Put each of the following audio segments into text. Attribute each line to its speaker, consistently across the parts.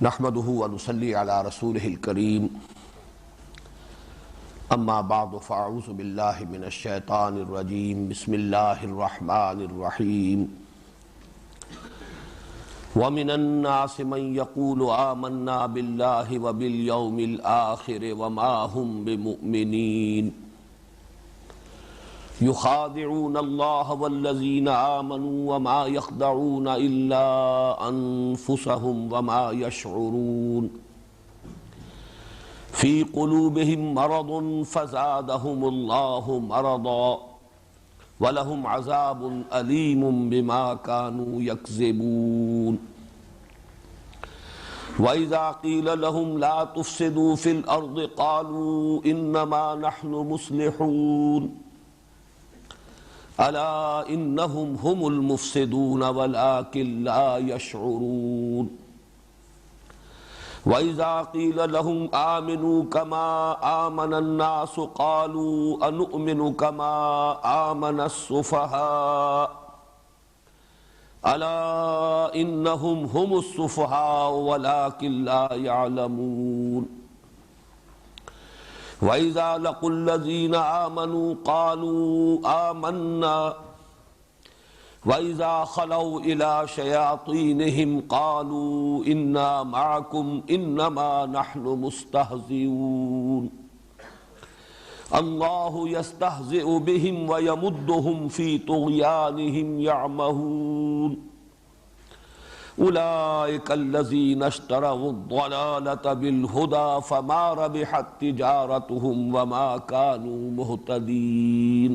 Speaker 1: نحمده ونصلي على رسوله الكريم اما بعد فاعوذ بالله من الشيطان الرجيم بسم الله الرحمن الرحيم ومن الناس من يقول آمنا بالله وباليوم الآخر وما هم بمؤمنين يخادعون الله والذين آمنوا وما يخدعون إلا أنفسهم وما يشعرون في قلوبهم مرض فزادهم الله مرضا ولهم عذاب أليم بما كانوا يكذبون وإذا قيل لهم لا تفسدوا في الأرض قالوا إنما نحن مصلحون ألا إنهم هم المفسدون ولكن لا يشعرون وإذا قيل لهم آمنوا كما آمن الناس قالوا أنؤمن كما آمن السفهاء ألا إنهم هم السفهاء ولكن لا يعلمون وإذا لقوا الذين آمنوا قالوا آمنا وإذا خلوا إلى شياطينهم قالوا إنا معكم إنما نحن مستهزئون الله يستهزئ بهم ويمدهم في طغيانهم يعمهون أولئك الذين اشتروا الضلالة بالهدى فما ربحت تجارتهم وما كانوا مهتدين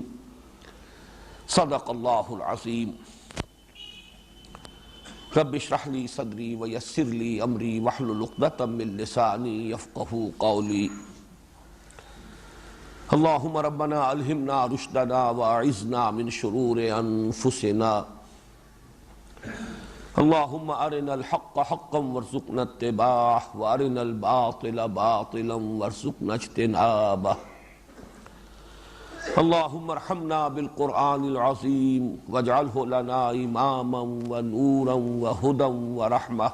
Speaker 1: صدق الله العظيم رب اشرح لي صدري ويسر لي أمري واحلل عقدة من لساني يفقهوا قولي اللهم ربنا ألهمنا رشدنا وأعذنا من شرور أنفسنا اللهم أرنا الحق حقا وارزقنا اتباعه وأرنا الباطل باطلا وارزقنا اجتنابه اللهم ارحمنا بالقرآن العظيم واجعله لنا إماما ونورا وهدى ورحمة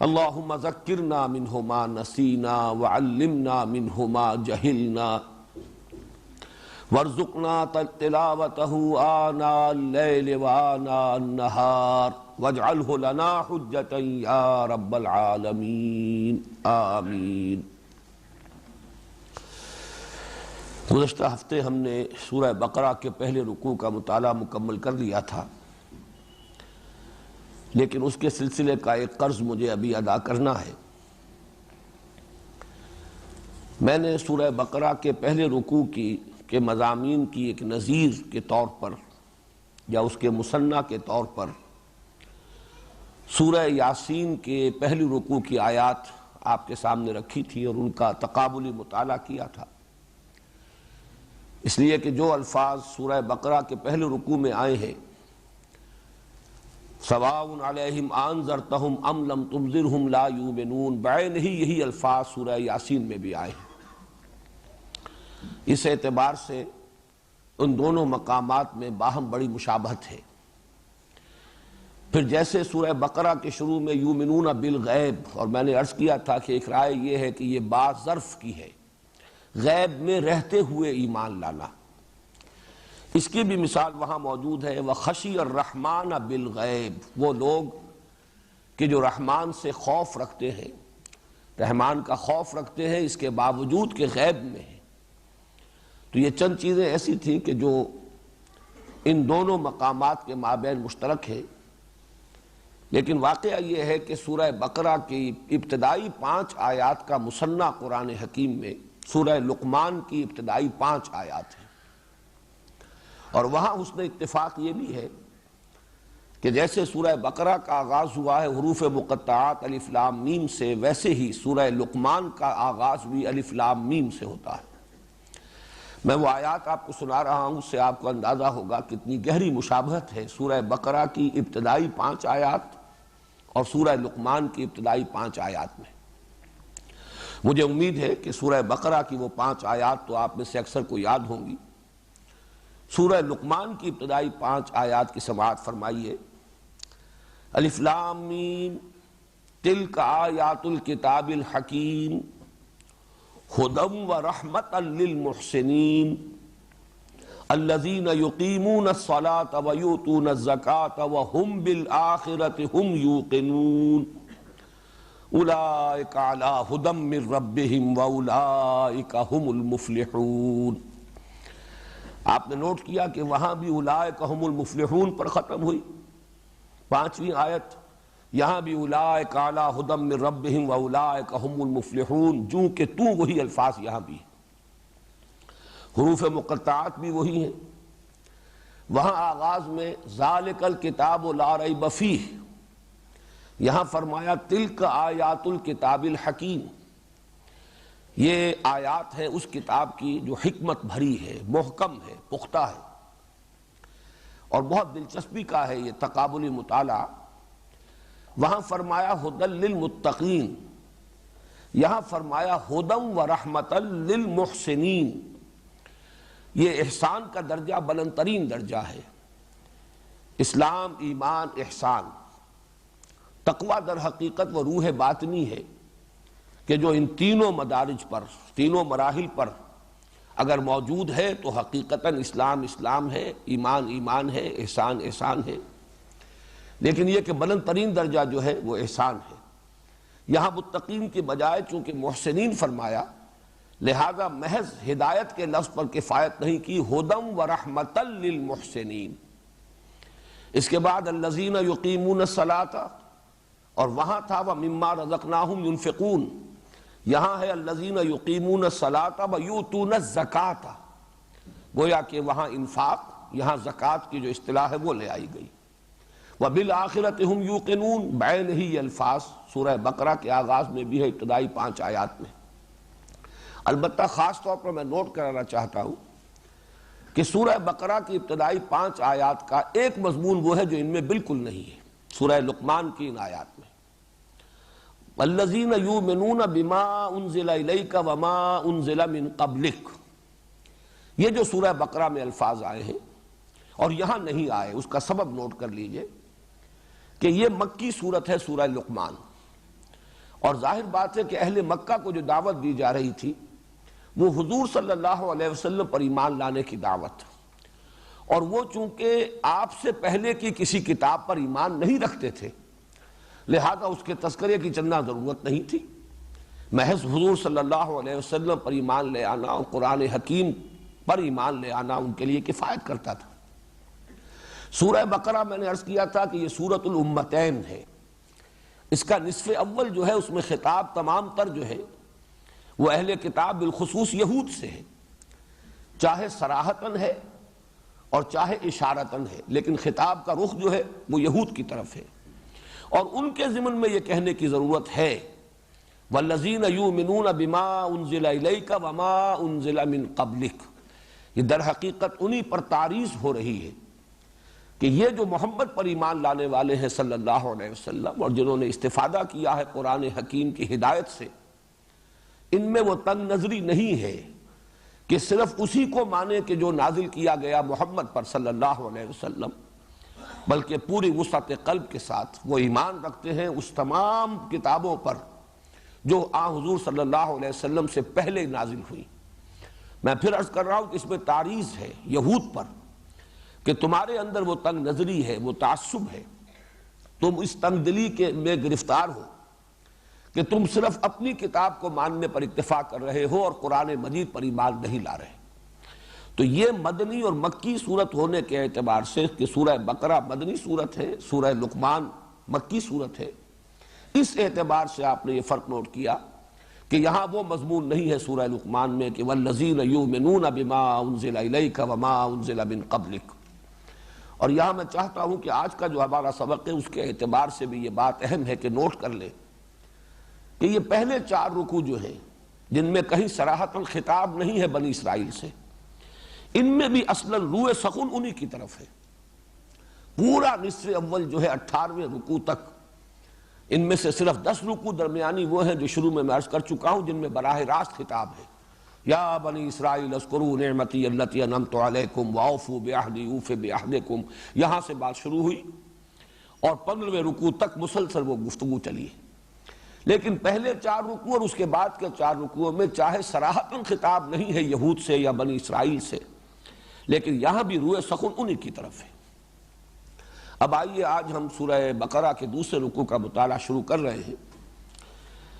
Speaker 1: اللهم ذكرنا منه ما نسينا وعلمنا منه ما جهلنا وارزقنا تلاوته آناء الليل وآناء النهار واجعله لنا حجة يا رب العالمين آمین۔ گزشتہ ہفتے ہم نے سورہ بقرہ کے پہلے رکوع کا مطالعہ مکمل کر لیا تھا، لیکن اس کے سلسلے کا ایک قرض مجھے ابھی ادا کرنا ہے۔ میں نے سورہ بقرہ کے پہلے رکوع کے مضامین کی ایک نظیر کے طور پر یا اس کے مثنیٰ کے طور پر سورہ یاسین کے پہلی رکوع کی آیات آپ کے سامنے رکھی تھی اور ان کا تقابلی مطالعہ کیا تھا، اس لیے کہ جو الفاظ سورہ بقرہ کے پہلے رکوع میں آئے ہیں سواء علیہم انذرتہم ام لم تنذرہم لا یؤمنون، بعین ہی یہی الفاظ سورہ یاسین میں بھی آئے ہیں۔ اس اعتبار سے ان دونوں مقامات میں باہم بڑی مشابہت ہے۔ پھر جیسے سورہ بقرہ کے شروع میں یؤمنون بالغیب، اور میں نے عرض کیا تھا کہ ایک رائے یہ ہے کہ یہ بات ظرف کی ہے، غیب میں رہتے ہوئے ایمان لانا، اس کی بھی مثال وہاں موجود ہے۔ وَخَشِيَ الرَّحْمَانَ بِالْغَیب، وہ لوگ کہ جو رحمان سے خوف رکھتے ہیں، رحمان کا خوف رکھتے ہیں اس کے باوجود کہ غیب میں ہے۔ تو یہ چند چیزیں ایسی تھیں کہ جو ان دونوں مقامات کے مابین مشترک ہے، لیکن واقعہ یہ ہے کہ سورہ بقرہ کی ابتدائی 5 آیات کا مثنیٰ قرآن حکیم میں سورہ لقمان کی ابتدائی 5 آیات ہیں، اور وہاں حسن اتفاق یہ بھی ہے کہ جیسے سورہ بقرہ کا آغاز ہوا ہے حروف مقطعات الف لام میم سے، ویسے ہی سورہ لقمان کا آغاز بھی الف لام میم سے ہوتا ہے۔ میں وہ آیات آپ کو سنا رہا ہوں، اس سے آپ کو اندازہ ہوگا کتنی گہری مشابہت ہے سورہ بقرہ کی ابتدائی 5 آیات اور سورہ لقمان کی ابتدائی 5 آیات میں۔ مجھے امید ہے کہ سورہ بقرہ کی وہ 5 آیات تو آپ میں سے اکثر کو یاد ہوں گی۔ سورہ لقمان کی ابتدائی 5 آیات کی سماعت فرمائیے۔ الف لام میم تلک آیات الکتاب الحکیم ہدی ورحمۃ للمحسنین الذین یقیمون الصلاة ویؤتون الزکاة وہم بالآخرۃ ہم یوقنون اولئک علی ھدی من ربہم واولئک ھم المفلحون۔ آپ نے نوٹ کیا کہ وہاں بھی اولئک ھم المفلحون پر ختم ہوئی 5ویں آیت، یہاں بھی اولئک علی ھدی من ربہم واولئک ھم المفلحون، جو کہ تو وہی الفاظ یہاں بھی، حروف مقطعات بھی وہی ہیں۔ وہاں آغاز میں ذالک الکتاب لا ریب فیہ، یہاں فرمایا تلک آیات الکتاب الحکیم، یہ آیات ہے اس کتاب کی جو حکمت بھری ہے، محکم ہے، پختہ ہے۔ اور بہت دلچسپی کا ہے یہ تقابلی مطالعہ، وہاں فرمایا ھدی للمتقین، یہاں فرمایا ھدی ورحمۃ للمحسنین۔ یہ احسان کا درجہ بلند ترین درجہ ہے، اسلام، ایمان، احسان۔ تقویٰ در حقیقت وہ روح باطنی ہے کہ جو ان تینوں مدارج پر، تینوں مراحل پر اگر موجود ہے تو حقیقتاً اسلام اسلام ہے، ایمان ایمان ہے، احسان احسان ہے۔ لیکن یہ کہ بلند ترین درجہ جو ہے وہ احسان ہے۔ یہاں متقین کے بجائے چونکہ محسنین فرمایا، لہذا محض ہدایت کے لفظ پر کفایت نہیں کی، ھدی ورحمۃ للمحسنین۔ اس کے بعد الذین یقیمون الصلاۃ، اور وہاں تھا ومما رزقناہم ینفقون، یہاں ہے الذین یقیمون الصلاۃ ویؤتون الزکاۃ، گویا کہ وہاں انفاق، یہاں زکوٰۃ کی جو اصطلاح ہے وہ لے آئی گئی۔ وبالآخرۃ ہم یوقنون، بعین ہی یہ الفاظ سورہ بقرہ کے آغاز میں بھی ہے، ابتدائی 5 آیات میں۔ البتہ خاص طور پر میں نوٹ کرانا چاہتا ہوں کہ سورہ بقرہ کی ابتدائی 5 آیات کا ایک مضمون وہ ہے جو ان میں بالکل نہیں ہے، سورہ لقمان کی ان آیات میں۔ الذین یؤمنون بما انزل الیک وما انزل من قبلک، یہ جو سورہ بقرہ میں الفاظ آئے ہیں اور یہاں نہیں آئے، اس کا سبب نوٹ کر لیجئے کہ یہ مکی صورت ہے، سورہ لقمان، اور ظاہر بات ہے کہ اہل مکہ کو جو دعوت دی جا رہی تھی وہ حضور صلی اللہ علیہ وسلم پر ایمان لانے کی دعوت، اور وہ چونکہ آپ سے پہلے کی کسی کتاب پر ایمان نہیں رکھتے تھے، لہذا اس کے تذکرے کی چندہ ضرورت نہیں تھی، محض حضور صلی اللہ علیہ وسلم پر ایمان لے آنا اور قرآن حکیم پر ایمان لے آنا ان کے لیے کفایت کرتا تھا۔ سورہ بقرہ میں نے عرض کیا تھا کہ یہ سورۃ الامتین ہے، اس کا نصف اول جو ہے اس میں خطاب تمام تر جو ہے وہ اہل کتاب بالخصوص یہود سے ہے، چاہے صراحتاً ہے اور چاہے اشارتاً ہے، لیکن خطاب کا رخ جو ہے وہ یہود کی طرف ہے، اور ان کے ضمن میں یہ کہنے کی ضرورت ہے والذین یؤمنون بما انزل الیک وما انزل من قبلک، یہ در حقیقت انہی پر تعریض ہو رہی ہے کہ یہ جو محمد پر ایمان لانے والے ہیں صلی اللہ علیہ وسلم، اور جنہوں نے استفادہ کیا ہے قرآن حکیم کی ہدایت سے، ان میں وہ تنگ نظری نہیں ہے کہ صرف اسی کو مانے کہ جو نازل کیا گیا محمد پر صلی اللہ علیہ وسلم، بلکہ پوری وسعت قلب کے ساتھ وہ ایمان رکھتے ہیں اس تمام کتابوں پر جو حضور صلی اللہ علیہ وسلم سے پہلے نازل ہوئی۔ میں پھر عرض کر رہا ہوں کہ اس میں تعریض ہے یہود پر کہ تمہارے اندر وہ تنگ نظری ہے، وہ تعصب ہے، تم اس تنگ دلی میں گرفتار ہو کہ تم صرف اپنی کتاب کو ماننے پر اکتفا کر رہے ہو اور قرآن مجید پر ایمان نہیں لا رہے۔ تو یہ مدنی اور مکی صورت ہونے کے اعتبار سے کہ سورہ بقرہ مدنی صورت ہے، سورہ لقمان مکی صورت ہے، اس اعتبار سے آپ نے یہ فرق نوٹ کیا کہ یہاں وہ مضمون نہیں ہے سورہ لقمان میں کہ والذین یؤمنون بما انزل الیک وما انزل من قبلک، اور یہاں میں چاہتا ہوں کہ آج کا جو ہمارا سبق ہے اس کے اعتبار سے بھی یہ بات اہم ہے کہ نوٹ کر لیں کہ یہ پہلے 4 رکوع جو ہیں جن میں کہیں صراحتاً خطاب نہیں ہے بنی اسرائیل سے، ان میں بھی اصلاً روح سخن انہی کی طرف ہے۔ پورا نصف اول جو ہے 18ویں رکوع تک، ان میں سے صرف 10 رکوع درمیانی وہ ہیں جو شروع میں عرض کر چکا ہوں جن میں براہ راست خطاب ہے، یا بنی اسرائیل اذکروا نعمتی التی انعمت علیکم واوفوا بعہدی اوف بعہدکم، یہاں سے بات شروع ہوئی اور 15ویں رکوع تک مسلسل وہ گفتگو چلی ہے۔ لیکن پہلے 4 رکوع اور اس کے بعد کے 4 رکوعوں میں چاہے صراحتاً خطاب نہیں ہے یہود سے یا بنی اسرائیل سے، لیکن یہاں بھی روئے سخن انہی کی طرف ہے۔ اب آئیے آج ہم سورہ بقرہ کے دوسرے رکوع کا مطالعہ شروع کر رہے ہیں۔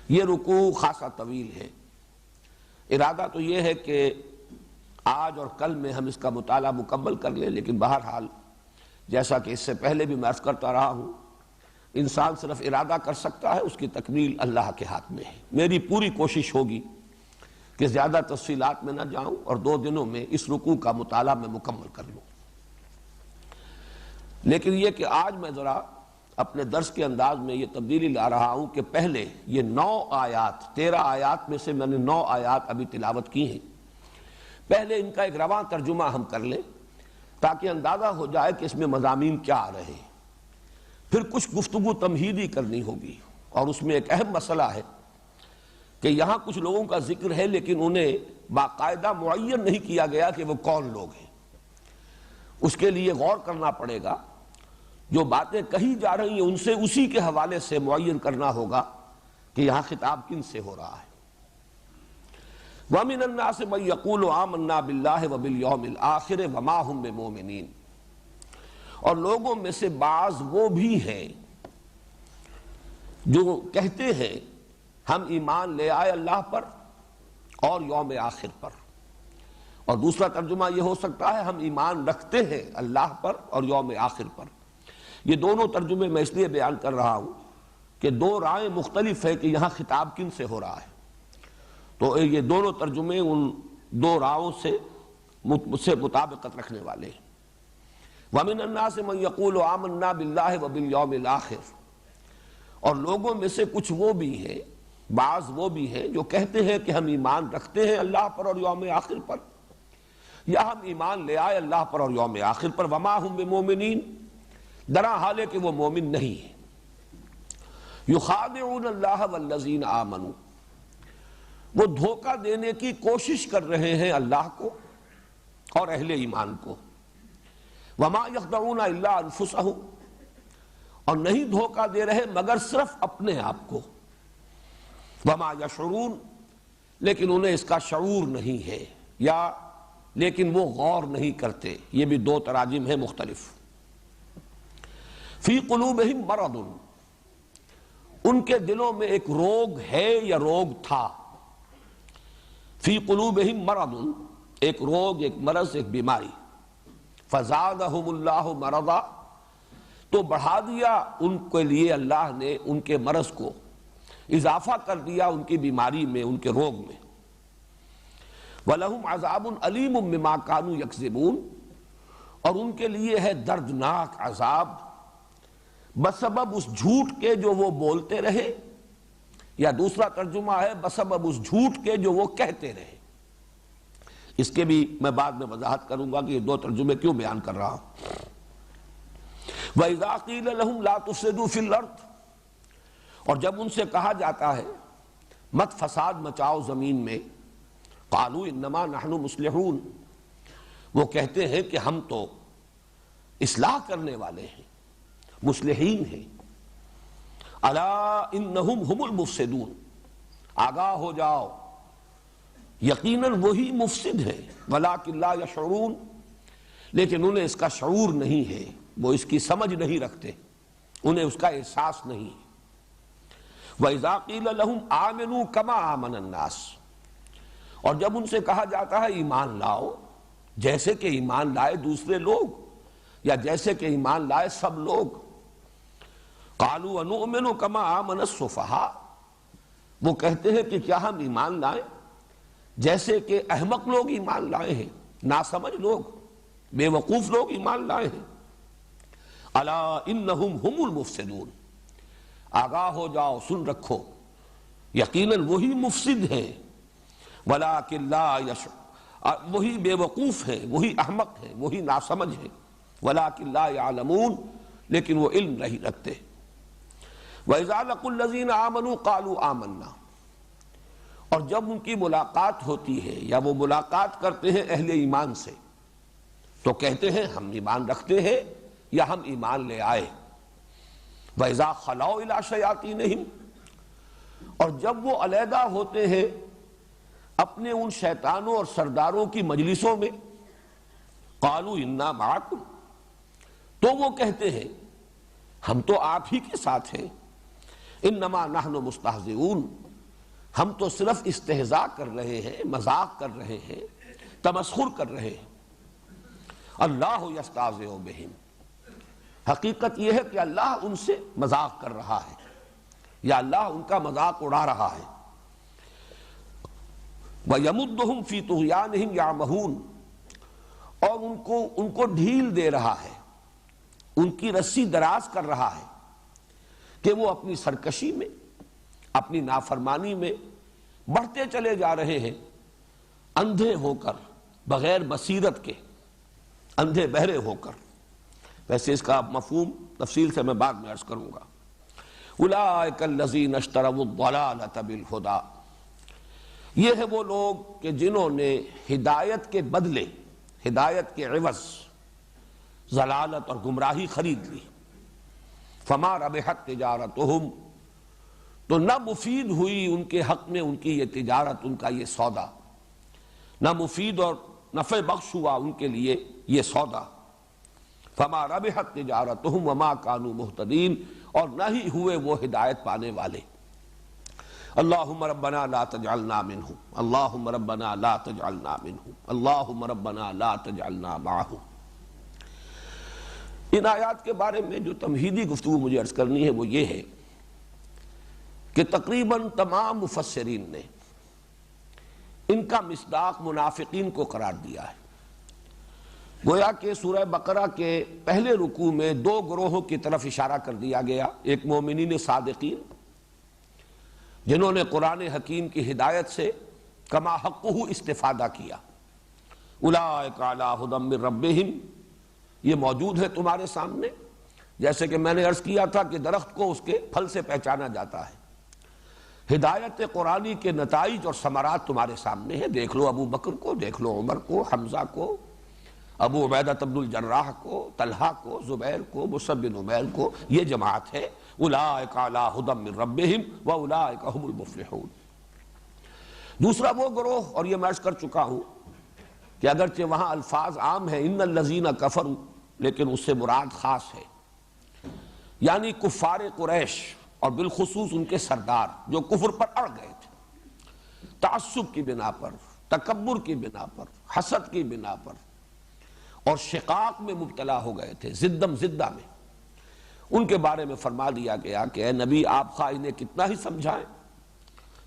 Speaker 1: یہ رکوع خاصا طویل ہے۔ ارادہ تو یہ ہے کہ آج اور کل میں ہم اس کا مطالعہ مکمل کر لیں، لیکن بہرحال جیسا کہ اس سے پہلے بھی میں عرض کرتا رہا ہوں، انسان صرف ارادہ کر سکتا ہے، اس کی تکمیل اللہ کے ہاتھ میں ہے۔ میری پوری کوشش ہوگی کہ زیادہ تفصیلات میں نہ جاؤں اور 2 دنوں میں اس رکوع کا مطالعہ میں مکمل کر لوں۔ لیکن یہ کہ آج میں ذرا اپنے درس کے انداز میں یہ تبدیلی لا رہا ہوں کہ پہلے یہ 9 آیات، 13 آیات میں سے میں نے 9 آیات ابھی تلاوت کی ہیں، پہلے ان کا ایک رواں ترجمہ ہم کر لیں تاکہ اندازہ ہو جائے کہ اس میں مضامین کیا آ رہے ہیں۔ پھر کچھ گفتگو تمہیدی کرنی ہوگی، اور اس میں ایک اہم مسئلہ ہے کہ یہاں کچھ لوگوں کا ذکر ہے لیکن انہیں باقاعدہ معین نہیں کیا گیا کہ وہ کون لوگ ہیں۔ اس کے لیے غور کرنا پڑے گا، جو باتیں کہی جا رہی ہیں ان سے اسی کے حوالے سے معین کرنا ہوگا کہ یہاں خطاب کن سے ہو رہا ہے۔ وَمِنَ النَّاسِ مَن يَقُولُ آمَنَّا بِاللَّهِ وَبِالْيَوْمِ الْآخِرِ وَمَا هُم بِمُؤْمِنِينَ، اور لوگوں میں سے بعض وہ بھی ہیں جو کہتے ہیں ہم ایمان لے آئے اللہ پر اور یوم آخر پر، اور دوسرا ترجمہ یہ ہو سکتا ہے ہم ایمان رکھتے ہیں اللہ پر اور یوم آخر پر۔ یہ دونوں ترجمے میں اس لیے بیان کر رہا ہوں کہ 2 رائیں مختلف ہے کہ یہاں خطاب کن سے ہو رہا ہے، تو یہ دونوں ترجمے ان 2 راؤں سے مطابقت رکھنے والے ہیں۔ وَمِنَ النَّاسِ مَن يَقُولُ آمَنَّا بِاللَّهِ وَبِالْيَوْمِ الْآخِرِ، اور لوگوں میں سے کچھ وہ بھی ہیں، بعض وہ بھی ہیں جو کہتے ہیں کہ ہم ایمان رکھتے ہیں اللہ پر اور یوم آخر پر، یا ہم ایمان لے آئے اللہ پر اور یوم آخر پر۔ وما ہم بمومنین، درا حال ہے کہ وہ مومن نہیں ہیں۔ یخادعون اللہ والذین آمنوا، وہ دھوکہ دینے کی کوشش کر رہے ہیں اللہ کو اور اہل ایمان کو۔ وما یخدعون الا انفسہم، اور نہیں دھوکہ دے رہے مگر صرف اپنے آپ کو۔ وما یشعرون، لیکن انہیں اس کا شعور نہیں ہے، یا لیکن وہ غور نہیں کرتے۔ یہ بھی 2 تراجم ہیں مختلف۔ فی قلوبہم مرض، ان کے دلوں میں ایک روگ ہے یا روگ تھا۔ فی قلوبہم مرض، ایک روگ، ایک مرض، ایک بیماری۔ فزادہم اللہ مرضا، تو بڑھا دیا ان کے لیے اللہ نے ان کے مرض کو، اضافہ کر دیا ان کی بیماری میں، ان کے روگ میں۔ وَلَهُمْ عَذَابٌ أَلِيمٌ بِمَا كَانُوا يَكْذِبُونَ، اور ان کے لیے ہے دردناک عذاب بسبب اس جھوٹ کے جو وہ بولتے رہے، یا دوسرا ترجمہ ہے بسبب اس جھوٹ کے جو وہ کہتے رہے۔ اس کے بھی میں بعد میں وضاحت کروں گا کہ یہ 2 ترجمے کیوں بیان کر رہا ہوں۔ وَإِذَا قِيلَ لَهُمْ لَا تُفْسِدُوا فِي الْأَرْضِ، اور جب ان سے کہا جاتا ہے مت فساد مچاؤ زمین میں، قالوا انما نحن مصلحون، وہ کہتے ہیں کہ ہم تو اصلاح کرنے والے ہیں، مصلحین ہیں۔ الا انہم هم المفسدون، آگاہ ہو جاؤ یقیناً وہی مفسد ہے، ولکن لا یشعرون، لیکن انہیں اس کا شعور نہیں ہے، وہ اس کی سمجھ نہیں رکھتے، انہیں اس کا احساس نہیں ہے۔ وَإِذَا قِيلَ لَهُمْ آمِنُوا كَمَا آمَنَ النَّاسُ، اور جب ان سے کہا جاتا ہے ایمان لاؤ جیسے کہ ایمان لائے دوسرے لوگ، یا جیسے کہ ایمان لائے سب لوگ، قَالُوا وَنُؤْمِنُ كَمَا آمَنَ السُّفَهَاءُ، وہ کہتے ہیں کہ کیا ہم ایمان لائیں جیسے کہ احمق لوگ ایمان لائے ہیں، ناسمجھ لوگ، بے وقوف لوگ ایمان لائے ہیں۔ الا انہم هم المفسدون، آگاہ ہو جاؤ، سن رکھو، یقیناً وہی مفسد ہیں، ولکن لا یشعرون، وہی بے وقوف ہیں، وہی احمق ہیں، وہی ناسمجھ ہیں، ولکن لا یعلمون، لیکن وہ علم نہیں رکھتے۔ وَإِذَا لَقُوا الَّذِينَ آمَنُوا قَالُوا آمَنَّا، اور جب ان کی ملاقات ہوتی ہے یا وہ ملاقات کرتے ہیں اہل ایمان سے تو کہتے ہیں ہم ایمان رکھتے ہیں یا ہم ایمان لے آئے۔ وَإِذَا خَلَوْا إِلَىٰ شَيَاطِینِهِمْ، اور جب وہ علیحدہ ہوتے ہیں اپنے ان شیطانوں اور سرداروں کی مجلسوں میں، قالوا انا معکم، تو وہ کہتے ہیں ہم تو آپ ہی کے ساتھ ہیں، انما نحن مستہزئون، ہم تو صرف استہزاء کر رہے ہیں، مذاق کر رہے ہیں، تمسخر کر رہے ہیں۔ اللہ یستہزئ بہم، حقیقت یہ ہے کہ اللہ ان سے مذاق کر رہا ہے، یا اللہ ان کا مذاق اڑا رہا ہے۔ وَيَمُدُّهُمْ فِي طُغْيَانِهِمْ يَعْمَهُونَ، اور ان کو ڈھیل دے رہا ہے، ان کی رسی دراز کر رہا ہے کہ وہ اپنی سرکشی میں، اپنی نافرمانی میں بڑھتے چلے جا رہے ہیں، اندھے ہو کر، بغیر بصیرت کے، اندھے بہرے ہو کر۔ ویسے اس کا مفہوم تفصیل سے میں بعد میں عرض کروں گا۔ اولئک الذین اشتروا الضلالۃ بالہدی، یہ ہے وہ لوگ کہ جنہوں نے ہدایت کے بدلے، ہدایت کے عوض ضلالت اور گمراہی خرید لی۔ فما ربحت تجارتہم، تو نہ مفید ہوئی ان کے حق میں ان کی یہ تجارت، ان کا یہ سودا، نہ مفید اور نفع بخش ہوا ان کے لیے یہ سودا۔ فما ربحت تجارتہم وما کانوا مہتدین، اور نہ ہی ہوئے وہ ہدایت پانے والے۔ اللہم ربنا لا تجعلنا منہم، اللہم ربنا لا تجعلنا منہم، اللہم ربنا لا تجعلنا معہم۔ ان آیات کے بارے میں جو تمہیدی گفتگو مجھے عرض کرنی ہے وہ یہ ہے کہ تقریباً تمام مفسرین نے ان کا مصداق منافقین کو قرار دیا ہے۔ گویا کہ سورہ بقرہ کے پہلے رکوع میں دو گروہوں کی طرف اشارہ کر دیا گیا، ایک مومنین صادقین جنہوں نے قرآن حکیم کی ہدایت سے کما حقہ استفادہ کیا، اولئک علی ھدی من ربہم، یہ موجود ہے تمہارے سامنے، جیسے کہ میں نے عرض کیا تھا کہ درخت کو اس کے پھل سے پہچانا جاتا ہے۔ ہدایت قرآنی کے نتائج اور ثمرات تمہارے سامنے ہیں، دیکھ لو ابو بکر کو، دیکھ لو عمر کو، حمزہ کو، ابو عبیدہ بن الجراح کو، طلحہ کو، زبیر کو، مصعب بن عمیر کو، یہ جماعت ہے۔ اولئک علی ھدی من ربہم واولئک ھم المفلحون۔ دوسرا وہ گروہ، اور یہ میں عرض کر چکا ہوں کہ اگرچہ وہاں الفاظ عام ہیں ان الذین کفروا، لیکن اس سے مراد خاص ہے، یعنی کفار قریش اور بالخصوص ان کے سردار جو کفر پر اڑ گئے تھے، تعصب کی بنا پر، تکبر کی بنا پر، حسد کی بنا پر، اور شقاق میں مبتلا ہو گئے تھے، زدم زدہ میں۔ ان کے بارے میں فرما دیا گیا کہ اے نبی آپ خواہ انہیں کتنا ہی سمجھائیں،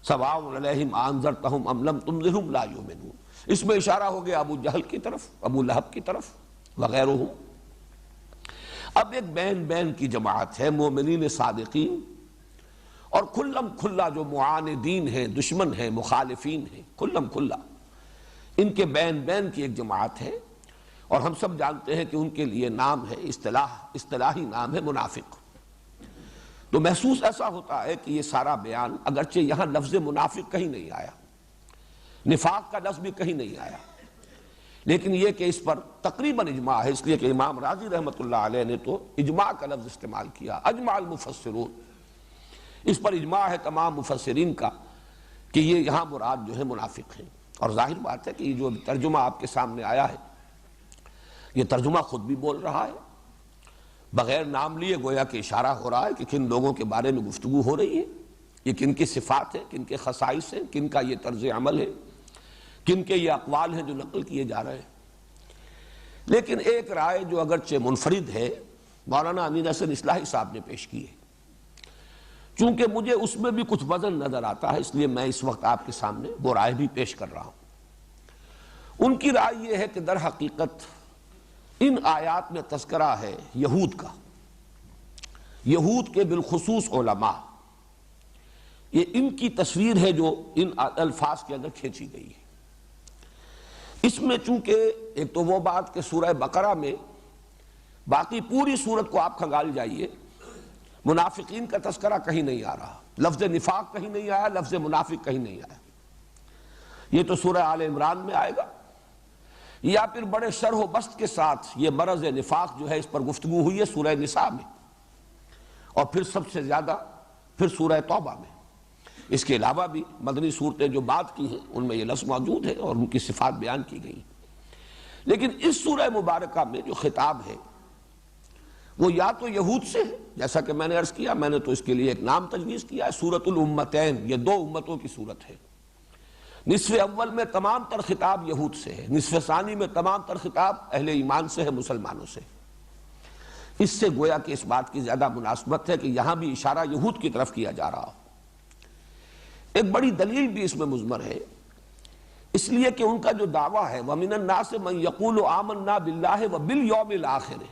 Speaker 1: سواء علیہم انذرتہم ام لم تنذرہم لا یؤمنون۔ اس میں اشارہ ہو گیا ابو جہل کی طرف، ابو لہب کی طرف وغیرہ۔ اب ایک بین کی جماعت ہے، مومنین صادقین، اور کھلم کھلا جو معاندین ہیں، دشمن ہیں، مخالفین ہیں، کھلم کھلا ان کے بین کی ایک جماعت ہے، اور ہم سب جانتے ہیں کہ ان کے لیے نام ہے، اصطلاحی نام ہے منافق۔ تو محسوس ایسا ہوتا ہے کہ یہ سارا بیان، اگرچہ یہاں لفظ منافق کہیں نہیں آیا، نفاق کا لفظ بھی کہیں نہیں آیا، لیکن یہ کہ اس پر تقریباً اجماع ہے، اس لیے کہ امام راضی رحمۃ اللہ علیہ نے تو اجماع کا لفظ استعمال کیا، اجماع المفسرون، اس پر اجماع ہے تمام مفسرین کا کہ یہ یہاں مراد جو ہے منافق ہیں۔ اور ظاہر بات ہے کہ یہ جو ترجمہ آپ کے سامنے آیا ہے، یہ ترجمہ خود بھی بول رہا ہے، بغیر نام لیے گویا کہ اشارہ ہو رہا ہے کہ کن لوگوں کے بارے میں گفتگو ہو رہی ہے، یہ کن کی صفات ہیں، کن کے خصائص ہیں، کن کا یہ طرز عمل ہے، کن کے یہ اقوال ہیں جو نقل کیے جا رہے ہیں۔ لیکن ایک رائے جو اگرچہ منفرد ہے، مولانا امین حسن اصلاحی صاحب نے پیش کی ہے، چونکہ مجھے اس میں بھی کچھ وزن نظر آتا ہے، اس لیے میں اس وقت آپ کے سامنے وہ رائے بھی پیش کر رہا ہوں۔ ان کی رائے یہ ہے کہ در حقیقت ان آیات میں تذکرہ ہے یہود کا، یہود کے بالخصوص علماء، یہ ان کی تصویر ہے جو ان الفاظ کے اندر کھینچی گئی ہے۔ اس میں چونکہ ایک تو وہ بات کہ سورہ بقرہ میں، باقی پوری سورت کو آپ کھنگال جائیے، منافقین کا تذکرہ کہیں نہیں آ رہا، لفظ نفاق کہیں نہیں آیا، لفظ منافق کہیں نہیں آیا۔ یہ تو سورہ آل عمران میں آئے گا، یا پھر بڑے شرح و بسط کے ساتھ یہ مرض نفاق جو ہے اس پر گفتگو ہوئی ہے سورہ نساء میں، اور پھر سب سے زیادہ پھر سورہ توبہ میں۔ اس کے علاوہ بھی مدنی صورتیں جو بات کی ہیں ان میں یہ لفظ موجود ہے اور ان کی صفات بیان کی گئی. لیکن اس سورہ مبارکہ میں جو خطاب ہے وہ یا تو یہود سے ہے، جیسا کہ میں نے عرض کیا، میں نے تو اس کے لیے ایک نام تجویز کیا ہے، سورۃ الامتین، یہ دو امتوں کی صورت ہے. نصف اول میں تمام تر خطاب یہود سے ہے، نصف ثانی میں تمام تر خطاب اہل ایمان سے ہے، مسلمانوں سے. اس سے گویا کہ اس بات کی زیادہ مناسبت ہے کہ یہاں بھی اشارہ یہود کی طرف کیا جا رہا ہو. ایک بڑی دلیل بھی اس میں مضمر ہے، اس لیے کہ ان کا جو دعویٰ ہے وَمِنَ النَّاسِ مَن يَقُولُ آمَنَّا بِاللَّهِ وَبِالْيَوْمِ الْآخِرِ،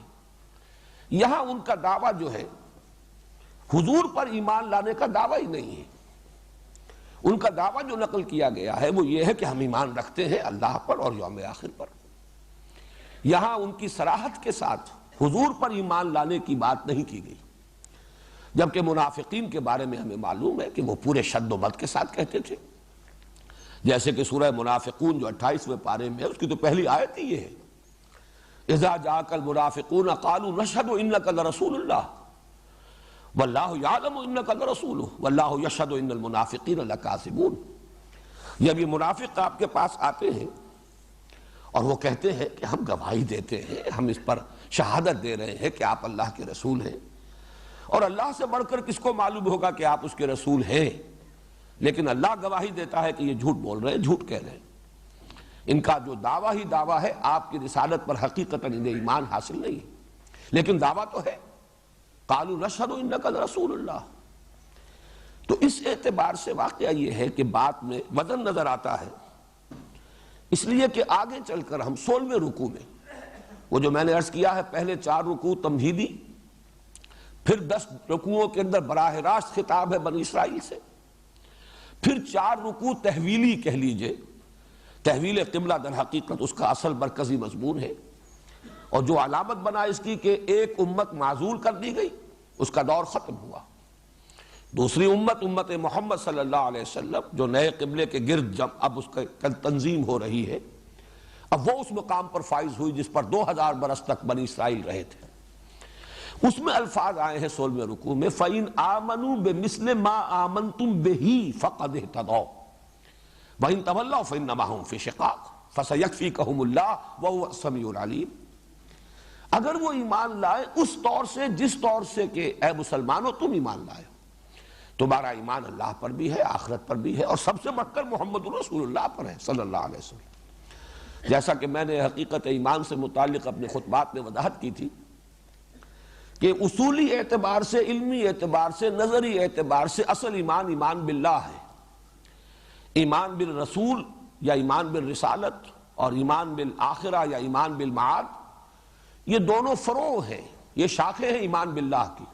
Speaker 1: یہاں ان کا دعویٰ جو ہے حضور پر ایمان لانے کا دعویٰ ہی نہیں ہے. ان کا دعویٰ جو نقل کیا گیا ہے وہ یہ ہے کہ ہم ایمان رکھتے ہیں اللہ پر اور یوم آخر پر. یہاں ان کی صراحت کے ساتھ حضور پر ایمان لانے کی بات نہیں کی گئی، جبکہ منافقین کے بارے میں ہمیں معلوم ہے کہ وہ پورے شد و بد کے ساتھ کہتے تھے. جیسے کہ سورہ منافقون جو 28ویں پارے میں ہے اس کی تو پہلی آیت ہی یہ ہے، اذا جاءک المنافقون قالوا نشهد انک لرسول اللہ واللہ یعلم انک لرسولہ واللہ یشہد ان المنافقین لکاذبون. جب یہ منافق آپ کے پاس آتے ہیں اور وہ کہتے ہیں کہ ہم گواہی دیتے ہیں، ہم اس پر شہادت دے رہے ہیں کہ آپ اللہ کے رسول ہیں، اور اللہ سے بڑھ کر کس کو معلوم ہوگا کہ آپ اس کے رسول ہیں، لیکن اللہ گواہی دیتا ہے کہ یہ جھوٹ بول رہے ہیں، جھوٹ کہہ رہے ہیں. ان کا جو دعویٰ ہی دعویٰ ہے، آپ کی رسالت پر حقیقتاً انہیں ایمان حاصل نہیں، لیکن دعویٰ تو ہے. قالوا نشہد انک لرسول اللہ. تو اس اعتبار سے واقعہ یہ ہے کہ بات میں وزن نظر آتا ہے، اس لیے کہ آگے چل کر ہم 16ویں رکوع میں وہ جو میں نے عرض کیا ہے پہلے 4 رکوع تمہیدی، پھر 10 رکوعوں کے اندر براہ راست خطاب ہے بنی اسرائیل سے، پھر 4 رکوع تحویلی کہہ لیجئے. تحویل قبلہ در حقیقت اس کا اصل مرکزی مضمون ہے، اور جو علامت بنا اس کی کہ ایک امت معزول کر دی گئی، اس کا دور ختم ہوا. دوسری امت محمد صلی اللہ علیہ وسلم جو نئے قبلے کے گرد اب اس کا تنظیم ہو رہی ہے، اب وہ اس مقام پر فائز ہوئی جس پر 2000 برس تک بنی اسرائیل رہے تھے. اس میں الفاظ آئے ہیں 16ویں رکوع میں فَإِنْ آمَنُوا بِمِثْلِ مَا آمَنْتُمْ بِهِ فَقَدْ اهْتَدَوْا وَإِنْ تَوَلَّوْا فَإِنَّمَا هُمْ فِي شِقَاقٍ فَسَيَكْفِيكَهُمُ اللَّهُ وَهُوَ السَّمِيعُ الْعَلِيمُ. اگر وہ ایمان لائے اس طور سے جس طور سے کہ اے مسلمانوں تم ایمان لائے، تمہارا ایمان اللہ پر بھی ہے، آخرت پر بھی ہے، اور سب سے بڑھ کر محمد رسول اللہ پر ہے صلی اللہ علیہ وسلم. جیسا کہ میں نے حقیقت ایمان سے متعلق اپنے خطبات میں وضاحت کی تھی کہ اصولی اعتبار سے، علمی اعتبار سے، نظری اعتبار سے اصل ایمان باللہ ہے. ایمان بالرسول یا ایمان بالرسالت اور ایمان بالآخرہ یا ایمان بالمعاد، یہ دونوں فروع ہیں، یہ شاخیں ہیں ایمان باللہ کی.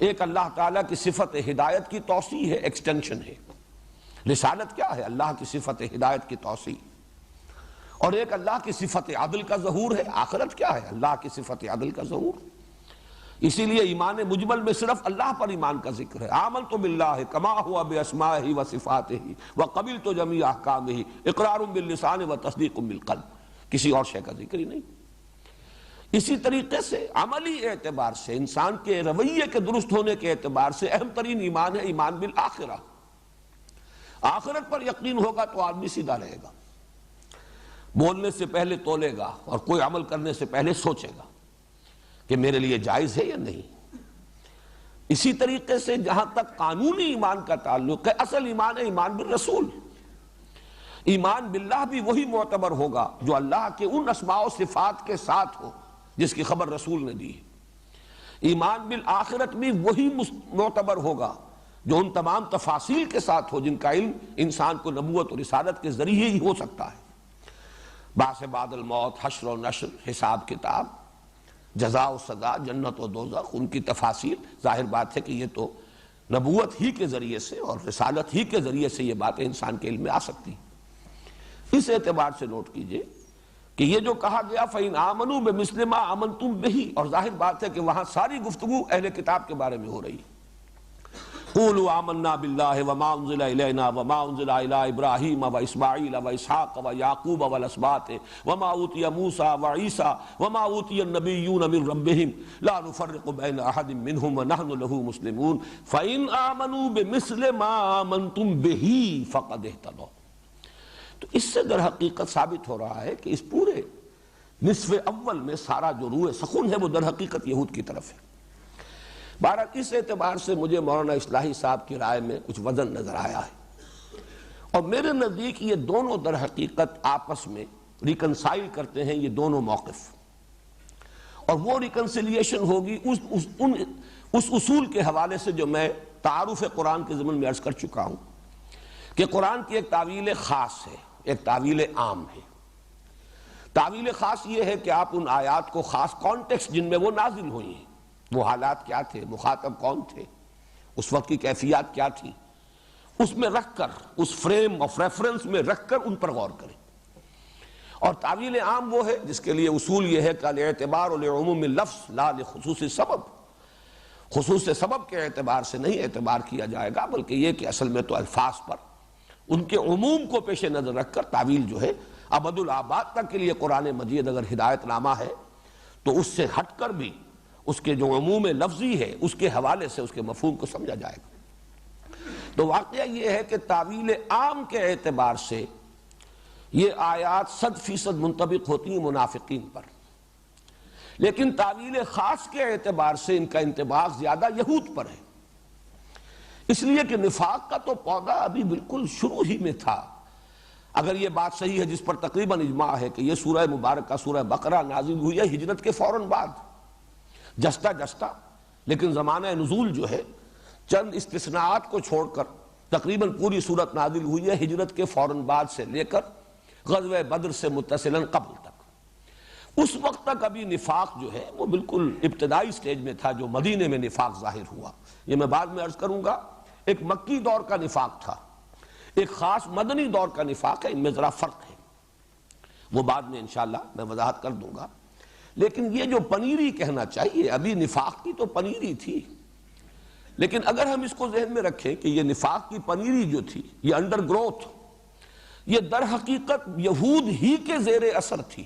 Speaker 1: ایک اللہ تعالیٰ کی صفت ہدایت کی توسیع ہے، ایکسٹینشن ہے. رسالت کیا ہے؟ اللہ کی صفت ہدایت کی توسیع. اور ایک اللہ کی صفت عدل کا ظہور ہے. آخرت کیا ہے؟ اللہ کی صفت عدل کا ظہور. اسی لیے ایمان مجمل میں صرف اللہ پر ایمان کا ذکر ہے. آمنت باللہ کما ہوا باسمائہ و صفاتہ وقبلت جمیع احکامہ اقرار باللسان و تصدیق بالقلب. کسی اور شے کا ذکر ہی نہیں. اسی طریقے سے عملی اعتبار سے، انسان کے رویے کے درست ہونے کے اعتبار سے اہم ترین ایمان ہے ایمان بالآخرہ. آخرت پر یقین ہوگا تو آدمی سیدھا رہے گا، بولنے سے پہلے تولے گا اور کوئی عمل کرنے سے پہلے سوچے گا کہ میرے لیے جائز ہے یا نہیں. اسی طریقے سے جہاں تک قانونی ایمان کا تعلق ہے، اصل ایمان ہے ایمان بالرسول. ایمان باللہ بھی وہی معتبر ہوگا جو اللہ کے ان اسماء و صفات کے ساتھ ہو جس کی خبر رسول نے دی ہے. ایمان بالآخرت بھی وہی معتبر ہوگا جو ان تمام تفاصیل کے ساتھ ہو جن کا علم انسان کو نبوت اور رسالت کے ذریعے ہی ہو سکتا ہے. بعث بعد الموت، حشر و نشر، حساب کتاب، جزا و سزا، جنت و دوزخ، ان کی تفاصیل. ظاہر بات ہے کہ یہ تو نبوت ہی کے ذریعے سے اور رسالت ہی کے ذریعے سے یہ باتیں انسان کے علم میں آ سکتی. اس اعتبار سے نوٹ کیجئے کہ یہ جو کہا گیا فَإِنْ آمَنُوا بِمِثْلِ مَا آمَنْتُمْ بِهِ، اور ظاہر بات ہے کہ وہاں ساری گفتگو اہل کتاب کے بارے میں ہو رہی ہے. قولوا آمنا باللہ وما انزل الینا وما انزل الی ابراہیم واسماعیل واسحاق ویعقوب والاسباط وما اوتی موسیٰ وعیسیٰ وما اوتی النبیون من ربہم لا نفرق بین احد منہم ونحن لہ مسلمون فإن آمنوا بمثل ما آمنتم بہ فقد اہتدوا۔ تو اس سے در حقیقت ثابت ہو رہا ہے کہ اس پورے نصف اول میں سارا جو روح سخن ہے وہ در حقیقت یہود کی طرف ہے۔ بہرحال اس اعتبار سے مجھے مولانا اصلاحی صاحب کی رائے میں کچھ وزن نظر آیا ہے، اور میرے نزدیک یہ دونوں در حقیقت آپس میں ریکنسائل کرتے ہیں یہ دونوں موقف، اور وہ ریکنسیلیشن ہوگی اس اصول کے حوالے سے جو میں تعارف قرآن کے ضمن میں عرض کر چکا ہوں کہ قرآن کی ایک تعویل خاص ہے، ایک تعویل عام ہے۔ تعویل خاص یہ ہے کہ آپ ان آیات کو خاص کانٹیکسٹ جن میں وہ نازل ہوئی ہیں، وہ حالات کیا تھے، مخاطب کون تھے، اس وقت کی کیفیات کیا تھی، اس میں رکھ کر، اس فریم آف ریفرنس میں رکھ کر ان پر غور کریں۔ اور تعویل عام وہ ہے جس کے لیے اصول یہ ہے کہ الاعتبار لعموم اللفظ لا لخصوص سبب، خصوص سبب کے اعتبار سے نہیں اعتبار کیا جائے گا، بلکہ یہ کہ اصل میں تو الفاظ پر ان کے عموم کو پیش نظر رکھ کر تعویل جو ہے ابد الآباد تک کے لیے قرآن مجید اگر ہدایت نامہ ہے تو اس سے ہٹ کر بھی اس کے جو عموم لفظی ہے اس کے حوالے سے اس کے مفہوم کو سمجھا جائے گا۔ تو واقعہ یہ ہے کہ تعویل عام کے اعتبار سے یہ آیات 100% منطبق ہوتی ہیں منافقین پر، لیکن تعویل خاص کے اعتبار سے ان کا انطباق زیادہ یہود پر ہے، اس لیے کہ نفاق کا تو پودا ابھی بالکل شروع ہی میں تھا۔ اگر یہ بات صحیح ہے جس پر تقریباً اجماع ہے کہ یہ سورہ مبارکہ سورہ بقرہ نازل ہوئی ہے ہجرت کے فوراً بعد، جستا جستا، لیکن زمانہ نزول جو ہے چند استثناءات کو چھوڑ کر تقریباً پوری صورت نازل ہوئی ہے ہجرت کے فوراً بعد سے لے کر غزوہ بدر سے متصلاً قبل تک۔ اس وقت تک ابھی نفاق جو ہے وہ بالکل ابتدائی سٹیج میں تھا، جو مدینے میں نفاق ظاہر ہوا یہ میں بعد میں عرض کروں گا۔ ایک مکی دور کا نفاق تھا، ایک خاص مدنی دور کا نفاق ہے، ان میں ذرا فرق ہے، وہ بعد میں انشاءاللہ میں وضاحت کر دوں گا۔ لیکن یہ جو پنیری کہنا چاہیے، ابھی نفاق کی تو پنیری تھی، لیکن اگر ہم اس کو ذہن میں رکھیں کہ یہ نفاق کی پنیری جو تھی، یہ انڈر گروتھ، یہ در حقیقت یہود ہی کے زیر اثر تھی۔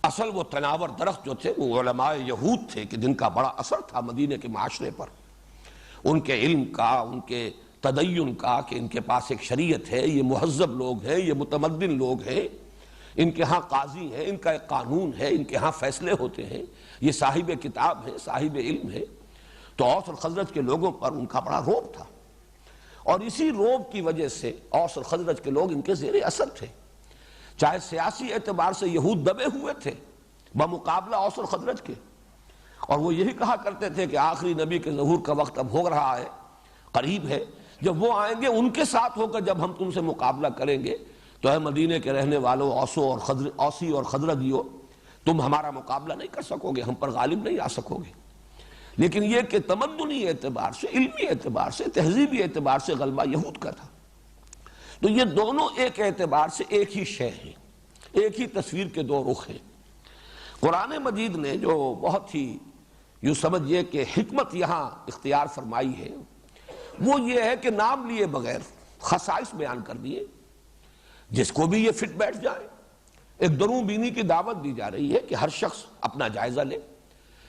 Speaker 1: اصل وہ تناور درخت جو تھے وہ علماء یہود تھے کہ جن کا بڑا اثر تھا مدینے کے معاشرے پر، ان کے علم کا، ان کے تدین کا، کہ ان کے پاس ایک شریعت ہے، یہ مہذب لوگ ہیں، یہ متمدن لوگ ہیں، ان کے ہاں قاضی ہیں، ان کا ایک قانون ہے، ان کے ہاں فیصلے ہوتے ہیں، یہ صاحب کتاب ہیں، صاحب علم ہے۔ تو اوس اور خزرج کے لوگوں پر ان کا بڑا رعب تھا، اور اسی رعب کی وجہ سے اوس اور خزرج کے لوگ ان کے زیر اثر تھے۔ چاہے سیاسی اعتبار سے یہود دبے ہوئے تھے بمقابلہ اوس اور خزرج کے، اور وہ یہی کہا کرتے تھے کہ آخری نبی کے ظہور کا وقت اب ہو رہا ہے، قریب ہے، جب وہ آئیں گے ان کے ساتھ ہو کر جب ہم تم سے مقابلہ کریں گے تو اے مدینے کے رہنے والوں، اوسی اور خزرجیوں، تم ہمارا مقابلہ نہیں کر سکو گے، ہم پر غالب نہیں آ سکو گے۔ لیکن یہ کہ تمدنی اعتبار سے، علمی اعتبار سے، تہذیبی اعتبار سے غلبہ یہود کا تھا۔ تو یہ دونوں ایک اعتبار سے ایک ہی شے ہیں، ایک ہی تصویر کے دو رخ ہیں۔ قرآن مجید نے جو بہت ہی یوں سمجھئے کہ حکمت یہاں اختیار فرمائی ہے وہ یہ ہے کہ نام لیے بغیر خصائص بیان کر دیے، جس کو بھی یہ فٹ بیٹھ جائے۔ ایک دروں بینی کی دعوت دی جا رہی ہے کہ ہر شخص اپنا جائزہ لے،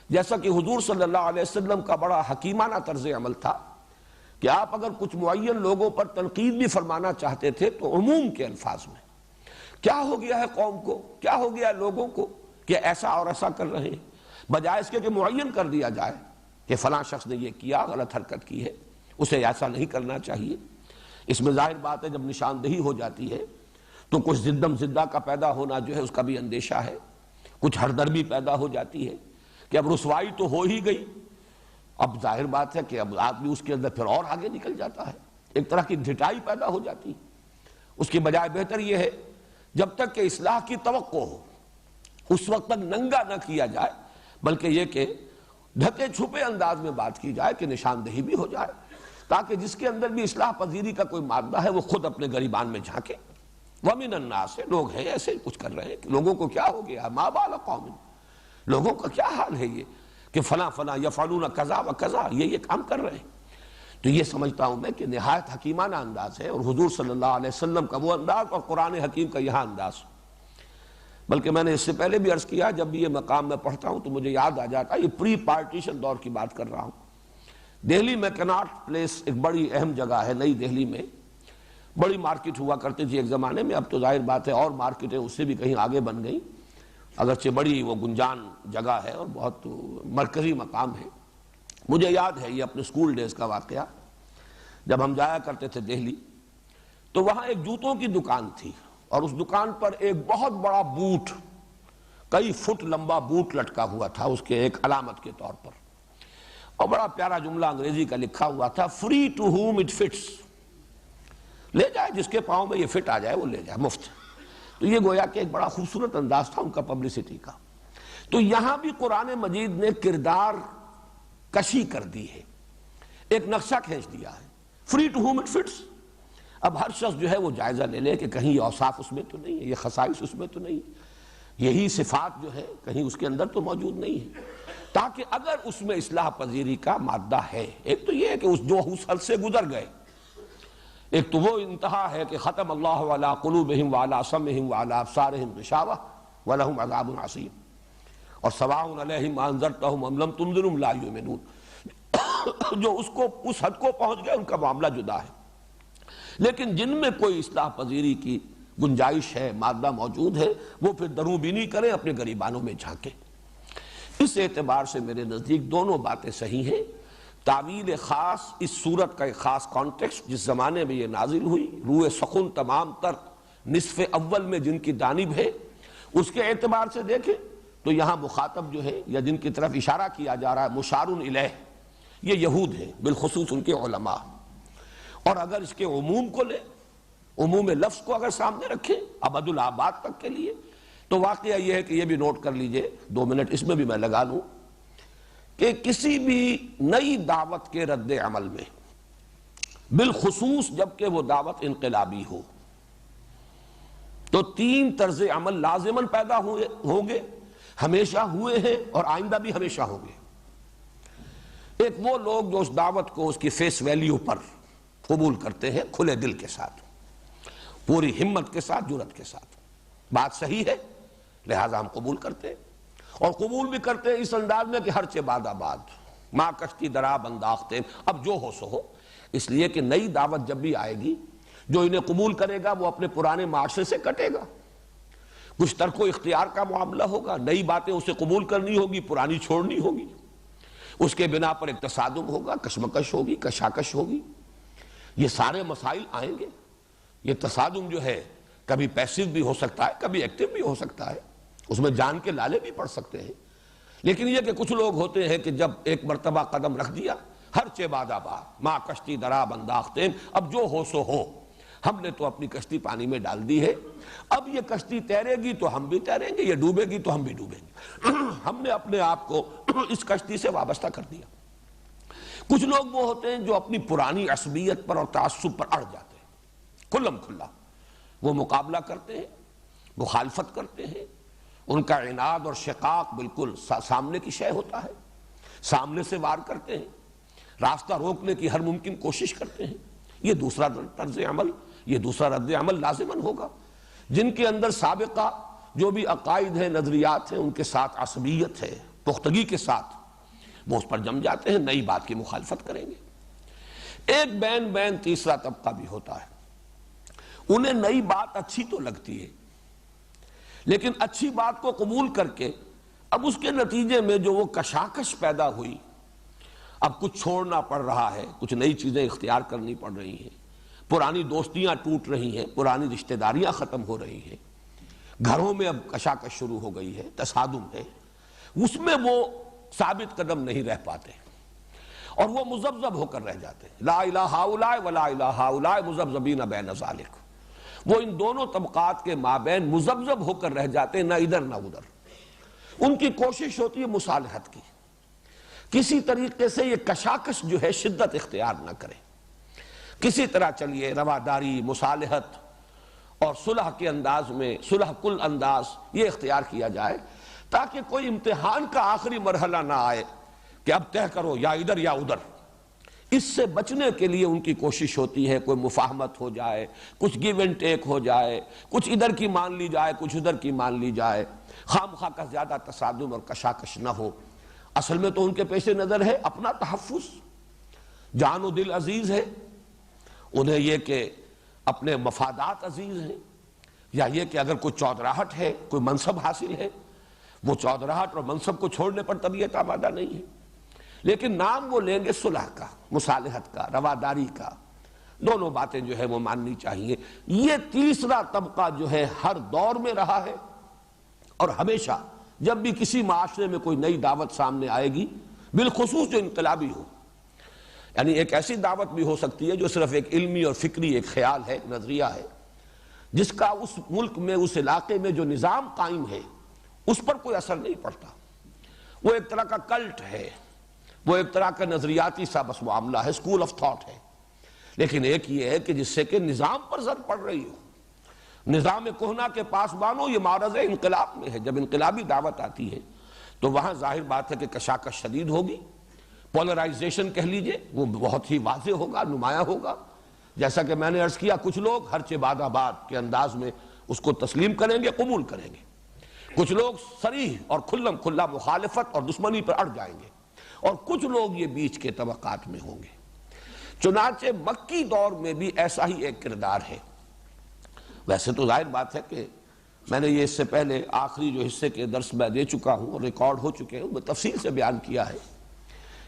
Speaker 1: جیسا کہ حضور صلی اللہ علیہ وسلم کا بڑا حکیمانہ طرز عمل تھا کہ آپ اگر کچھ معین لوگوں پر تنقید بھی فرمانا چاہتے تھے تو عموم کے الفاظ میں، کیا ہو گیا ہے قوم کو، کیا ہو گیا لوگوں کو کہ ایسا اور ایسا کر رہے ہیں، بجائے اس کے کہ معین کر دیا جائے کہ فلاں شخص نے یہ کیا، غلط حرکت کی ہے، اسے ایسا نہیں کرنا چاہیے۔ اس میں ظاہر بات ہے جب نشاندہی ہو جاتی ہے تو کچھ زدم زدہ کا پیدا ہونا جو ہے اس کا بھی اندیشہ ہے، کچھ ہردرمی پیدا ہو جاتی ہے کہ اب رسوائی تو ہو ہی گئی، اب ظاہر بات ہے کہ اب آدمی اس کے اندر پھر اور آگے نکل جاتا ہے، ایک طرح کی ڈھٹائی پیدا ہو جاتی ہے۔ اس کی بجائے بہتر یہ ہے جب تک کہ اصلاح کی توقع ہو اس وقت تک ننگا نہ کیا جائے، بلکہ یہ کہ ڈھکے چھپے انداز میں بات کی جائے کہ نشاندہی بھی ہو جائے، تاکہ جس کے اندر بھی اصلاح پذیری کا کوئی مادہ ہے وہ خود اپنے گریبان میں جھانکے۔ وَمِنَ النَّاسِ، لوگ ہیں ایسے کچھ کر رہے ہیں کہ لوگوں کو کیا ہو گیا، مَا بَالَ قَوْمٍ، لوگوں کا کیا حال ہے یہ کہ فلاں فلاں یفعلون کذا و کذا، یہ کام کر رہے ہیں۔ تو یہ سمجھتا ہوں میں کہ نہایت حکیمانہ انداز ہے، اور حضور صلی اللہ علیہ وسلم کا وہ انداز اور قرآن حکیم کا یہاں انداز۔ بلکہ میں نے اس سے پہلے بھی عرض کیا، جب بھی یہ مقام میں پڑھتا ہوں تو مجھے یاد آ جاتا ہے، یہ پری پارٹیشن دور کی بات کر رہا ہوں۔ دہلی میں کناٹ پلیس ایک بڑی اہم جگہ ہے، نئی دہلی میں بڑی مارکیٹ ہوا کرتی تھی ایک زمانے میں، اب تو ظاہر بات ہے اور مارکیٹیں اس سے بھی کہیں آگے بن گئیں، اگرچہ بڑی وہ گنجان جگہ ہے اور بہت مرکزی مقام ہے۔ مجھے یاد ہے یہ اپنے اسکول ڈیز کا واقعہ، جب ہم جایا کرتے تھے دہلی تو وہاں ایک جوتوں کی دکان تھی، اور اس دکان پر ایک بہت بڑا بوٹ، کئی فٹ لمبا بوٹ لٹکا ہوا تھا اس کے ایک علامت کے طور پر، اور بڑا پیارا جملہ انگریزی کا لکھا ہوا تھا، free to home it fits, لے جائے جس کے پاؤں میں یہ فٹ آ جائے وہ لے جائے، مفت۔ تو یہ گویا کہ ایک بڑا خوبصورت انداز تھا ان کا پبلسٹی کا۔ تو یہاں بھی قرآن مجید نے کردار کشی کر دی ہے، ایک نقشہ کھینچ دیا ہے، free to home it fits. اب ہر شخص جو ہے وہ جائزہ لے لے کہ کہیں یہ اوصاف اس میں تو نہیں ہے، یہ خصائص اس میں تو نہیں ہے، یہی صفات جو ہے کہیں اس کے اندر تو موجود نہیں ہے، تاکہ اگر اس میں اصلاح پذیری کا مادہ ہے، ایک تو یہ ہے کہ جو اس حد سے گزر گئے، ایک تو وہ انتہا ہے کہ ختم اللہ علی قلوبہم وعلی سمعہم وعلی ابصارہم غشاوہ ولہم عذاب عظیم، اور سواء علیہم انذرتہم ام لم تنذرہم لا یؤمنون۔ جو اس حد کو پہنچ گئے ان کا معاملہ جدا ہے، لیکن جن میں کوئی اصلاح پذیری کی گنجائش ہے، مادہ موجود ہے، وہ پھر دروں بینی کریں، اپنے گریبانوں میں جھانکیں۔ اس اعتبار سے میرے نزدیک دونوں باتیں صحیح ہیں۔ تعویل خاص اس صورت کا ایک خاص کانٹیکسٹ جس زمانے میں یہ نازل ہوئی، روح سخن تمام تر نصف اول میں جن کی جانب ہے، اس کے اعتبار سے دیکھیں تو یہاں مخاطب جو ہے یا جن کی طرف اشارہ کیا جا رہا ہے مشار الیہ، یہ یہود ہیں، بالخصوص ان کے علماء۔ اور اگر اس کے عموم کو لیں، عموم لفظ کو اگر سامنے رکھیں ابد الآباد تک کے لیے، تو واقعہ یہ ہے کہ یہ بھی نوٹ کر لیجئے، 2 منٹ اس میں بھی میں لگا لوں، کہ کسی بھی نئی دعوت کے رد عمل میں، بالخصوص جب کہ وہ دعوت انقلابی ہو، تو 3 طرز عمل لازماً پیدا ہوں گے، ہمیشہ ہوئے ہیں اور آئندہ بھی ہمیشہ ہوں گے۔ ایک وہ لوگ جو اس دعوت کو اس کی فیس ویلیو پر قبول کرتے ہیں، کھلے دل کے ساتھ، پوری ہمت کے ساتھ، جرات کے ساتھ، بات صحیح ہے لہذا ہم قبول کرتے ہیں، اور قبول بھی کرتے ہیں اس انداز میں کہ ہر چہ باد آباد ماں کشتی درا بنداختے، اب جو ہو سو ہو، اس لیے کہ نئی دعوت جب بھی آئے گی، جو انہیں قبول کرے گا وہ اپنے پرانے معاشرے سے کٹے گا، کچھ ترک و اختیار کا معاملہ ہوگا، نئی باتیں اسے قبول کرنی ہوگی، پرانی چھوڑنی ہوگی، اس کے بنا پر ایک تصادم ہوگا، کشمکش ہوگی، کشاکش ہوگی، یہ سارے مسائل آئیں گے۔ یہ تصادم جو ہے کبھی پیسیو بھی ہو سکتا ہے، کبھی ایکٹیو بھی ہو سکتا ہے، اس میں جان کے لالے بھی پڑ سکتے ہیں، لیکن یہ کہ کچھ لوگ ہوتے ہیں کہ جب ایک مرتبہ قدم رکھ دیا، ہر چہ باد آباد ماں کشتی درا بنداختے، اب جو ہو سو ہو، ہم نے تو اپنی کشتی پانی میں ڈال دی ہے، اب یہ کشتی تیرے گی تو ہم بھی تیریں گے، یہ ڈوبے گی تو ہم بھی ڈوبیں گے۔ ہم نے اپنے آپ کو اس کشتی سے وابستہ کر دیا۔ کچھ لوگ وہ ہوتے ہیں جو اپنی پرانی عصبیت پر اور تعصب پر اڑ جاتے ہیں، کھلم کھلا وہ مقابلہ کرتے ہیں، مخالفت کرتے ہیں، ان کا عناد اور شقاق بالکل سامنے کی شے ہوتا ہے، سامنے سے وار کرتے ہیں، راستہ روکنے کی ہر ممکن کوشش کرتے ہیں۔ یہ دوسرا طرز عمل، یہ دوسرا رد عمل لازماً ہوگا۔ جن کے اندر سابقہ جو بھی عقائد ہیں، نظریات ہیں، ان کے ساتھ عصبیت ہے، پختگی کے ساتھ وہ اس پر جم جاتے ہیں، نئی بات کی مخالفت کریں گے۔ ایک بین تیسرا طبقہ بھی ہوتا ہے، انہیں نئی بات اچھی تو لگتی ہے، لیکن اچھی بات کو قبول کر کے اب اس کے نتیجے میں جو وہ کشاکش پیدا ہوئی، اب کچھ چھوڑنا پڑ رہا ہے، کچھ نئی چیزیں اختیار کرنی پڑ رہی ہیں، پرانی دوستیاں ٹوٹ رہی ہیں، پرانی رشتہ داریاں ختم ہو رہی ہیں، گھروں میں اب کشاکش شروع ہو گئی ہے، تصادم ہے، اس میں وہ ثابت قدم نہیں رہ پاتے اور وہ مذبذب ہو کر رہ جاتے ہیں۔ لا الہ ہؤلاء ولا الہ ہؤلاء مذبذبین بین ذلک، وہ ان دونوں طبقات کے مابین مذبذب ہو کر رہ جاتے ہیں، نہ ادھر نہ ادھر۔ ان کی کوشش ہوتی ہے مصالحت کی، کسی طریقے سے یہ کشاکش جو ہے شدت اختیار نہ کرے، کسی طرح چلیے رواداری، مصالحت اور صلح کے انداز میں، صلح کل انداز یہ اختیار کیا جائے، تاکہ کوئی امتحان کا آخری مرحلہ نہ آئے کہ اب طے کرو یا ادھر یا ادھر۔ اس سے بچنے کے لیے ان کی کوشش ہوتی ہے کوئی مفاہمت ہو جائے، کچھ گیو اینڈ ٹیک ہو جائے، کچھ ادھر کی مان لی جائے، کچھ ادھر کی مان لی جائے، خام خواہ کا زیادہ تصادم اور کشاکش نہ ہو۔ اصل میں تو ان کے پیش نظر ہے اپنا تحفظ، جان و دل عزیز ہے، انہیں یہ کہ اپنے مفادات عزیز ہیں، یا یہ کہ اگر کوئی چودراہٹ ہے، کوئی منصب حاصل ہے، وہ چودراہٹ اور منصب کو چھوڑنے پر طبیعت آمادہ نہیں ہے، لیکن نام وہ لیں گے صلح کا، مصالحت کا، رواداری کا، دونوں باتیں جو ہے وہ ماننی چاہیے۔ یہ تیسرا طبقہ جو ہے ہر دور میں رہا ہے، اور ہمیشہ جب بھی کسی معاشرے میں کوئی نئی دعوت سامنے آئے گی، بالخصوص جو انقلابی ہو، یعنی ایک ایسی دعوت بھی ہو سکتی ہے جو صرف ایک علمی اور فکری ایک خیال ہے، ایک نظریہ ہے، جس کا اس ملک میں، اس علاقے میں جو نظام قائم ہے اس پر کوئی اثر نہیں پڑتا، وہ ایک طرح کا کلٹ ہے، وہ ایک طرح کا نظریاتی سا بس معاملہ ہے، اسکول آف تھاٹ ہے۔ لیکن ایک یہ ہے کہ جس سے کہ نظام پر زد پڑ رہی ہو، نظام کہنا کے پاس بانو، یہ معرض انقلاب میں ہے۔ جب انقلابی دعوت آتی ہے تو وہاں ظاہر بات ہے کہ کشاکش شدید ہوگی، پولرائزیشن کہہ لیجئے، وہ بہت ہی واضح ہوگا، نمایاں ہوگا۔ جیسا کہ میں نے عرض کیا، کچھ لوگ ہرچہ باد آباد کے انداز میں اس کو تسلیم کریں گے، قبول کریں گے، کچھ لوگ صریح اور کھلم کھلا مخالفت اور دشمنی پر اڑ جائیں گے، اور کچھ لوگ یہ بیچ کے طبقات میں ہوں گے۔ چنانچہ مکی دور میں بھی ایسا ہی ایک کردار ہے۔ ویسے تو ظاہر بات ہے کہ میں نے یہ اس سے پہلے آخری جو حصے کے درس میں دے چکا ہوں اور ریکارڈ ہو چکے ہیں، میں تفصیل سے بیان کیا ہے۔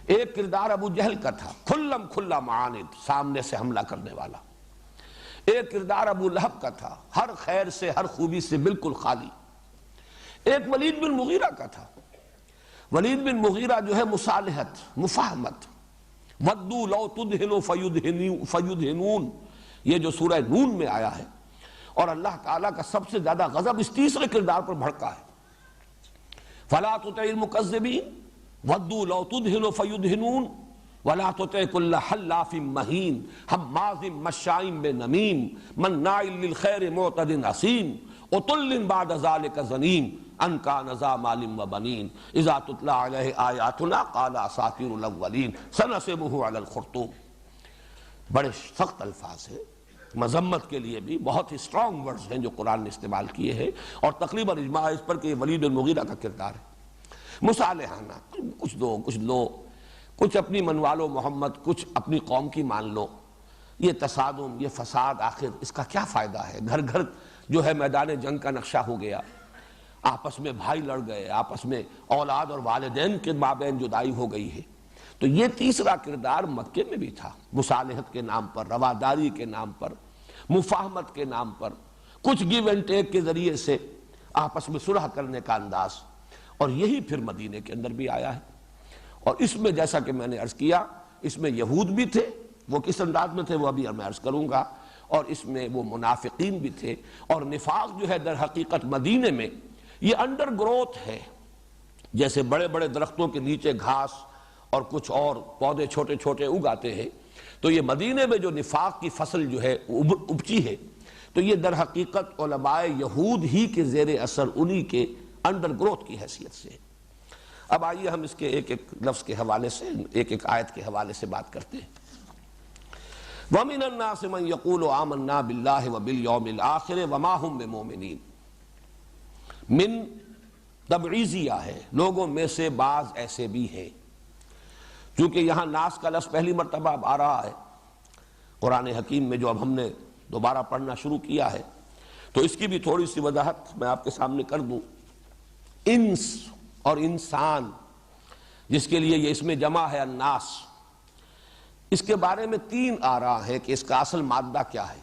Speaker 1: ایک کردار ابو جہل کا تھا، کھلم کھلا معاند، سامنے سے حملہ کرنے والا۔ ایک کردار ابو لہب کا تھا، ہر خیر سے، ہر خوبی سے بالکل خالی۔ ایک ولید بن مغیرہ کا تھا۔ ولید بن مغیرہ جو ہے مصالحت، مفاہمت، ودو لو تدہنو فیدہنون، یہ جو سورہ نون میں آیا ہے، اور اللہ تعالیٰ کا سب سے زیادہ غضب اس تیسرے کردار پر بھڑکا ہے۔ فلا تطع المکذبین ودوا لو تدہن فیدہنون ولا تطع کل حلاف مہین ہماز مشاء بنمیم مناع للخیر معتد اثیم عتل بعد ذلک زنیم ان کان ذا مال وبنین اذا تتلی علیہ آیاتنا قال اساطیر الاولین سنسمہ علی الخرطوم۔ بڑے سخت الفاظ ہیں، مذمت کے لیے بھی بہت ہی اسٹرانگ ورڈز ہیں جو قرآن نے استعمال کیے ہیں، اور تقریباً اجماع اس پر کہ یہ ولید بن مغیرہ کا کردار ہے۔ مصالحانہ، کچھ دو کچھ لو، کچھ اپنی منوالو محمد، کچھ اپنی قوم کی مان لو۔ یہ تصادم، یہ فساد، آخر اس کا کیا فائدہ ہے؟ گھر گھر جو ہے میدان جنگ کا نقشہ ہو گیا، آپس میں بھائی لڑ گئے، آپس میں اولاد اور والدین کے مابین جدائی ہو گئی ہے۔ تو یہ تیسرا کردار مکے میں بھی تھا، مصالحت کے نام پر، رواداری کے نام پر، مفاہمت کے نام پر، کچھ گیو اینڈ ٹیک کے ذریعے سے آپس میں صلح کرنے کا انداز، اور یہی پھر مدینے کے اندر بھی آیا ہے۔ اور اس میں جیسا کہ میں نے عرض کیا، اس میں یہود بھی تھے، وہ کس انداز میں تھے وہ ابھی میں عرض کروں گا، اور اس میں وہ منافقین بھی تھے۔ اور نفاق جو ہے در حقیقت مدینے میں یہ انڈر گروتھ ہے، جیسے بڑے بڑے درختوں کے نیچے گھاس اور کچھ اور پودے چھوٹے چھوٹے اگاتے ہیں، تو یہ مدینے میں جو نفاق کی فصل جو ہے اپجی ہے، تو یہ در حقیقت علماء یہود ہی کے زیر اثر، انہی کے انڈر گروتھ کی حیثیت سے۔ اب آئیے ہم اس کے ایک ایک لفظ کے حوالے سے، ایک ایک آیت کے حوالے سے بات کرتے ہیں۔ وَمِنَ النَّاسِ مَن يَقُولُ آمَنَّا بِاللَّهِ وَبِالْيَوْمِ الْآخِرِ وَمَا هُم بِمُؤْمِنِينَ۔ من تبعیضیہ ہے، لوگوں میں سے بعض ایسے بھی ہیں۔ چونکہ یہاں ناس کا لفظ پہلی مرتبہ اب آ رہا ہے قرآن حکیم میں، جو اب ہم نے دوبارہ پڑھنا شروع کیا ہے، تو اس کی بھی تھوڑی سی وضاحت میں آپ کے سامنے کر دوں۔ انس اور انسان، جس کے لیے یہ اسم جمع ہے الناس، اس کے بارے میں تین آراء ہے کہ اس کا اصل مادہ کیا ہے۔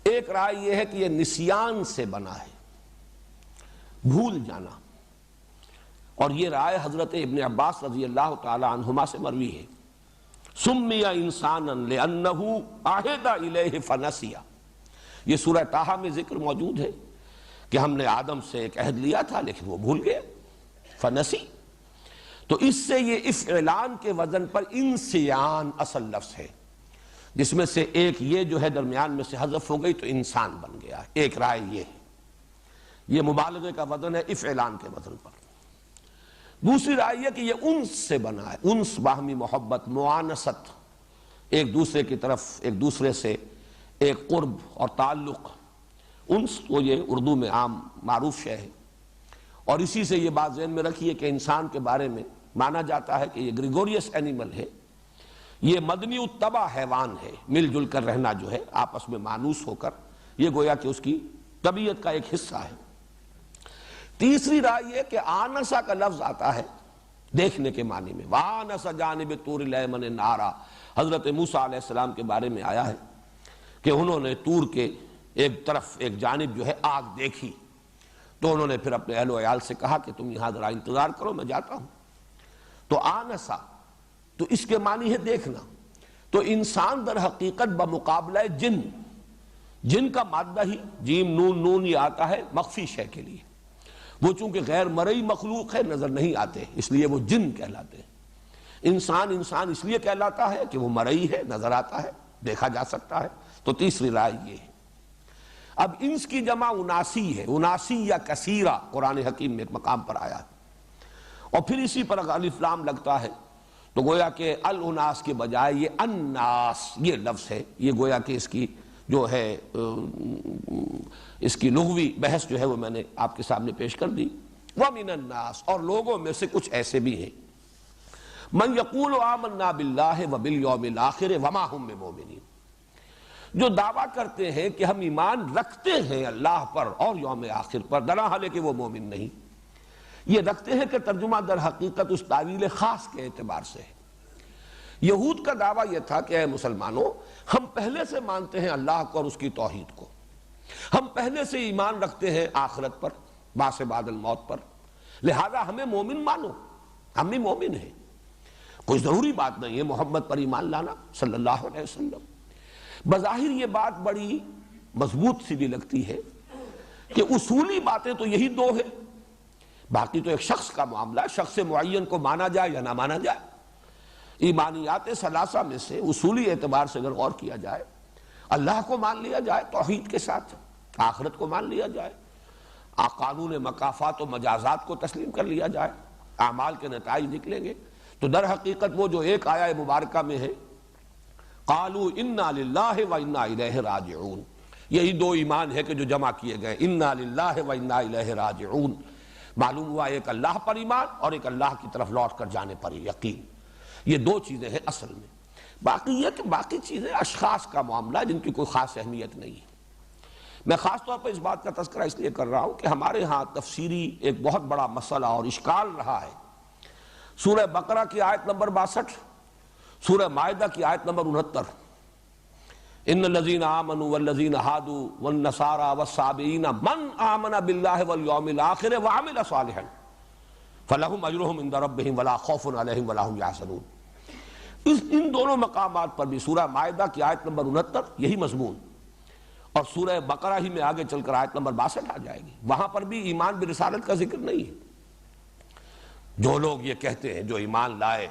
Speaker 1: ایک رائے یہ ہے کہ یہ نسیان سے بنا ہے، بھول جانا، اور یہ رائے حضرت ابن عباس رضی اللہ تعالی عنہما سے مروی ہے۔ سمی انسانا لأنہ عہد الیہ فنسی، یہ سورہ طٰہٰ میں ذکر موجود ہے کہ ہم نے آدم سے ایک عہد لیا تھا لیکن وہ بھول گئے، فنسی۔ تو اس سے یہ افعلان کے وزن پر انسیان اصل لفظ ہے، جس میں سے ایک یہ جو ہے درمیان میں سے حذف ہو گئی تو انسان بن گیا۔ ایک رائے یہ ہے، یہ مبالغے کا وزن ہے افعلان کے وزن پر۔ دوسری رائے یہ کہ یہ انس سے بنا ہے، انس باہمی محبت، معانست، ایک دوسرے کی طرف ایک دوسرے سے ایک قرب اور تعلق۔ انس تو یہ اردو میں عام معروف شے ہے، اور اسی سے یہ بات ذہن میں رکھیے کہ انسان کے بارے میں مانا جاتا ہے کہ یہ گریگوریس اینیمل ہے، یہ مدنی الطبع حیوان ہے، مل جل کر رہنا جو ہے آپس میں مانوس ہو کر، یہ گویا کہ اس کی طبیعت کا ایک حصہ ہے۔ تیسری رائے یہ کہ آنسا کا لفظ آتا ہے دیکھنے کے معنی میں، وآنس جانب طور الایمن نارا، حضرت موسیٰ علیہ السلام کے بارے میں آیا ہے کہ انہوں نے طور کے ایک طرف ایک جانب جو ہے آگ دیکھی، تو انہوں نے پھر اپنے اہل و عیال سے کہا کہ تم یہاں ذرا انتظار کرو، میں جاتا ہوں۔ تو آنسا تو اس کے معنی ہے دیکھنا۔ تو انسان در حقیقت بمقابلہ جن کا مادہ ہی جیم نون نون یہ آتا ہے مخفی شے کے لیے، وہ چونکہ غیر مرئی مخلوق ہے، نظر نہیں آتے، اس لیے وہ جن کہلاتے ہیں۔ انسان اس لیے کہلاتا ہے کہ وہ مرئی ہے، نظر آتا ہے، دیکھا جا سکتا ہے۔ تو تیسری رائے یہ ہے۔ اب انس کی جمع اناسی ہے، اناسی یا کثیرہ قرآن حکیم میں ایک مقام پر آیا ہے، اور پھر اسی پر اگر الف لام لگتا ہے تو گویا کہ الاناس کے بجائے یہ الناس یہ لفظ ہے، یہ گویا کہ اس کی جو ہے اس کی لغوی بحث جو ہے وہ میں نے آپ کے سامنے پیش کر دی۔ وَمِنَ النَّاسِ، اور لوگوں میں سے کچھ ایسے بھی ہیں، من یقول آمنا باللہ وبالیوم الآخر وما ہم بمؤمنین، جو دعویٰ کرتے ہیں کہ ہم ایمان رکھتے ہیں اللہ پر اور یوم آخر پر، درحال کہ وہ مومن نہیں۔ یہ رکھتے ہیں کہ ترجمہ در حقیقت اس تعویل خاص کے اعتبار سے ہے۔ یہود کا دعویٰ یہ تھا کہ اے مسلمانوں، ہم پہلے سے مانتے ہیں اللہ کو اور اس کی توحید کو، ہم پہلے سے ایمان رکھتے ہیں آخرت پر، بعث بعد الموت پر، لہذا ہمیں مومن مانو، ہم بھی مومن ہیں۔ کوئی ضروری بات نہیں ہے محمد پر ایمان لانا صلی اللہ علیہ وسلم۔ بظاہر یہ بات بڑی مضبوط سی بھی لگتی ہے کہ اصولی باتیں تو یہی دو ہیں، باقی تو ایک شخص کا معاملہ ہے، شخص معین کو مانا جائے یا نہ مانا جائے۔ ایمانیات ثلاثہ میں سے اصولی اعتبار سے اگر غور کیا جائے، اللہ کو مان لیا جائے توحید کے ساتھ، آخرت کو مان لیا جائے، قانون مکافات و مجازات کو تسلیم کر لیا جائے، اعمال کے نتائج نکلیں گے، تو در حقیقت وہ جو ایک آیہ مبارکہ میں ہے قالوا انا للہ و انا الیہ راجعون، یہی دو ایمان ہے کہ جو جمع کیے گئے، انا للہ و انا الیہ راجعون، معلوم ہوا ایک اللہ پر ایمان اور ایک اللہ کی طرف لوٹ کر جانے پر یقین، یہ دو چیزیں ہیں اصل میں۔ باقی یہ کہ باقی چیزیں اشخاص کا معاملہ جن کی کوئی خاص اہمیت نہیں ہے۔ میں خاص طور پر اس بات کا تذکرہ اس لیے کر رہا ہوں کہ ہمارے ہاں تفسیری ایک بہت بڑا مسئلہ اور اشکال رہا ہے۔ سورہ بقرہ کی آیت نمبر 62، سورہ مائدہ کی آیت نمبر 69، ان الذین آمنوا والذین ہادوا والنصارى والصابئین من آمن باللہ والیوم الآخر وعمل صالحا فلہم اجرہم عند ربہم ولا خوف علیہم ولا ہم یحزنون۔ ان دونوں مقامات پر بھی سورہ مائدہ کی آیت نمبر 69 یہی مضمون، اور سورہ بقرہ ہی میں آگے چل کر آیت نمبر 62 آ جائے گی، وہاں پر بھی ایمان برسالت کا ذکر نہیں ہے۔ جو لوگ یہ کہتے ہیں، جو ایمان لائے،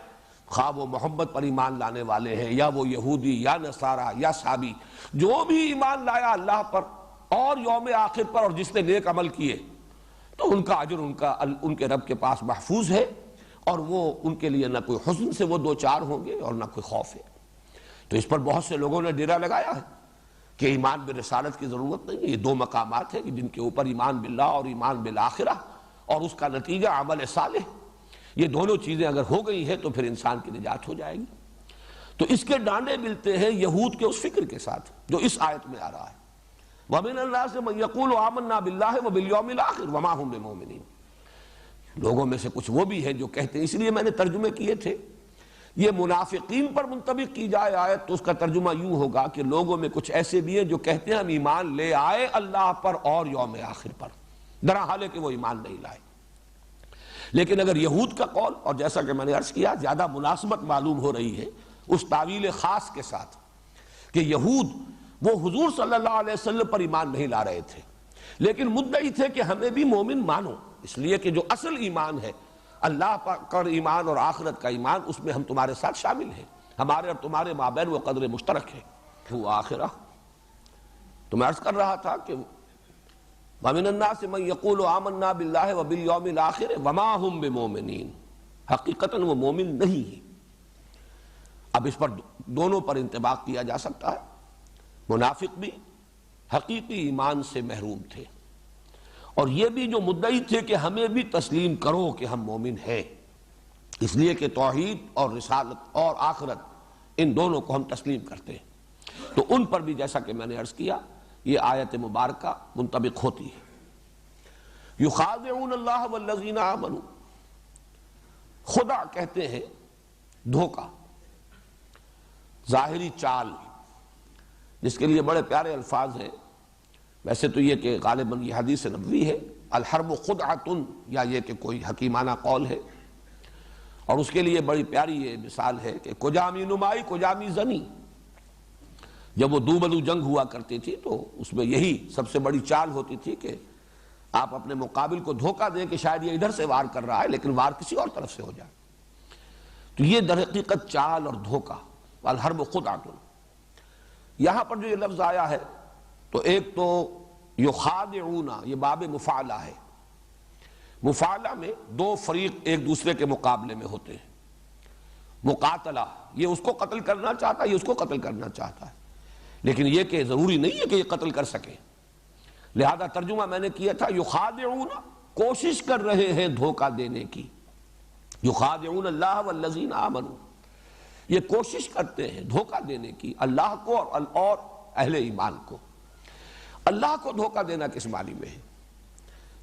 Speaker 1: خواہ وہ محمد پر ایمان لانے والے ہیں یا وہ یہودی یا نصارہ یا صابی، جو بھی ایمان لایا اللہ پر اور یوم آخر پر اور جس نے نیک عمل کیے، تو ان کا اجر ان کے رب کے پاس محفوظ ہے، اور وہ ان کے لیے نہ کوئی حزن سے وہ دو چار ہوں گے اور نہ کوئی خوف ہے۔ تو اس پر بہت سے لوگوں نے ڈیرا لگایا ہے کہ ایمان برسالت کی ضرورت نہیں ہے۔ یہ دو مقامات ہیں جن کے اوپر ایمان باللہ اور ایمان بالآخرہ اور اس کا نتیجہ عمل صالح، یہ دونوں چیزیں اگر ہو گئی ہیں تو پھر انسان کی نجات ہو جائے گی۔ تو اس کے ڈانڈے ملتے ہیں یہود کے اس فکر کے ساتھ جو اس آیت میں آ رہا ہے، وَمِنَ النَّاسِ مَن يَقُولُ آمَنَّا بِاللَّهِ وَبِالْيَوْمِ الْآخِرِ وَمَا هُم بِمُؤْمِنِينَ۔ لوگوں میں سے کچھ وہ بھی ہیں جو کہتے ہیں، اس لیے میں نے ترجمے کیے تھے، یہ منافقین پر منطبق کی جائے آیت تو اس کا ترجمہ یوں ہوگا کہ لوگوں میں کچھ ایسے بھی ہیں جو کہتے ہیں ہم ایمان لے آئے اللہ پر اور یوم آخر پر، درحال کہ وہ ایمان نہیں لائے۔ لیکن اگر یہود کا قول، اور جیسا کہ میں نے عرض کیا زیادہ مناسبت معلوم ہو رہی ہے اس تعویل خاص کے ساتھ کہ یہود وہ حضور صلی اللہ علیہ وسلم پر ایمان نہیں لا رہے تھے، لیکن مدعی تھے کہ ہمیں بھی مومن مانو، اس لیے کہ جو اصل ایمان ہے اللہ پر ایمان اور آخرت کا ایمان، اس میں ہم تمہارے ساتھ شامل ہیں، ہمارے اور تمہارے مابین وہ قدر مشترک ہے۔ وہ آخرہ تو میں عرض کر رہا تھا کہ وَمِنَ النَّاسِ مَن يَقُولُ آمَنَّا بِاللَّهِ وَبِالْيَوْمِ الْآخِرِ وَمَا هُمْ بِمُؤْمِنِينَ، حقیقتاً وہ مومن نہیں ہے۔ اب اس پر دونوں پر انطباق کیا جا سکتا ہے، منافق بھی حقیقی ایمان سے محروم تھے، اور یہ بھی جو مدعی تھے کہ ہمیں بھی تسلیم کرو کہ ہم مومن ہیں، اس لیے کہ توحید اور رسالت اور آخرت ان دونوں کو ہم تسلیم کرتے ہیں، تو ان پر بھی جیسا کہ میں نے عرض کیا یہ آیت مبارکہ منطبق ہوتی ہے۔ یخادعون اللہ والذین آمنوا، خدا کہتے ہیں دھوکہ، ظاہری چال، جس کے لیے بڑے پیارے الفاظ ہیں۔ ویسے تو یہ کہ غالباً یہ حدیث نبوی ہے، الحرب خدعۃ، یا یہ کہ کوئی حکیمانہ قول ہے، اور اس کے لیے بڑی پیاری یہ مثال ہے کہ کجامی نمائی کجامی زنی، جب وہ دوبدو جنگ ہوا کرتی تھی تو اس میں یہی سب سے بڑی چال ہوتی تھی کہ آپ اپنے مقابل کو دھوکہ دیں کہ شاید یہ ادھر سے وار کر رہا ہے لیکن وار کسی اور طرف سے ہو جائے، تو یہ در حقیقت چال اور دھوکہ، الحرب خدعۃ۔ یہاں پر جو یہ لفظ آیا ہے تو ایک تو یخادعون، یہ باب مفعلہ ہے، مفعلہ میں دو فریق ایک دوسرے کے مقابلے میں ہوتے ہیں، مقاتلہ، یہ اس کو قتل کرنا چاہتا ہے، یہ اس کو قتل کرنا چاہتا ہے، لیکن یہ کہ ضروری نہیں ہے کہ یہ قتل کر سکے، لہذا ترجمہ میں نے کیا تھا یخادعون، کوشش کر رہے ہیں دھوکہ دینے کی، یخادعون اللہ والذین آمنوا، یہ کوشش کرتے ہیں دھوکہ دینے کی اللہ کو اور اہل ایمان کو۔ اللہ کو دھوکہ دینا کس معنی میں ہے؟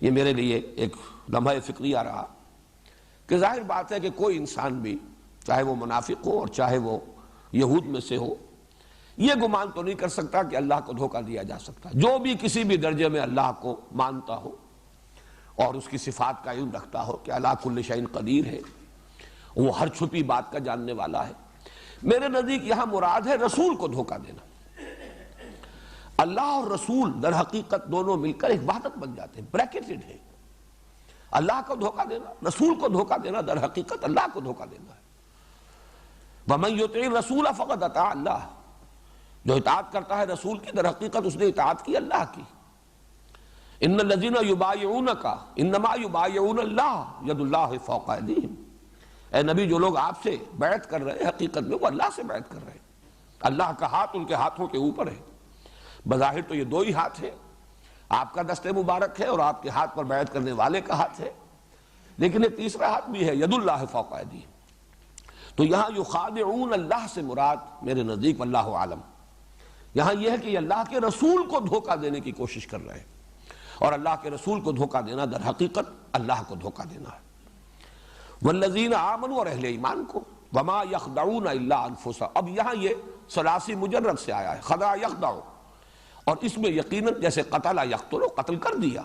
Speaker 1: یہ میرے لیے ایک لمحہ فکریہ رہا کہ ظاہر بات ہے کہ کوئی انسان بھی، چاہے وہ منافق ہو اور چاہے وہ یہود میں سے ہو، یہ گمان تو نہیں کر سکتا کہ اللہ کو دھوکہ دیا جا سکتا۔ جو بھی کسی بھی درجے میں اللہ کو مانتا ہو اور اس کی صفات کا علم رکھتا ہو کہ علی کل شیء قدیر ہے، وہ ہر چھپی بات کا جاننے والا ہے، میرے نزدیک یہاں مراد ہے رسول کو دھوکہ دینا۔ اللہ اور رسول در حقیقت دونوں مل کر ایک وحدت بن جاتے ہیں، بریکٹڈ ہے۔ اللہ کو دھوکہ دینا، رسول کو دھوکہ دینا، در حقیقت اللہ کو دھوکہ دینا ہے۔ وَمَن يُطِعِ الرَّسُولَ فَقَدْ أَطَاعَ اللَّهَ، جو اطاعت کرتا ہے رسول کی در حقیقت اس نے اطاعت کی اللہ کی۔ إِنَّ الَّذِينَ يُبَايِعُونَكَ إِنَّمَا يُبَايِعُونَ اللَّهَ يَدُ اللَّهِ فَوْقَ أَيْدِيهِمْ، اے نبی جو لوگ آپ سے بیعت کر رہے ہیں حقیقت میں وہ اللہ سے بیعت کر رہے ہیں، اللہ کا ہاتھ ان کے ہاتھوں کے اوپر ہے۔ بظاہر تو یہ دو ہی ہاتھ ہیں، آپ کا دست مبارک ہے اور آپ کے ہاتھ پر بیعت کرنے والے کا ہاتھ ہے، لیکن ایک تیسرا ہاتھ بھی ہے، ید اللہ فوق ایدیہم۔ تو یہاں یخادعون اللہ سے مراد میرے نزدیک واللہ عالم یہاں یہ ہے کہ یہ اللہ کے رسول کو دھوکہ دینے کی کوشش کر رہے ہیں، اور اللہ کے رسول کو دھوکہ دینا در حقیقت اللہ کو دھوکہ دینا ہے۔ والذین آمنوا، اور اہل ایمان کو، وما یخدعون الا انفسهم، اب یہاں یہ ثلاثی مجرد سے آیا ہے، خدع یخدع، اور اس میں یقیناً جیسے قتل یقتل، قتل کر دیا،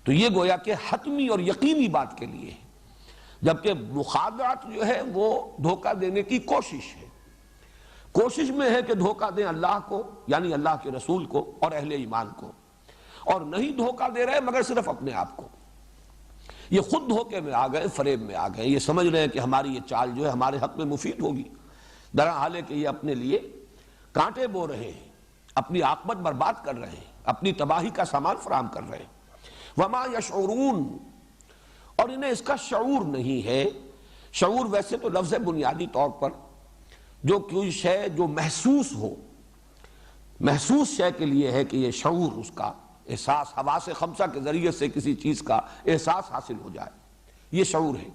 Speaker 1: تو یہ گویا کہ حتمی اور یقینی بات کے لیے ہے، جبکہ مخادعت جو ہے وہ دھوکہ دینے کی کوشش ہے، کوشش میں ہے کہ دھوکہ دیں اللہ کو یعنی اللہ کے رسول کو اور اہل ایمان کو، اور نہیں دھوکہ دے رہے مگر صرف اپنے آپ کو، یہ خود دھوکے میں آ گئے، فریب میں آ گئے، یہ سمجھ رہے ہیں کہ ہماری یہ چال جو ہے ہمارے حق میں مفید ہوگی، درحال ہے کہ یہ اپنے لیے کانٹے بو رہے ہیں، اپنی عاقبت برباد کر رہے ہیں، اپنی تباہی کا سامان فراہم کر رہے ہیں۔ وما یشعرون، اور انہیں اس کا شعور نہیں ہے۔ شعور ویسے تو لفظ بنیادی طور پر جو کوئی شے جو محسوس ہو، محسوس شے کے لیے ہے کہ یہ شعور، اس کا احساس، حواس خمسہ کے ذریعے سے کسی چیز کا احساس حاصل ہو جائے، یہ شعور ہے،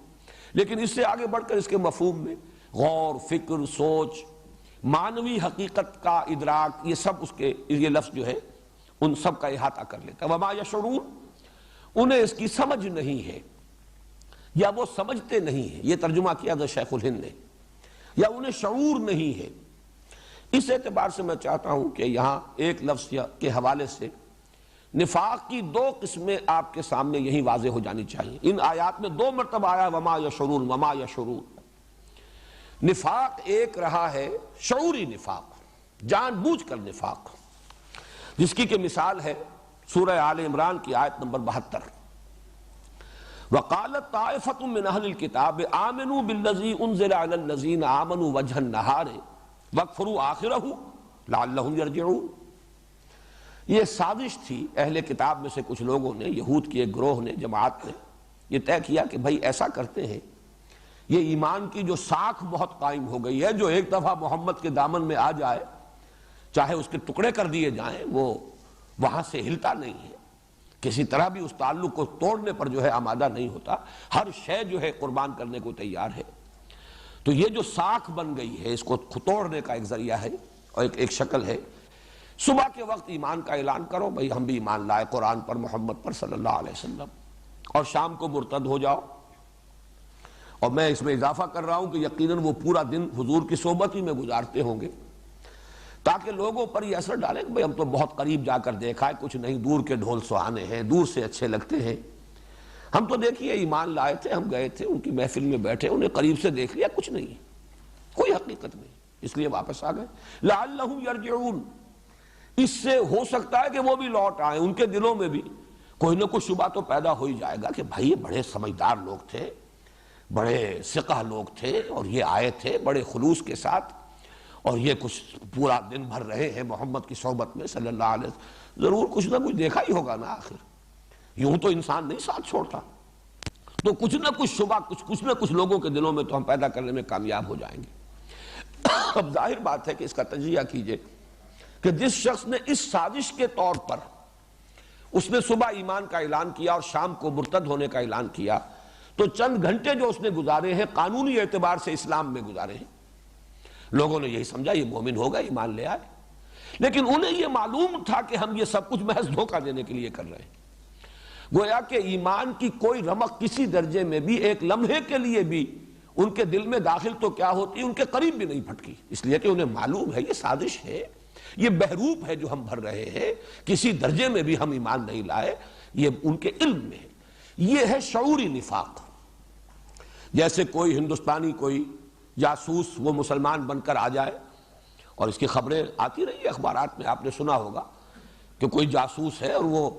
Speaker 1: لیکن اس سے آگے بڑھ کر اس کے مفہوم میں غور، فکر، سوچ، معنوی حقیقت کا ادراک، یہ سب اس کے یہ لفظ جو ہے ان سب کا احاطہ کر لیتا ہے۔ وما یشعرون، انہیں اس کی سمجھ نہیں ہے، یا وہ سمجھتے نہیں ہیں، یہ ترجمہ کیا تھا شیخ الہند نے، یا انہیں شعور نہیں ہے۔ اس اعتبار سے میں چاہتا ہوں کہ یہاں ایک لفظ کے حوالے سے نفاق کی دو قسمیں آپ کے سامنے یہی واضح ہو جانی چاہیے۔ ان آیات میں دو مرتبہ آیا وما یشعرون، وما یشعرون۔ نفاق ایک رہا ہے شعوری نفاق، جان بوجھ کر نفاق، جس کی کہ مثال ہے سورہ آل عمران کی آیت نمبر 72، وَقَالَتْ طَائِفَةٌ مِّنْ أَهْلِ الْكِتَابِ آمِنُوا بِالَّذِي أُنزِلَ عَلَى الَّذِينَ آمَنُوا وَجْهَ النَّهَارِ وَاكْفُرُوا آخِرَهُ لَعَلَّهُمْ يَرْجِعُونَ۔ یہ سازش تھی اہل کتاب میں سے کچھ لوگوں نے، یہود کی ایک گروہ نے، جماعت نے یہ طے کیا کہ بھائی ایسا کرتے ہیں، یہ ایمان کی جو ساکھ بہت قائم ہو گئی ہے، جو ایک دفعہ محمد کے دامن میں آ جائے چاہے اس کے ٹکڑے کر دیے جائیں وہ وہاں سے ہلتا نہیں ہے، کسی طرح بھی اس تعلق کو توڑنے پر جو ہے آمادہ نہیں ہوتا، ہر شے جو ہے قربان کرنے کو تیار ہے۔ تو یہ جو ساکھ بن گئی ہے اس کو توڑنے کا ایک ذریعہ ہے اور ایک شکل ہے، صبح کے وقت ایمان کا اعلان کرو، بھئی ہم بھی ایمان لائے قرآن پر، محمد پر صلی اللہ علیہ وسلم، اور شام کو مرتد ہو جاؤ۔ اور میں اس میں اضافہ کر رہا ہوں کہ یقیناً وہ پورا دن حضور کی صحبت ہی میں گزارتے ہوں گے تاکہ لوگوں پر یہ اثر ڈالے کہ بھئی ہم تو بہت قریب جا کر دیکھا ہے، کچھ نہیں، دور کے ڈھول سہانے ہیں، دور سے اچھے لگتے ہیں، ہم تو دیکھیے ایمان لائے تھے، ہم گئے تھے ان کی محفل میں بیٹھے، انہیں قریب سے دیکھ لیا، کچھ نہیں، کوئی حقیقت نہیں، اس لیے واپس آ گئے۔ لعلہم یرجعون، اس سے ہو سکتا ہے کہ وہ بھی لوٹ آئیں، ان کے دلوں میں بھی کوئی نہ کوئی شبہ تو پیدا ہو ہی جائے گا کہ بھائی یہ بڑے سمجھدار لوگ تھے، بڑے ثقہ لوگ تھے، اور یہ آئے تھے بڑے خلوص کے ساتھ، اور یہ کچھ پورا دن بھر رہے ہیں محمد کی صحبت میں صلی اللہ علیہ وسلم، ضرور کچھ نہ کچھ دیکھا ہی ہوگا نا، آخر یوں تو انسان نہیں ساتھ چھوڑتا، تو کچھ نہ کچھ شبہ کچھ نہ کچھ لوگوں کے دلوں میں تو ہم پیدا کرنے میں کامیاب ہو جائیں گے۔ اب ظاہر بات ہے کہ اس کا تجزیہ کیجئے کہ جس شخص نے اس سازش کے طور پر اس نے صبح ایمان کا اعلان کیا اور شام کو مرتد ہونے کا اعلان کیا، تو چند گھنٹے جو اس نے گزارے ہیں قانونی اعتبار سے اسلام میں گزارے ہیں، لوگوں نے یہی سمجھا یہ مومن ہوگا، ایمان لے آئے، لیکن انہیں یہ معلوم تھا کہ ہم یہ سب کچھ محض دھوکہ دینے کے لیے کر رہے ہیں، گویا کہ ایمان کی کوئی رمق کسی درجے میں بھی ایک لمحے کے لیے بھی ان کے دل میں داخل تو کیا ہوتی، ان کے قریب بھی نہیں پھٹکی، اس لیے کہ انہیں معلوم ہے یہ سازش ہے، یہ بہروپ ہے جو ہم بھر رہے ہیں، کسی درجے میں بھی ہم ایمان نہیں لائے، یہ ان کے علم میں ہے۔ یہ ہے شعوری نفاق۔ جیسے کوئی ہندوستانی کوئی جاسوس وہ مسلمان بن کر آ جائے، اور اس کی خبریں آتی رہی اخبارات میں، آپ نے سنا ہوگا کہ کوئی جاسوس ہے اور وہ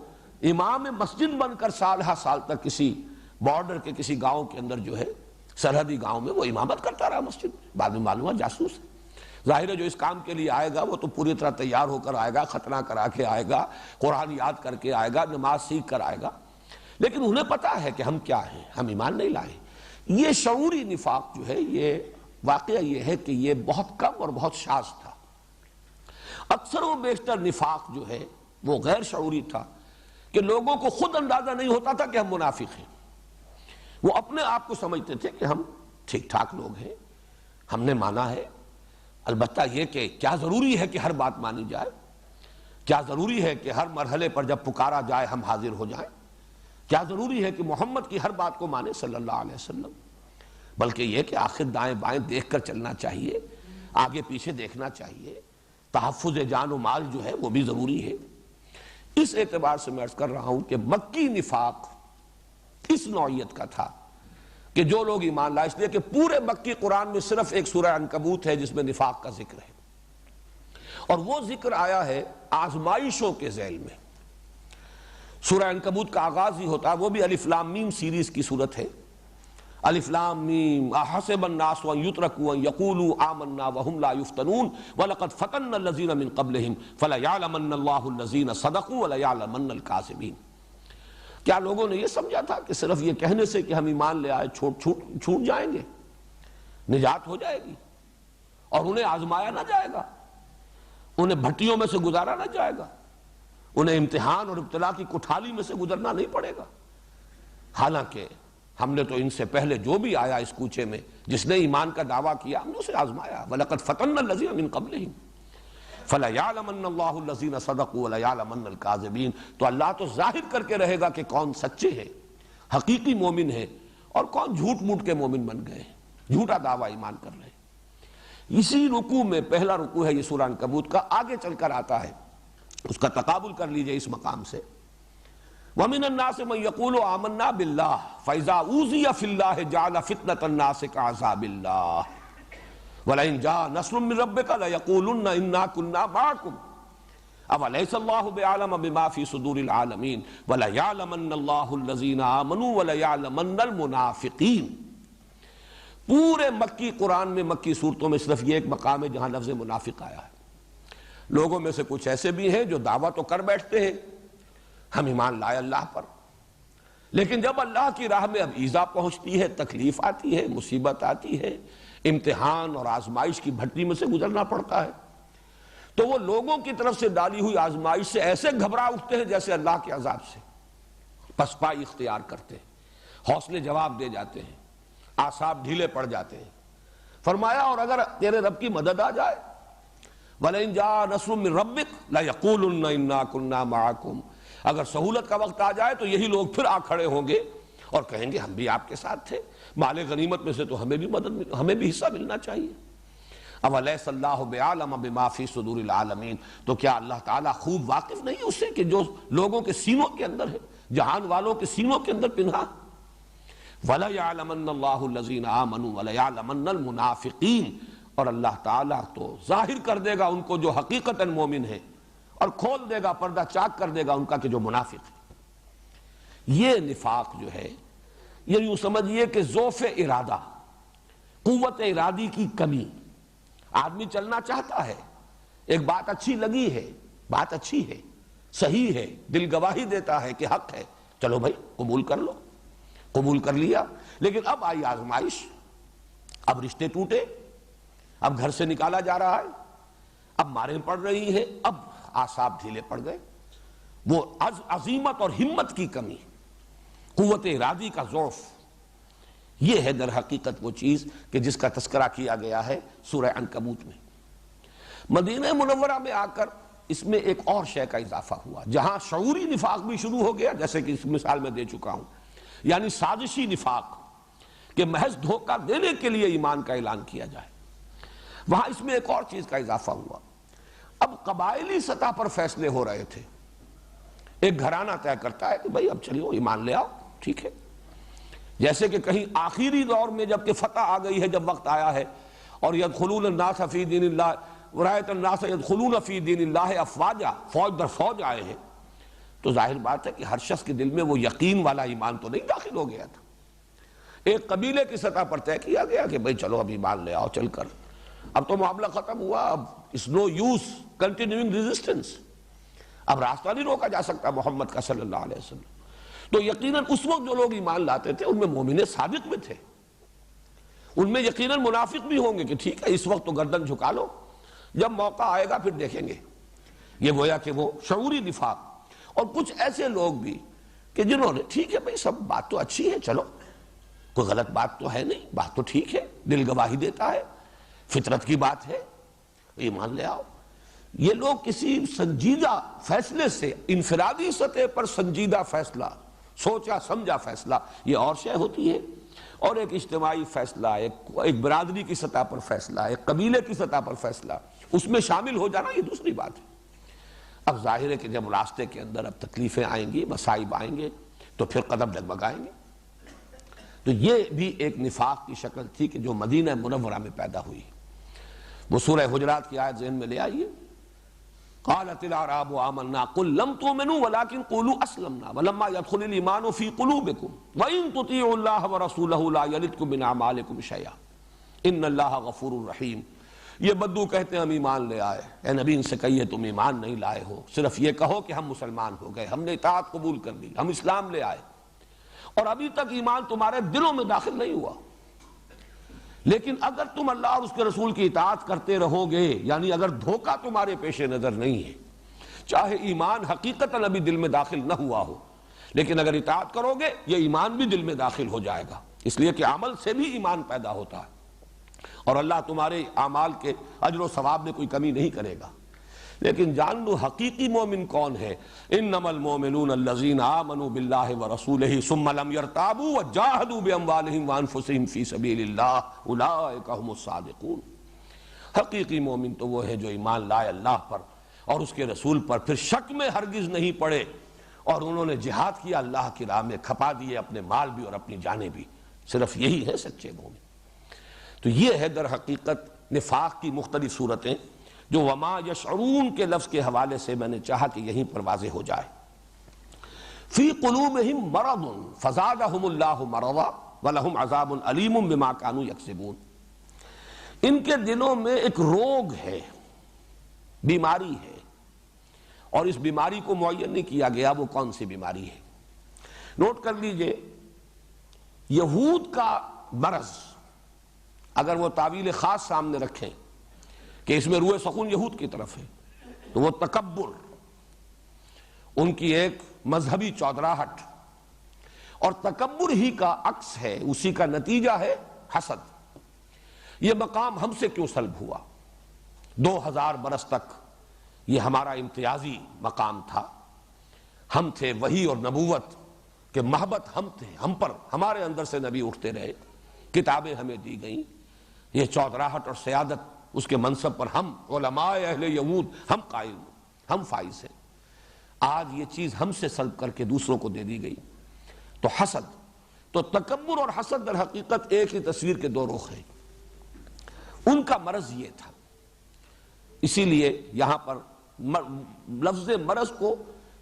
Speaker 1: امام مسجد بن کر سال ہا سال تک کسی بارڈر کے کسی گاؤں کے اندر جو ہے سرحدی گاؤں میں وہ امامت کرتا رہا مسجد میں، بعد میں معلوم ہوا جاسوس ہے۔ ظاہر ہے جو اس کام کے لیے آئے گا وہ تو پوری طرح تیار ہو کر آئے گا، ختنہ کرا کے آئے گا، قرآن یاد کر کے آئے گا، نماز سیکھ کر آئے گا، لیکن انہیں پتا ہے کہ ہم کیا ہیں، ہم ایمان نہیں لائے۔ یہ شعوری نفاق جو ہے یہ واقعہ یہ ہے کہ یہ بہت کم اور بہت شاذ تھا۔ اکثر و بیشتر نفاق جو ہے وہ غیر شعوری تھا کہ لوگوں کو خود اندازہ نہیں ہوتا تھا کہ ہم منافق ہیں، وہ اپنے آپ کو سمجھتے تھے کہ ہم ٹھیک ٹھاک لوگ ہیں، ہم نے مانا ہے، البتہ یہ کہ کیا ضروری ہے کہ ہر بات مانی جائے، کیا ضروری ہے کہ ہر مرحلے پر جب پکارا جائے ہم حاضر ہو جائیں، کیا ضروری ہے کہ محمد کی ہر بات کو مانے صلی اللہ علیہ وسلم، بلکہ یہ کہ آخر دائیں بائیں دیکھ کر چلنا چاہیے، آگے پیچھے دیکھنا چاہیے، تحفظ جان و مال جو ہے وہ بھی ضروری ہے۔ اس اعتبار سے میں عرض کر رہا ہوں کہ مکی نفاق اس نوعیت کا تھا کہ جو لوگ ایمان لائے، اس لیے کہ پورے مکی قرآن میں صرف ایک سورہ عنکبوت ہے جس میں نفاق کا ذکر ہے، اور وہ ذکر آیا ہے آزمائشوں کے ذیل میں۔ سورہ عنکبوت کا آغاز ہی ہوتا ہے، وہ بھی الف لام میم سیریز کی صورت ہے، الف لام میم احسب الناس ان یترکوا ان یقولوا آمنا وهم لا یفتنون ولقد فتنا الذین من قبلهم فلیعلمن اللہ الذین صدقوا ولیعلمن الکاذبین۔ کیا لوگوں نے یہ سمجھا تھا کہ صرف یہ کہنے سے کہ ہم ایمان لے آئے چھوٹ جائیں گے، نجات ہو جائے گی، اور انہیں آزمایا نہ جائے گا، انہیں بھٹیوں میں سے گزارا نہ جائے گا، انہیں امتحان اور ابتلا کی کٹھالی میں سے گزرنا نہیں پڑے گا؟ حالانکہ ہم نے تو ان سے پہلے جو بھی آیا اس کوچے میں جس نے ایمان کا دعویٰ کیا ہم نے اسے آزمایا، وَلَقَدْ فَتَنَّا الَّذِينَ مِن قَبْلِهِمْ فَلَيَعْلَمَنَّ اللَّهُ الَّذِينَ صَدَقُوا وَلَيَعْلَمَنَّ الْكَاذِبِينَ۔ تو اللہ تو ظاہر کر کے رہے گا کہ کون سچے ہیں، حقیقی مومن ہیں، اور کون جھوٹ موٹ کے مومن بن گئے ہیں، جھوٹا دعویٰ ایمان کر رہے ہیں۔ اسی رکوع میں پہلا رکوع ہے یہ سورہ عنکبوت کا، آگے چل کر آتا ہے، اس کا تقابل کر لیجئے اس مقام سے، وَمِنَ النَّاسِ مَن يَقُولُ آمَنَّا بِاللَّهِ فَإِذَا أُوذِيَ فِي اللَّهِ جَعَلَ فِتْنَةَ النَّاسِ كَعَذَابِ اللَّهِ وَلَئِن جَاءَ نَصْرٌ مِّن رَّبِّكَ لَيَقُولُنَّ إِنَّا كُنَّا مَعَكُمْ أَوَلَيْسَ اللَّهُ بِأَعْلَمَ بِمَا فِي صُدُورِ الْعَالَمِينَ وَلَيَعْلَمَنَّ اللَّهُ الَّذِينَ آمَنُوا وَلَيَعْلَمَنَّ الْمُنَافِقِينَ۔ پورے مکی قرآن میں مکی صورتوں میں صرف یہ ایک مقام ہے جہاں لفظ منافق آیا ہے، لوگوں میں سے کچھ ایسے بھی ہیں جو دعویٰ تو کر بیٹھتے ہیں ہم ایمان لائے اللہ پر، لیکن جب اللہ کی راہ میں اب ایذا پہنچتی ہے، تکلیف آتی ہے، مصیبت آتی ہے، امتحان اور آزمائش کی بھٹی میں سے گزرنا پڑتا ہے، تو وہ لوگوں کی طرف سے ڈالی ہوئی آزمائش سے ایسے گھبرا اٹھتے ہیں جیسے اللہ کے عذاب سے، پسپائی اختیار کرتے ہیں، حوصلے جواب دے جاتے ہیں، اعصاب ڈھیلے پڑ جاتے ہیں۔ فرمایا اور اگر تیرے رب کی مدد آ جائے وَلَئِن جَاءَ نَصْرٌ مِّن رَّبِّكَ لَيَقُولُنَّ إِنَّا كُنَّا مَعَكُمْ، اگر سہولت کا وقت آ جائے تو یہی لوگ پھر آ کھڑے ہوں گے اور کہیں گے ہم بھی آپ کے ساتھ تھے، مال غنیمت میں سے تو ہمیں بھی حصہ ملنا چاہیے۔ أَوَلَيْسَ اللَّهُ بِأَعْلَمَ بِمَا فِي صُدُورِ الْعَالَمِينَ، تو کیا اللہ تعالیٰ خوب واقف نہیں اس سے کہ جو لوگوں کے سینوں کے اندر ہے، جہان والوں کے سینوں کے اندر پنہا۔ وَلَيَعْلَمَنَّ اللَّهُ الَّذِينَ آمَنُوا وَلَيَعْلَمَنَّ الْمُنَافِقِينَ، اور اللہ تعالیٰ تو ظاہر کر دے گا ان کو جو حقیقتاً مومن ہے، اور کھول دے گا، پردہ چاک کر دے گا ان کا کہ جو منافق ہے۔ یہ نفاق جو ہے، یہ یوں سمجھیے کہ ضعف ارادہ، قوت ارادی کی کمی۔ آدمی چلنا چاہتا ہے، ایک بات اچھی لگی ہے، بات اچھی ہے، صحیح ہے، دل گواہی دیتا ہے کہ حق ہے، چلو بھائی قبول کر لو، قبول کر لیا، لیکن اب آئی آزمائش، اب رشتے ٹوٹے، اب گھر سے نکالا جا رہا ہے، اب ماریں پڑ رہی ہیں، اب اعصاب ڈھیلے پڑ گئے، وہ عزیمت اور ہمت کی کمی، قوت ارادی کا ضعف، یہ ہے در حقیقت وہ چیز کہ جس کا تذکرہ کیا گیا ہے سورہ عنکبوت میں۔ مدینہ منورہ میں آ کر اس میں ایک اور شے کا اضافہ ہوا، جہاں شعوری نفاق بھی شروع ہو گیا، جیسے کہ اس مثال میں دے چکا ہوں، یعنی سازشی نفاق کہ محض دھوکہ دینے کے لیے ایمان کا اعلان کیا جائے، وہاں اس میں ایک اور چیز کا اضافہ ہوا۔ اب قبائلی سطح پر فیصلے ہو رہے تھے، ایک گھرانہ طے کرتا ہے کہ بھائی اب چلیو ایمان لے آؤ، ٹھیک ہے، جیسے کہ کہیں آخری دور میں جب کہ فتح آ گئی ہے، جب وقت آیا ہے، اور یدخلون الناس فی دین اللہ ورایت الناس یدخلون فی دین اللہ افواجا، فوج در فوج آئے ہیں، تو ظاہر بات ہے کہ ہر شخص کے دل میں وہ یقین والا ایمان تو نہیں داخل ہو گیا تھا۔ ایک قبیلے کی سطح پر طے کیا گیا کہ بھئی چلو اب ایمان لے آؤ چل کر، اب تو معاملہ ختم ہوا، اب اس نو یوز کنٹینیوئنگ ریزسٹنس، اب راستہ نہیں روکا جا سکتا محمد کا صلی اللہ علیہ وسلم۔ تو یقیناً اس وقت جو لوگ ایمان لاتے تھے ان میں مومن صادق بھی تھے، ان میں یقیناً منافق بھی ہوں گے کہ ٹھیک ہے اس وقت تو گردن جھکا لو، جب موقع آئے گا پھر دیکھیں گے۔ یہ گویا کہ وہ شعوری نفاق۔ اور کچھ ایسے لوگ بھی کہ جنہوں نے ٹھیک ہے بھائی سب بات تو اچھی ہے، چلو کوئی غلط بات تو ہے نہیں، بات تو ٹھیک ہے، دل گواہی دیتا ہے، فطرت کی بات ہے، ایمان لے آؤ۔ یہ لوگ کسی سنجیدہ فیصلے سے، انفرادی سطح پر سنجیدہ فیصلہ، سوچا سمجھا فیصلہ، یہ اور شے ہوتی ہے، اور ایک اجتماعی فیصلہ، ایک برادری کی سطح پر فیصلہ، ایک قبیلے کی سطح پر فیصلہ، اس میں شامل ہو جانا یہ دوسری بات ہے۔ اب ظاہر ہے کہ جب راستے کے اندر اب تکلیفیں آئیں گی، مصائب آئیں گے، تو پھر قدم ڈگمگائیں گے۔ تو یہ بھی ایک نفاق کی شکل تھی کہ جو مدینہ منورہ میں پیدا ہوئی۔ وہ سورہ حجرات کی آیت ذہن میں لے آئیے، قالت الاعراب آمنا قل لم تؤمنوا ولكن قولوا اسلمنا ولما يدخل الايمان في قلوبكم وان تطيعوا الله ورسوله لا يلدكم من اعمالكم شيئا ان الله غفور رحیم۔ یہ بدو کہتے ہیں ہم ایمان لے آئے، اے نبی ان سے کہیے تم ایمان نہیں لائے ہو، صرف یہ کہو کہ ہم مسلمان ہو گئے، ہم نے اطاعت قبول کر لی، ہم اسلام لے آئے، اور ابھی تک ایمان تمہارے دلوں میں داخل نہیں ہوا، لیکن اگر تم اللہ اور اس کے رسول کی اطاعت کرتے رہو گے، یعنی اگر دھوکہ تمہارے پیش نظر نہیں ہے، چاہے ایمان حقیقتاً ابھی دل میں داخل نہ ہوا ہو، لیکن اگر اطاعت کرو گے یہ ایمان بھی دل میں داخل ہو جائے گا، اس لیے کہ عمل سے بھی ایمان پیدا ہوتا ہے، اور اللہ تمہارے اعمال کے اجر و ثواب میں کوئی کمی نہیں کرے گا۔ لیکن جان لو حقیقی مومن کون ہے، انما المؤمنون الذین آمنوا باللہ ورسولہ ثم لم یرتابوا وجاہدوا باموالہم وانفسہم فی سبیل اللہ اولئک هم الصادقون۔ حقیقی مومن تو وہ ہے جو ایمان لائے اللہ پر اور اس کے رسول پر، پھر شک میں ہرگز نہیں پڑے، اور انہوں نے جہاد کیا اللہ کی راہ میں، کھپا دیے اپنے مال بھی اور اپنی جانیں بھی، صرف یہی ہے سچے مومن۔ تو یہ ہے در حقیقت نفاق کی مختلف صورتیں، جو وما یشعرون کے لفظ کے حوالے سے میں نے چاہا کہ یہیں پر واضح ہو جائے۔ فی قلوبہم مرض فزادہم اللہ مرضا ولہم عذاب علیم بما کانوا یکسبون۔ ان کے دلوں میں ایک روگ ہے بیماری ہے، اور اس بیماری کو معین نہیں کیا گیا وہ کون سی بیماری ہے۔ نوٹ کر لیجئے، یہود کا مرض اگر وہ تعویل خاص سامنے رکھیں کہ اس میں روح سخن یہود کی طرف ہے، تو وہ تکبر، ان کی ایک مذہبی چودراہٹ، اور تکبر ہی کا عکس ہے، اسی کا نتیجہ ہے حسد۔ یہ مقام ہم سے کیوں سلب ہوا؟ 2000 برس تک یہ ہمارا امتیازی مقام تھا، ہم تھے وحی اور نبوت کہ محبت ہم تھے، ہم پر، ہمارے اندر سے نبی اٹھتے رہے، کتابیں ہمیں دی گئیں، یہ چودراہٹ اور سیادت اس کے منصب پر ہم علماء اہل یہود ہم قائم، ہم فائز ہیں۔ آج یہ چیز ہم سے سلب کر کے دوسروں کو دے دی گئی، تو حسد، تو تکبر اور حسد در حقیقت ایک ہی تصویر کے دو رخ ہیں۔ ان کا مرض یہ تھا، اسی لیے یہاں پر لفظ مرض کو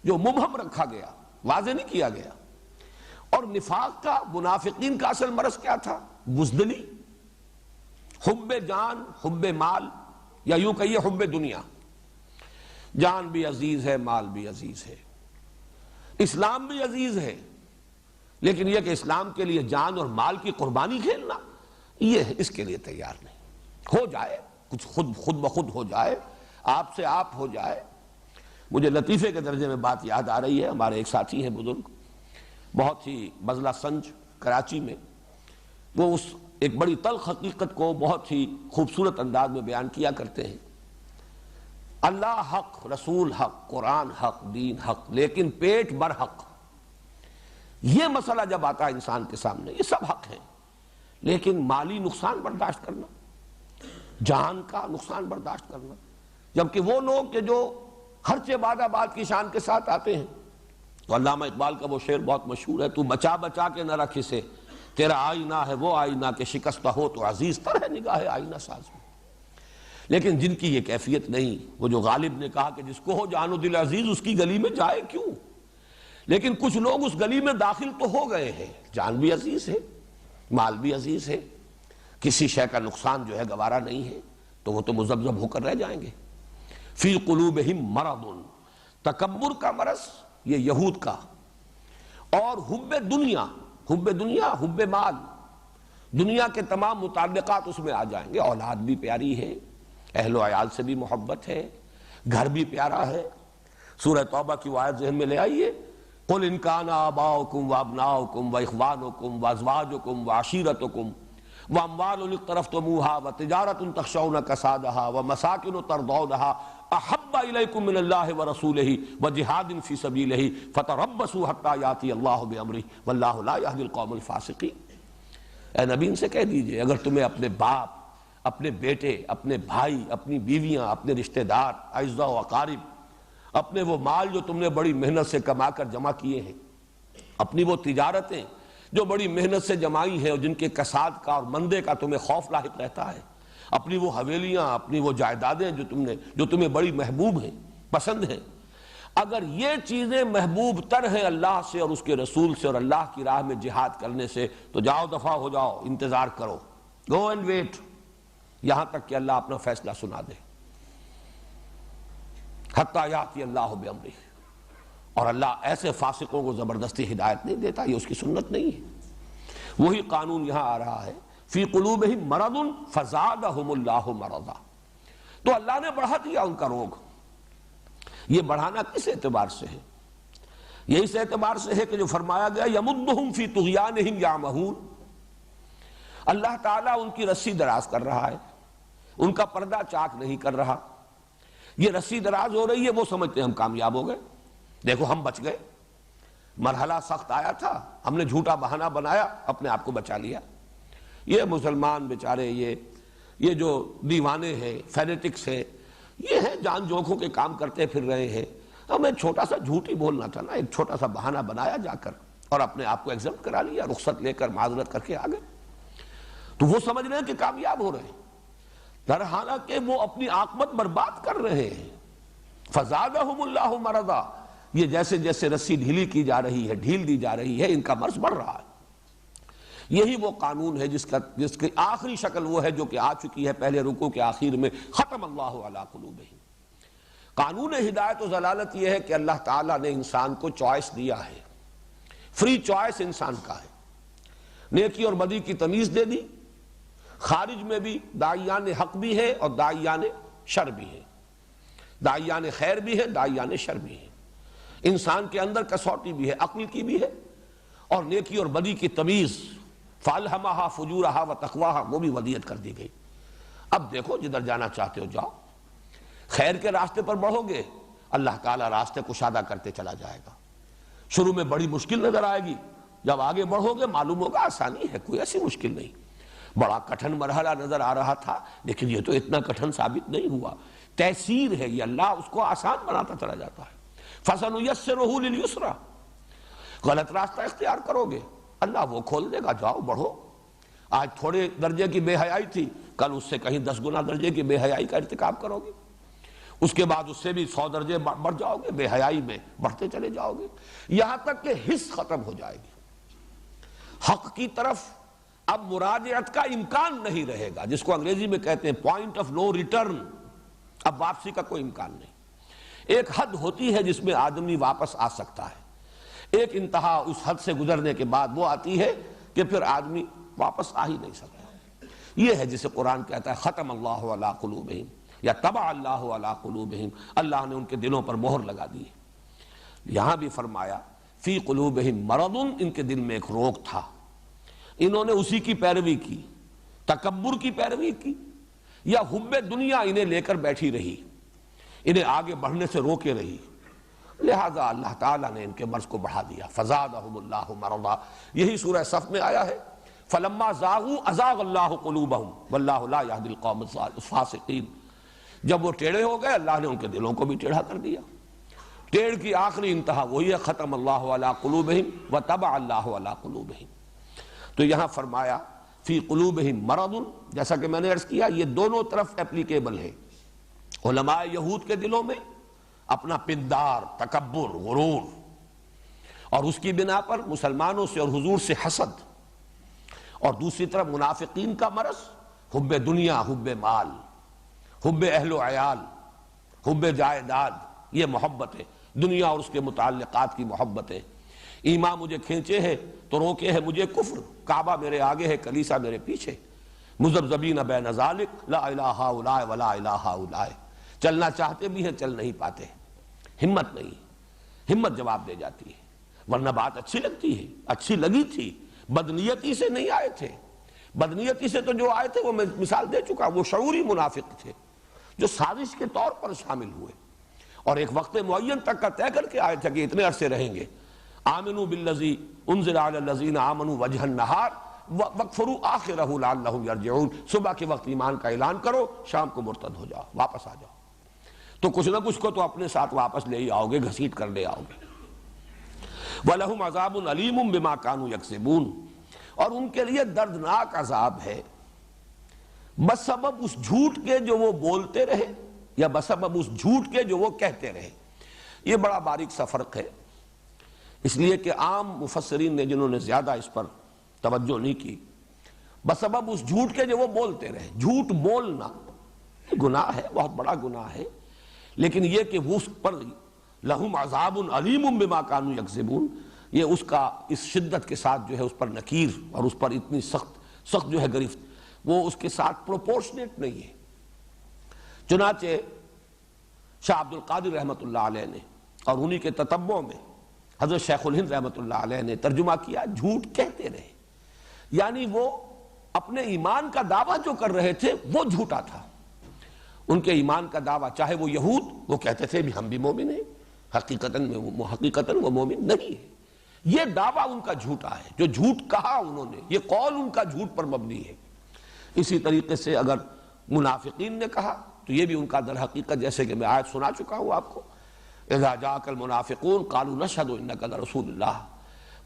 Speaker 1: جو مبہم رکھا گیا، واضح نہیں کیا گیا۔ اور نفاق کا، منافقین کا اصل مرض کیا تھا؟ بزدلی، حب جان، حب مال، یا یوں کہیے حب دنیا۔ جان بھی عزیز ہے، مال بھی عزیز ہے، اسلام بھی عزیز ہے، لیکن یہ کہ اسلام کے لیے جان اور مال کی قربانی کھیلنا، یہ اس کے لیے تیار نہیں۔ ہو جائے کچھ، خود بخود ہو جائے، آپ سے آپ ہو جائے۔ مجھے لطیفے کے درجے میں بات یاد آ رہی ہے، ہمارے ایک ساتھی ہیں بزرگ، بہت ہی بزلہ سنج کراچی میں، وہ اس ایک بڑی تلخ حقیقت کو بہت ہی خوبصورت انداز میں بیان کیا کرتے ہیں۔ اللہ حق، رسول حق، قرآن حق، دین حق، لیکن پیٹ بر حق۔ یہ مسئلہ جب آتا ہے انسان کے سامنے، یہ سب حق ہیں، لیکن مالی نقصان برداشت کرنا، جان کا نقصان برداشت کرنا، جبکہ وہ لوگ کہ جو خرچ بعد آباد کی شان کے ساتھ آتے ہیں، تو علامہ اقبال کا وہ شعر بہت مشہور ہے، تو بچا بچا کے نہ رکھ اسے، تیرا آئینہ ہے وہ آئینہ کہ شکستہ ہو تو عزیز تر ہے نگاہ آئینہ ساز میں۔ لیکن جن کی یہ کیفیت نہیں، وہ جو غالب نے کہا کہ جس کو ہو جان و دل عزیز اس کی گلی میں جائے کیوں، لیکن کچھ لوگ اس گلی میں داخل تو ہو گئے ہیں، جان بھی عزیز ہے، مال بھی عزیز ہے، کسی شے کا نقصان جو ہے گوارا نہیں ہے، تو وہ تو مذبذب ہو کر رہ جائیں گے۔ فی قلوبہم مرض، تکبر کا مرض یہ یہود کا، اور حب دنیا، حب مال، دنیا کے تمام متعلقات اس میں آ جائیں گے۔ اولاد بھی پیاری ہے، اہل و عیال سے بھی محبت ہے، گھر بھی پیارا ہے۔ سورہ توبہ کی وہ آیت ذہن میں لے آئیے، قل ان کان آباؤکم وابناؤکم واخوانکم وازواجکم وعشیرتکم واموال اقترفتموها وتجارۃ تخشون کسادها ومساکن ترضونها احب الیکم من اللہ ورسولہ وجہاد فی سبیلہ فتربصوا حتی یاتی اللہ بامرہ واللہ لا یہدی القوم الفاسقین۔ اے نبی ان سے کہہ دیجئے، اگر تمہیں اپنے باپ، اپنے بیٹے، اپنے بھائی، اپنی بیویاں، اپنے رشتہ دار، اعزاء و اقارب، اپنے وہ مال جو تم نے بڑی محنت سے کما کر جمع کیے ہیں، اپنی وہ تجارتیں جو بڑی محنت سے جمائی ہیں اور جن کے کساد کا اور مندے کا تمہیں خوف لاحق رہتا ہے، اپنی وہ حویلیاں، اپنی وہ جائیدادیں جو تمہیں بڑی محبوب ہیں، پسند ہیں، اگر یہ چیزیں محبوب تر ہیں اللہ سے اور اس کے رسول سے اور اللہ کی راہ میں جہاد کرنے سے، تو جاؤ دفع ہو جاؤ، انتظار کرو، گو اینڈ ویٹ، یہاں تک کہ اللہ اپنا فیصلہ سنا دے۔ حتی یاتی اللہ بامرہ، اور اللہ ایسے فاسقوں کو زبردستی ہدایت نہیں دیتا، یہ اس کی سنت نہیں ہے۔ وہی قانون یہاں آ رہا ہے، فی قلوبہم مرض فزادہم اللہ مرضا، تو اللہ نے بڑھا دیا ان کا روگ۔ یہ بڑھانا کس اعتبار سے ہے؟ یہ اس اعتبار سے ہے کہ جو فرمایا گیا یمدہم فی طغیانہم یعمہون، اللہ تعالیٰ ان کی رسی دراز کر رہا ہے، ان کا پردہ چاک نہیں کر رہا۔ یہ رسی دراز ہو رہی ہے، وہ سمجھتے ہیں ہم کامیاب ہو گئے، دیکھو ہم بچ گئے، مرحلہ سخت آیا تھا، ہم نے جھوٹا بہانہ بنایا، اپنے آپ کو بچا لیا۔ یہ مسلمان بیچارے، یہ جو دیوانے ہیں، فینیٹکس ہیں، یہ ہیں جان جوکھوں کے کام کرتے پھر رہے ہیں، ہمیں چھوٹا سا جھوٹ ہی بولنا تھا نا، ایک چھوٹا سا بہانہ بنایا جا کر اور اپنے آپ کو ایگزمپٹ کرا لیا، رخصت لے کر معذرت کر کے آ گئے، تو وہ سمجھ رہے ہیں کہ کامیاب ہو رہے ہیں، در حالانکہ وہ اپنی عاقبت برباد کر رہے ہیں۔ فزادہم اللہ مرضا، یہ جیسے جیسے رسی ڈھیلی کی جا رہی ہے، ڈھیل دی جا رہی ہے، ان کا مرض بڑھ رہا ہے۔ یہی وہ قانون ہے جس کی آخری شکل وہ ہے جو کہ آ چکی ہے پہلے رکوع کے آخر میں، ختم اللہ علی قلوبہم، قانون ہدایت و ضلالت یہ ہے کہ اللہ تعالیٰ نے انسان کو چوائس دیا ہے، فری چوائس انسان کا ہے، نیکی اور بدی کی تمیز دے دی، خارج میں بھی داعیان حق بھی ہے اور داعیان شر بھی ہے، داعیان خیر بھی ہے، داعیان شر بھی ہے، انسان کے اندر کسوٹی بھی ہے، عقل کی بھی ہے، اور نیکی اور بدی کی تمیز فَأَلْهَمَهَا فُجُورَهَا وَتَقْوَاهَا وہ بھی ودیت کر دی گئی۔ اب دیکھو جدھر جانا چاہتے ہو جاؤ، خیر کے راستے پر بڑھو گے اللہ تعالیٰ راستے کشادہ کرتے چلا جائے گا۔ شروع میں بڑی مشکل نظر آئے گی، جب آگے بڑھو گے معلوم ہوگا آسانی ہے، کوئی ایسی مشکل نہیں۔ بڑا کٹھن مرحلہ نظر آ رہا تھا لیکن یہ تو اتنا کٹھن ثابت نہیں ہوا، تیسیر ہے یہ، اللہ اس کو آسان بناتا چلا جاتا ہے۔ فَسَنُيَسِّرُهُ لِلْيُسْرَىٰ غلط راستہ اختیار کرو گے اللہ وہ کھول دے گا، جاؤ بڑھو۔ آج تھوڑے درجے کی بے حیائی تھی، کل اس سے کہیں 10 گنا درجے کی بے حیائی کا ارتکاب کرو گے، اس کے بعد اس سے بھی 100 درجے بڑھ جاؤ گے، بے حیائی میں بڑھتے چلے جاؤ گے، یہاں تک کہ حس ختم ہو جائے گی۔ حق کی طرف اب مراجعت کا امکان نہیں رہے گا، جس کو انگریزی میں کہتے ہیں پوائنٹ آف نو ریٹرن، اب واپسی کا کوئی امکان نہیں۔ ایک حد ہوتی ہے جس میں آدمی واپس آ سکتا ہے، ایک انتہا اس حد سے گزرنے کے بعد وہ آتی ہے کہ پھر آدمی واپس آ ہی نہیں سکتا۔ یہ ہے جسے قرآن کہتا ہے ختم اللہ علی قلوبہم یا طبع اللہ علی قلوبہم، اللہ نے ان کے دلوں پر مہر لگا دی ہے۔ یہاں بھی فرمایا فی قلوبہم مرض، ان کے دل میں ایک روگ تھا، انہوں نے اسی کی پیروی کی، تکبر کی پیروی کی، یا حب دنیا انہیں لے کر بیٹھی رہی، انہیں آگے بڑھنے سے روکے رہی، لہذا اللہ تعالیٰ نے ان کے مرض کو بڑھا دیا۔ فزادہم اللہ مرضا، یہی سورہ صف میں آیا ہے فلما زاغوا ازاغ اللہ قلوبہم واللہ لا یہدی القوم الفاسقین، جب وہ ٹیڑھے ہو گئے اللہ نے ان کے دلوں کو بھی ٹیڑھا کر دیا۔ ٹیڑھ کی آخری انتہا وہی ہے ختم اللہ علی قلوبہم وطبع اللہ علی قلوبہم۔ تو یہاں فرمایا فی قلوبہم مرض، جیسا کہ میں نے عرض کیا یہ دونوں طرف اپلیکیبل ہے۔ علماء یہود کے دلوں میں اپنا پندار، تکبر، غرور، اور اس کی بنا پر مسلمانوں سے اور حضور سے حسد، اور دوسری طرف منافقین کا مرض حب دنیا، حب مال، حب اہل و عیال، حب جائیداد، یہ محبت ہے دنیا اور اس کے متعلقات کی محبت ہے۔ ایمان مجھے کھینچے ہے تو روکے ہے مجھے کفر، کعبہ میرے آگے ہے کلیسا میرے پیچھے، مذبذبین بین ذالک لا الہ ہؤلاء ولا الہ ہؤلاء، چلنا چاہتے بھی ہیں چل نہیں پاتے، ہمت نہیں، ہمت جواب دے جاتی ہے، ورنہ بات اچھی لگتی ہے، اچھی لگی تھی، بدنیتی سے نہیں آئے تھے، بدنیتی سے تو جو آئے تھے وہ میں مثال دے چکا، وہ شعوری منافق تھے جو سازش کے طور پر شامل ہوئے اور ایک وقت معین تک کا طے کر کے آئے تھے کہ اتنے عرصے رہیں گے۔ آمنوا بالذی انزل علی الذین آمنوا وجہ النہار وَاکْفُرُوا آخِرَهُ لَعَلَّهُمْ يَرْجِعُونَ، صبح کے وقت ایمان کا اعلان کرو، شام کو مرتد ہو جاؤ، واپس آ جاؤ، تو کچھ نہ کچھ کو تو اپنے ساتھ واپس لے ہی آؤ گے، گھسیٹ کر لے آؤ گے۔ وَلَهُمْ عَذَابٌ عَلِيمٌ بِمَا كَانُوا يَكْسِبُونَ، اور ان کے لیے دردناک عذاب ہے بسبب اس جھوٹ کے جو وہ بولتے رہے یا بسبب اس جھوٹ کے جو وہ کہتے رہے۔ یہ بڑا باریک سا فرق ہے، اس لیے کہ عام مفسرین نے جنہوں نے زیادہ اس پر توجہ نہیں کی، بسبب اس جھوٹ کے جو وہ بولتے رہے۔ جھوٹ بولنا گناہ ہے، بہت بڑا گناہ ہے، لیکن یہ کہ وہ اس پر لہم عذاب علیم بما کانوا یکذبون، یہ اس کا اس شدت کے ساتھ جو ہے اس پر نکیر اور اس پر اتنی سخت جو ہے گرفت، وہ اس کے ساتھ پروپورشنیٹ نہیں ہے۔ چنانچہ شاہ عبد القادر رحمۃ اللہ علیہ نے اور انہی کے تتبع میں حضرت شیخ الہند رحمۃ اللہ علیہ نے ترجمہ کیا جھوٹ کہتے رہے، یعنی وہ اپنے ایمان کا دعویٰ جو کر رہے تھے وہ جھوٹا تھا۔ ان کے ایمان کا دعویٰ، چاہے وہ یہود، وہ کہتے تھے بھی ہم بھی مومن ہیں، حقیقتاً وہ مومن نہیں ہے، یہ دعویٰ ان کا جھوٹا ہے، جو جھوٹ کہا انہوں نے، یہ قول ان کا جھوٹ پر مبنی ہے۔ اسی طریقے سے اگر منافقین نے کہا تو یہ بھی ان کا در حقیقت، جیسے کہ میں آیت سنا چکا ہوں آپ کو، اذا جاءک المنافقون قالوا نشهد انک لرسول اللہ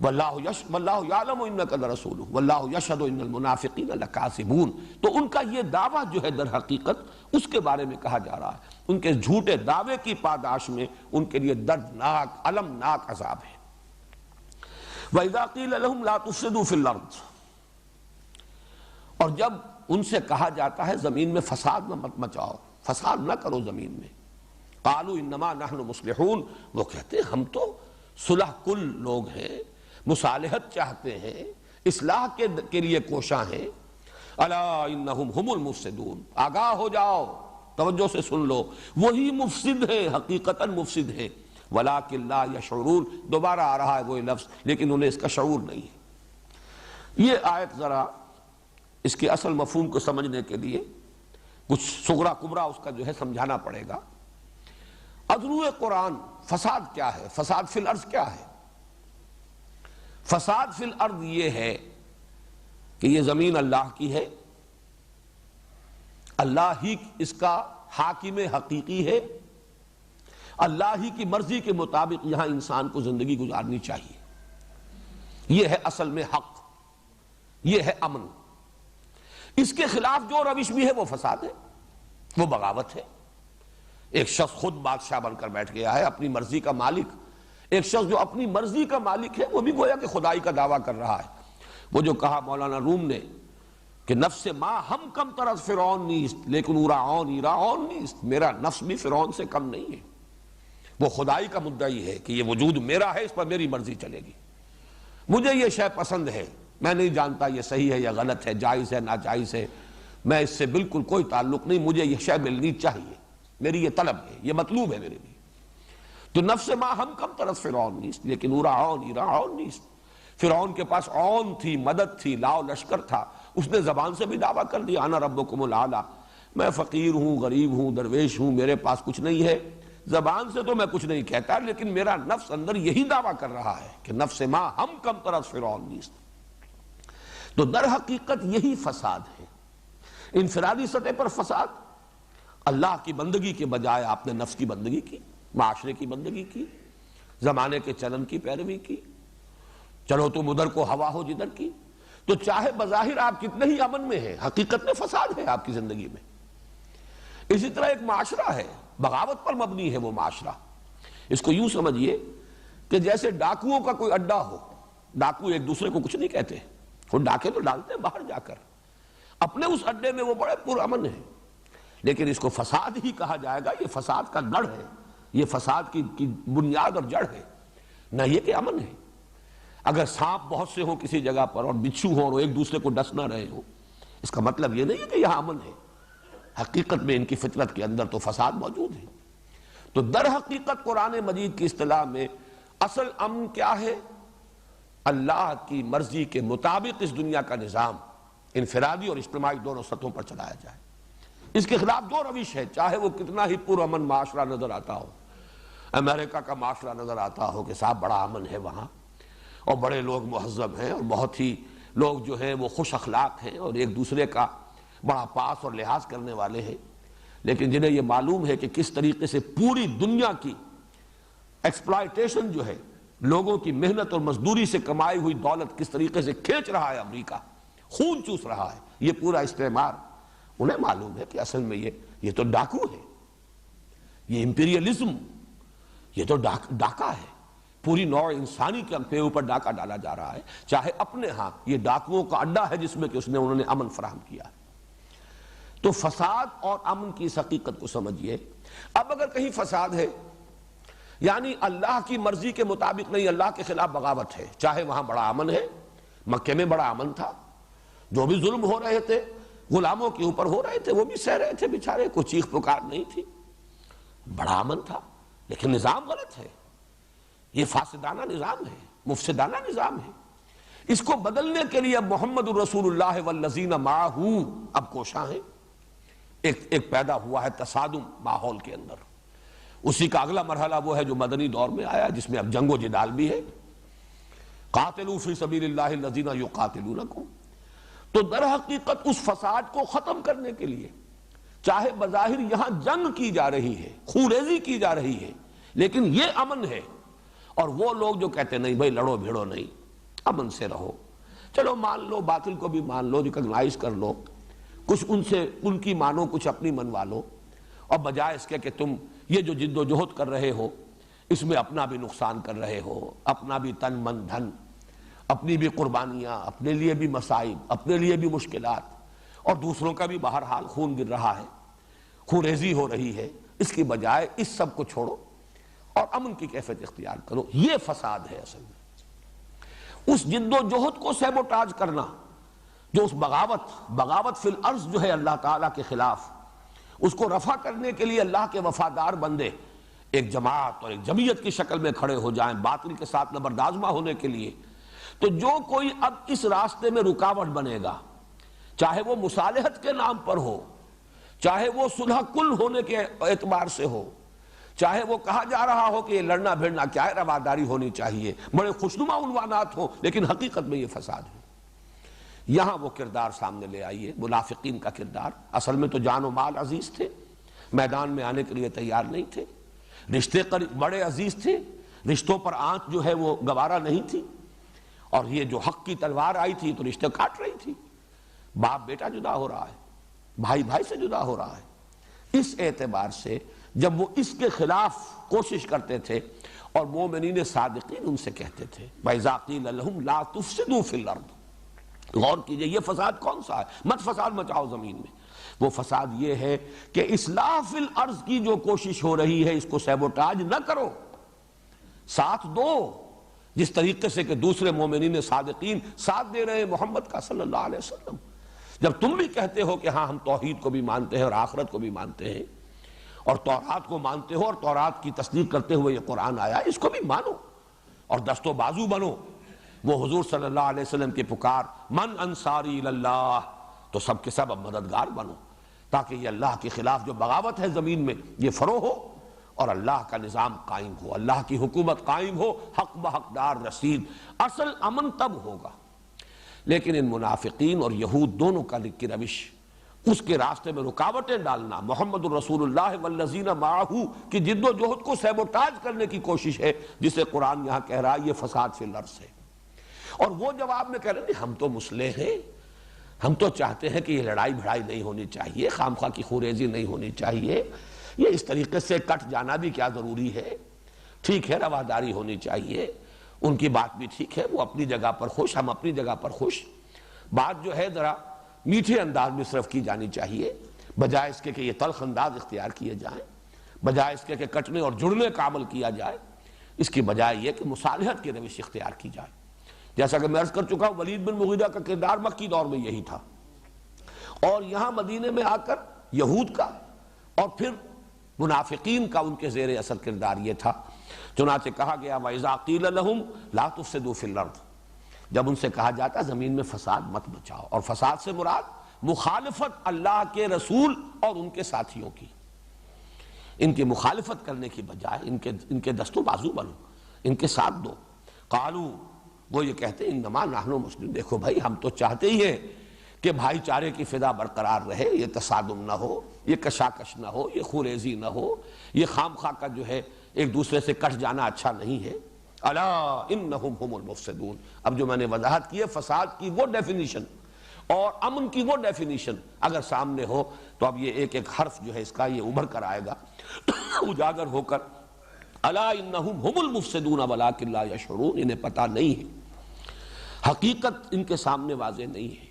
Speaker 1: واللہ یعلم انک لرسولہ واللہ یشہد ان المنافقین لکاذبون، تو ان کا یہ دعویٰ جو ہے در حقیقت اس کے بارے میں کہا جا رہا ہے، ان کے جھوٹے دعوے کی پاداش میں ان کے لیے دردناک المناک عذاب ہے۔ وَإِذَا قِيلَ لَهُمْ لَا تُفْسِدُوا فِي الْأَرْضِ، اور جب ان سے کہا جاتا ہے زمین میں فساد نہ مت مچاؤ، فساد نہ کرو زمین میں، قالوا انما نحن مصلحون، وہ کہتے ہیں ہم تو صلح کل لوگ ہیں، مصالحت چاہتے ہیں، اصلاح کے لیے کوشاں ہیں۔ الا انہم هم المفسدون، آگاہ ہو جاؤ، توجہ سے سن لو، وہی مفسد ہے، حقیقتاً مفسد ہے، ولکن لا یشعرون، دوبارہ آ رہا ہے وہی لفظ، لیکن انہیں اس کا شعور نہیں ہے۔ یہ آیت ذرا اس کے اصل مفہوم کو سمجھنے کے لیے کچھ صغرا کبرا اس کا جو ہے سمجھانا پڑے گا۔ عذرو قرآن فساد کیا ہے؟ فساد فی الارض کیا ہے؟ فساد فی الارض یہ ہے کہ یہ زمین اللہ کی ہے، اللہ ہی اس کا حاکم حقیقی ہے، اللہ ہی کی مرضی کے مطابق یہاں انسان کو زندگی گزارنی چاہیے، یہ ہے اصل میں حق، یہ ہے امن۔ اس کے خلاف جو روش بھی ہے وہ فساد ہے، وہ بغاوت ہے۔ ایک شخص خود بادشاہ بن کر بیٹھ گیا ہے، اپنی مرضی کا مالک۔ ایک شخص جو اپنی مرضی کا مالک ہے وہ بھی گویا کہ خدائی کا دعویٰ کر رہا ہے۔ وہ جو کہا مولانا روم نے کہ نفس ما ہم کم طرز فرعون نیست لیکن اورعون ایرعون نیست، میرا نفس بھی فرعون سے کم نہیں ہے۔ وہ خدائی کا مدعی ہے کہ یہ وجود میرا ہے، اس پر میری مرضی چلے گی، مجھے یہ شے پسند ہے، میں نہیں جانتا یہ صحیح ہے یا غلط ہے، جائز ہے ناجائز ہے، میں اس سے بالکل کوئی تعلق نہیں، مجھے یہ شے ملنی چاہیے، میری یہ طلب ہے، یہ مطلوب ہے میرے لیے۔ تو نفس ما ہم کم طرز فرعون نیست لیکن اورعون ایرعون نیست، فرعون کے پاس عون تھی، مدد تھی، لاؤ لشکر تھا، اس نے زبان سے بھی دعویٰ کر دیا انا ربکم الاعلی، میں فقیر ہوں، غریب ہوں، درویش ہوں، میرے پاس کچھ نہیں ہے، زبان سے تو میں کچھ نہیں کہتا، لیکن میرا نفس اندر یہی دعویٰ کر رہا ہے کہ نفس ما ہم کم طرز فرعون نیست۔ تو در حقیقت یہی فساد ہے، انفرادی سطح پر فساد، اللہ کی بندگی کے بجائے آپ نے نفس کی بندگی کی، معاشرے کی بندگی کی، زمانے کے چلن کی پیروی کی، چلو تم ادھر کو ہوا ہو جدھر کی، تو چاہے بظاہر آپ کتنے ہی امن میں ہیں، حقیقت میں فساد ہے آپ کی زندگی میں۔ اسی طرح ایک معاشرہ ہے، بغاوت پر مبنی ہے وہ معاشرہ۔ اس کو یوں سمجھیے کہ جیسے ڈاکوؤں کا کوئی اڈا ہو، ڈاکو ایک دوسرے کو کچھ نہیں کہتے، وہ ڈاکے تو ڈالتے ہیں باہر جا کر، اپنے اس اڈے میں وہ بڑے پرامن ہیں، لیکن اس کو فساد ہی کہا جائے گا، یہ فساد کا گڑھ ہے، یہ فساد کی بنیاد اور جڑ ہے، نہ یہ کہ امن ہے۔ اگر سانپ بہت سے ہوں کسی جگہ پر اور بچھو ہوں اور ایک دوسرے کو ڈس نہ رہے ہوں، اس کا مطلب یہ نہیں ہے کہ یہاں امن ہے، حقیقت میں ان کی فطرت کے اندر تو فساد موجود ہے۔ تو در حقیقت قرآن مجید کی اصطلاح میں اصل امن کیا ہے؟ اللہ کی مرضی کے مطابق اس دنیا کا نظام انفرادی اور اجتماعی دونوں سطحوں پر چلایا جائے۔ اس کے خلاف جو روش ہے، چاہے وہ کتنا ہی پرامن معاشرہ نظر آتا ہو، امریکہ کا معاشرہ نظر آتا ہو کہ صاحب بڑا امن ہے وہاں، اور بڑے لوگ مہذب ہیں، اور بہت ہی لوگ جو ہیں وہ خوش اخلاق ہیں اور ایک دوسرے کا بڑا پاس اور لحاظ کرنے والے ہیں، لیکن جنہیں یہ معلوم ہے کہ کس طریقے سے پوری دنیا کی ایکسپلائٹیشن جو ہے، لوگوں کی محنت اور مزدوری سے کمائی ہوئی دولت کس طریقے سے کھینچ رہا ہے امریکہ، خون چوس رہا ہے یہ پورا استعمار، انہیں معلوم ہے کہ اصل میں یہ تو ڈاکو ہے، یہ امپیریلزم، یہ تو ڈاکہ ہے، پوری نوع انسانی کے اوپر ڈاکہ ڈالا جا رہا ہے، چاہے اپنے ہاں یہ ڈاکوؤں کا اڈا ہے جس میں کہ انہوں نے امن فراہم کیا ہے۔ تو فساد اور امن کی اس حقیقت کو سمجھیے۔ اب اگر کہیں فساد ہے یعنی اللہ کی مرضی کے مطابق نہیں، اللہ کے خلاف بغاوت ہے، چاہے وہاں بڑا امن ہے، مکے میں بڑا امن تھا، جو بھی ظلم ہو رہے تھے غلاموں کے اوپر ہو رہے تھے وہ بھی سہ رہے تھے بیچارے، کوئی چیخ پکار نہیں تھی، بڑا امن تھا، لیکن نظام غلط ہے، یہ فاسدانہ نظام ہے، مفسدانہ نظام ہے۔ اس کو بدلنے کے لیے اب محمد الرسول اللہ والذین معہ اب کوشاں ہیں۔ ایک پیدا ہوا ہے تصادم ماحول کے اندر، اسی کا اگلا مرحلہ وہ ہے جو مدنی دور میں آیا، جس میں اب جنگ و جدال بھی ہے۔ قاتلوا فی سبیل اللہ الذین یقاتلونکم، تو در حقیقت اس فساد کو ختم کرنے کے لیے چاہے بظاہر یہاں جنگ کی جا رہی ہے، خونریزی کی جا رہی ہے، لیکن یہ امن ہے، اور وہ لوگ جو کہتے نہیں بھائی لڑو بھیڑو نہیں، امن سے رہو، چلو مان لو باطل کو بھی مان لو، ریکگنائز کر لو، کچھ ان سے ان کی مانو کچھ اپنی منوا لو، اور بجائے اس کے کہ تم یہ جو جد و جہد کر رہے ہو اس میں اپنا بھی نقصان کر رہے ہو، اپنا بھی تن من دھن، اپنی بھی قربانیاں، اپنے لیے بھی مصائب، اپنے لیے بھی مشکلات، اور دوسروں کا بھی بہرحال خون گر رہا ہے، خونریزی ہو رہی ہے، اس کی بجائے اس سب کو چھوڑو اور امن کی کیفیت اختیار کرو. یہ فساد ہے اصل میں. اس جد و جہد کو سیبوٹاج کرنا جو اس بغاوت فی الارض جو ہے اللہ تعالیٰ کے خلاف، اس کو رفع کرنے کے لیے اللہ کے وفادار بندے ایک جماعت اور ایک جمعیت کی شکل میں کھڑے ہو جائیں باطل کے ساتھ نبردآزمہ ہونے کے لیے. تو جو کوئی اب اس راستے میں رکاوٹ بنے گا، چاہے وہ مصالحت کے نام پر ہو، چاہے وہ صلح کل ہونے کے اعتبار سے ہو، چاہے وہ کہا جا رہا ہو کہ یہ لڑنا بھیڑنا کیا ہے، رواداری ہونی چاہیے، بڑے خوشنما عنوانات ہوں، لیکن حقیقت میں یہ فساد ہے. یہاں وہ کردار سامنے لے آئیے، منافقین کا کردار. اصل میں تو جان و مال عزیز تھے، میدان میں آنے کے لیے تیار نہیں تھے. رشتے بڑے عزیز تھے، رشتوں پر آنچ جو ہے وہ گوارا نہیں تھی. اور یہ جو حق کی تلوار آئی تھی تو رشتے کاٹ رہی تھی. باپ بیٹا جدا ہو رہا ہے، بھائی بھائی سے جدا ہو رہا ہے. اس اعتبار سے جب وہ اس کے خلاف کوشش کرتے تھے اور مومنین صادقین ان سے کہتے تھے وَإِذَا قِيلَ لَهُمْ لَا تُفْسِدُوا فِي الْأَرْضِ، غور کیجئے یہ فساد کون سا ہے؟ مت فساد مچاؤ زمین میں. وہ فساد یہ ہے کہ اصلاح فی الارض کی جو کوشش ہو رہی ہے اس کو سیبوٹاج نہ کرو، ساتھ دو. جس طریقے سے کہ دوسرے مومنین صادقین ساتھ دے رہے ہیں محمد کا صلی اللہ علیہ وسلم. جب تم بھی کہتے ہو کہ ہاں ہم توحید کو بھی مانتے ہیں اور آخرت کو بھی مانتے ہیں اور تورات کو مانتے ہو اور تورات کی تصدیق کرتے ہوئے یہ قرآن آیا، اس کو بھی مانو اور دست و بازو بنو. وہ حضور صلی اللہ علیہ وسلم کی پکار من انصاری اللہ، تو سب کے سب اب مددگار بنو تاکہ یہ اللہ کے خلاف جو بغاوت ہے زمین میں یہ فرو ہو اور اللہ کا نظام قائم ہو، اللہ کی حکومت قائم ہو، حق بحقدار رسید. اصل امن تب ہوگا. لیکن ان منافقین اور یہود دونوں کا کی روش، اس کے راستے میں رکاوٹیں ڈالنا، محمد الرسول اللہ والذین معہ کی جد و جہد کو سیبوٹاج کرنے کی کوشش ہے، جسے قرآن یہاں کہہ رہا ہے یہ فساد فی الارض ہے. اور وہ جواب میں کہہ رہے ہیں ہم تو مسلح ہیں، ہم تو چاہتے ہیں کہ یہ لڑائی بھڑائی نہیں ہونی چاہیے، خام خواہ کی خوریزی نہیں ہونی چاہیے، یہ اس طریقے سے کٹ جانا بھی کیا ضروری ہے. ٹھیک ہے رواداری ہونی چاہیے، ان کی بات بھی ٹھیک ہے، وہ اپنی جگہ پر خوش، ہم اپنی جگہ پر خوش. بات جو ہے ذرا میٹھے انداز میں صرف کی جانی چاہیے، بجائے اس کے کہ یہ تلخ انداز اختیار کیے جائیں، بجائے اس کے کہ کٹنے اور جڑنے کا عمل کیا جائے. اس کی بجائے یہ کہ مصالحت کی روش اختیار کی جائے. جیسا کہ میں عرض کر چکا ہوں ولید بن مغیرہ کا کردار مکی دور میں یہی تھا، اور یہاں مدینے میں آ کر یہود کا اور پھر منافقین کا ان کے زیر اثر کردار یہ تھا. چنانچہ کہا گیا وَإِذَا قِيلَ لَهُمْ لَا تُفْسِدُوا فِي الْأَرْضِ، جب ان سے کہا جاتا زمین میں فساد مت بچاؤ. اور فساد سے مراد مخالفت اللہ کے رسول اور ان کے ساتھیوں کی. ان کی مخالفت کرنے کی بجائے ان کے دست و بازو بنو، ان کے ساتھ دو. قالوا، وہ یہ کہتے ہیں انما نحن مسلمون، دیکھو بھائی ہم تو چاہتے ہی ہیں کہ بھائی چارے کی فضا برقرار رہے، یہ تصادم نہ ہو، یہ کشاکش نہ ہو، یہ خوریزی نہ ہو، یہ خام خواہ کا جو ہے ایک دوسرے سے کٹ جانا اچھا نہیں ہے. الا انہم هم المفسدون. اب جو میں نے وضاحت کی ہے فساد کی وہ ڈیفینیشن اور امن کی وہ ڈیفینیشن اگر سامنے ہو تو اب یہ ایک ایک حرف جو ہے اس کا یہ ابھر کر آئے گا اجاگر ہو کر. الا انہم هم المفسدون ولکن لا یشعرون، انہیں پتہ نہیں ہے، حقیقت ان کے سامنے واضح نہیں ہے.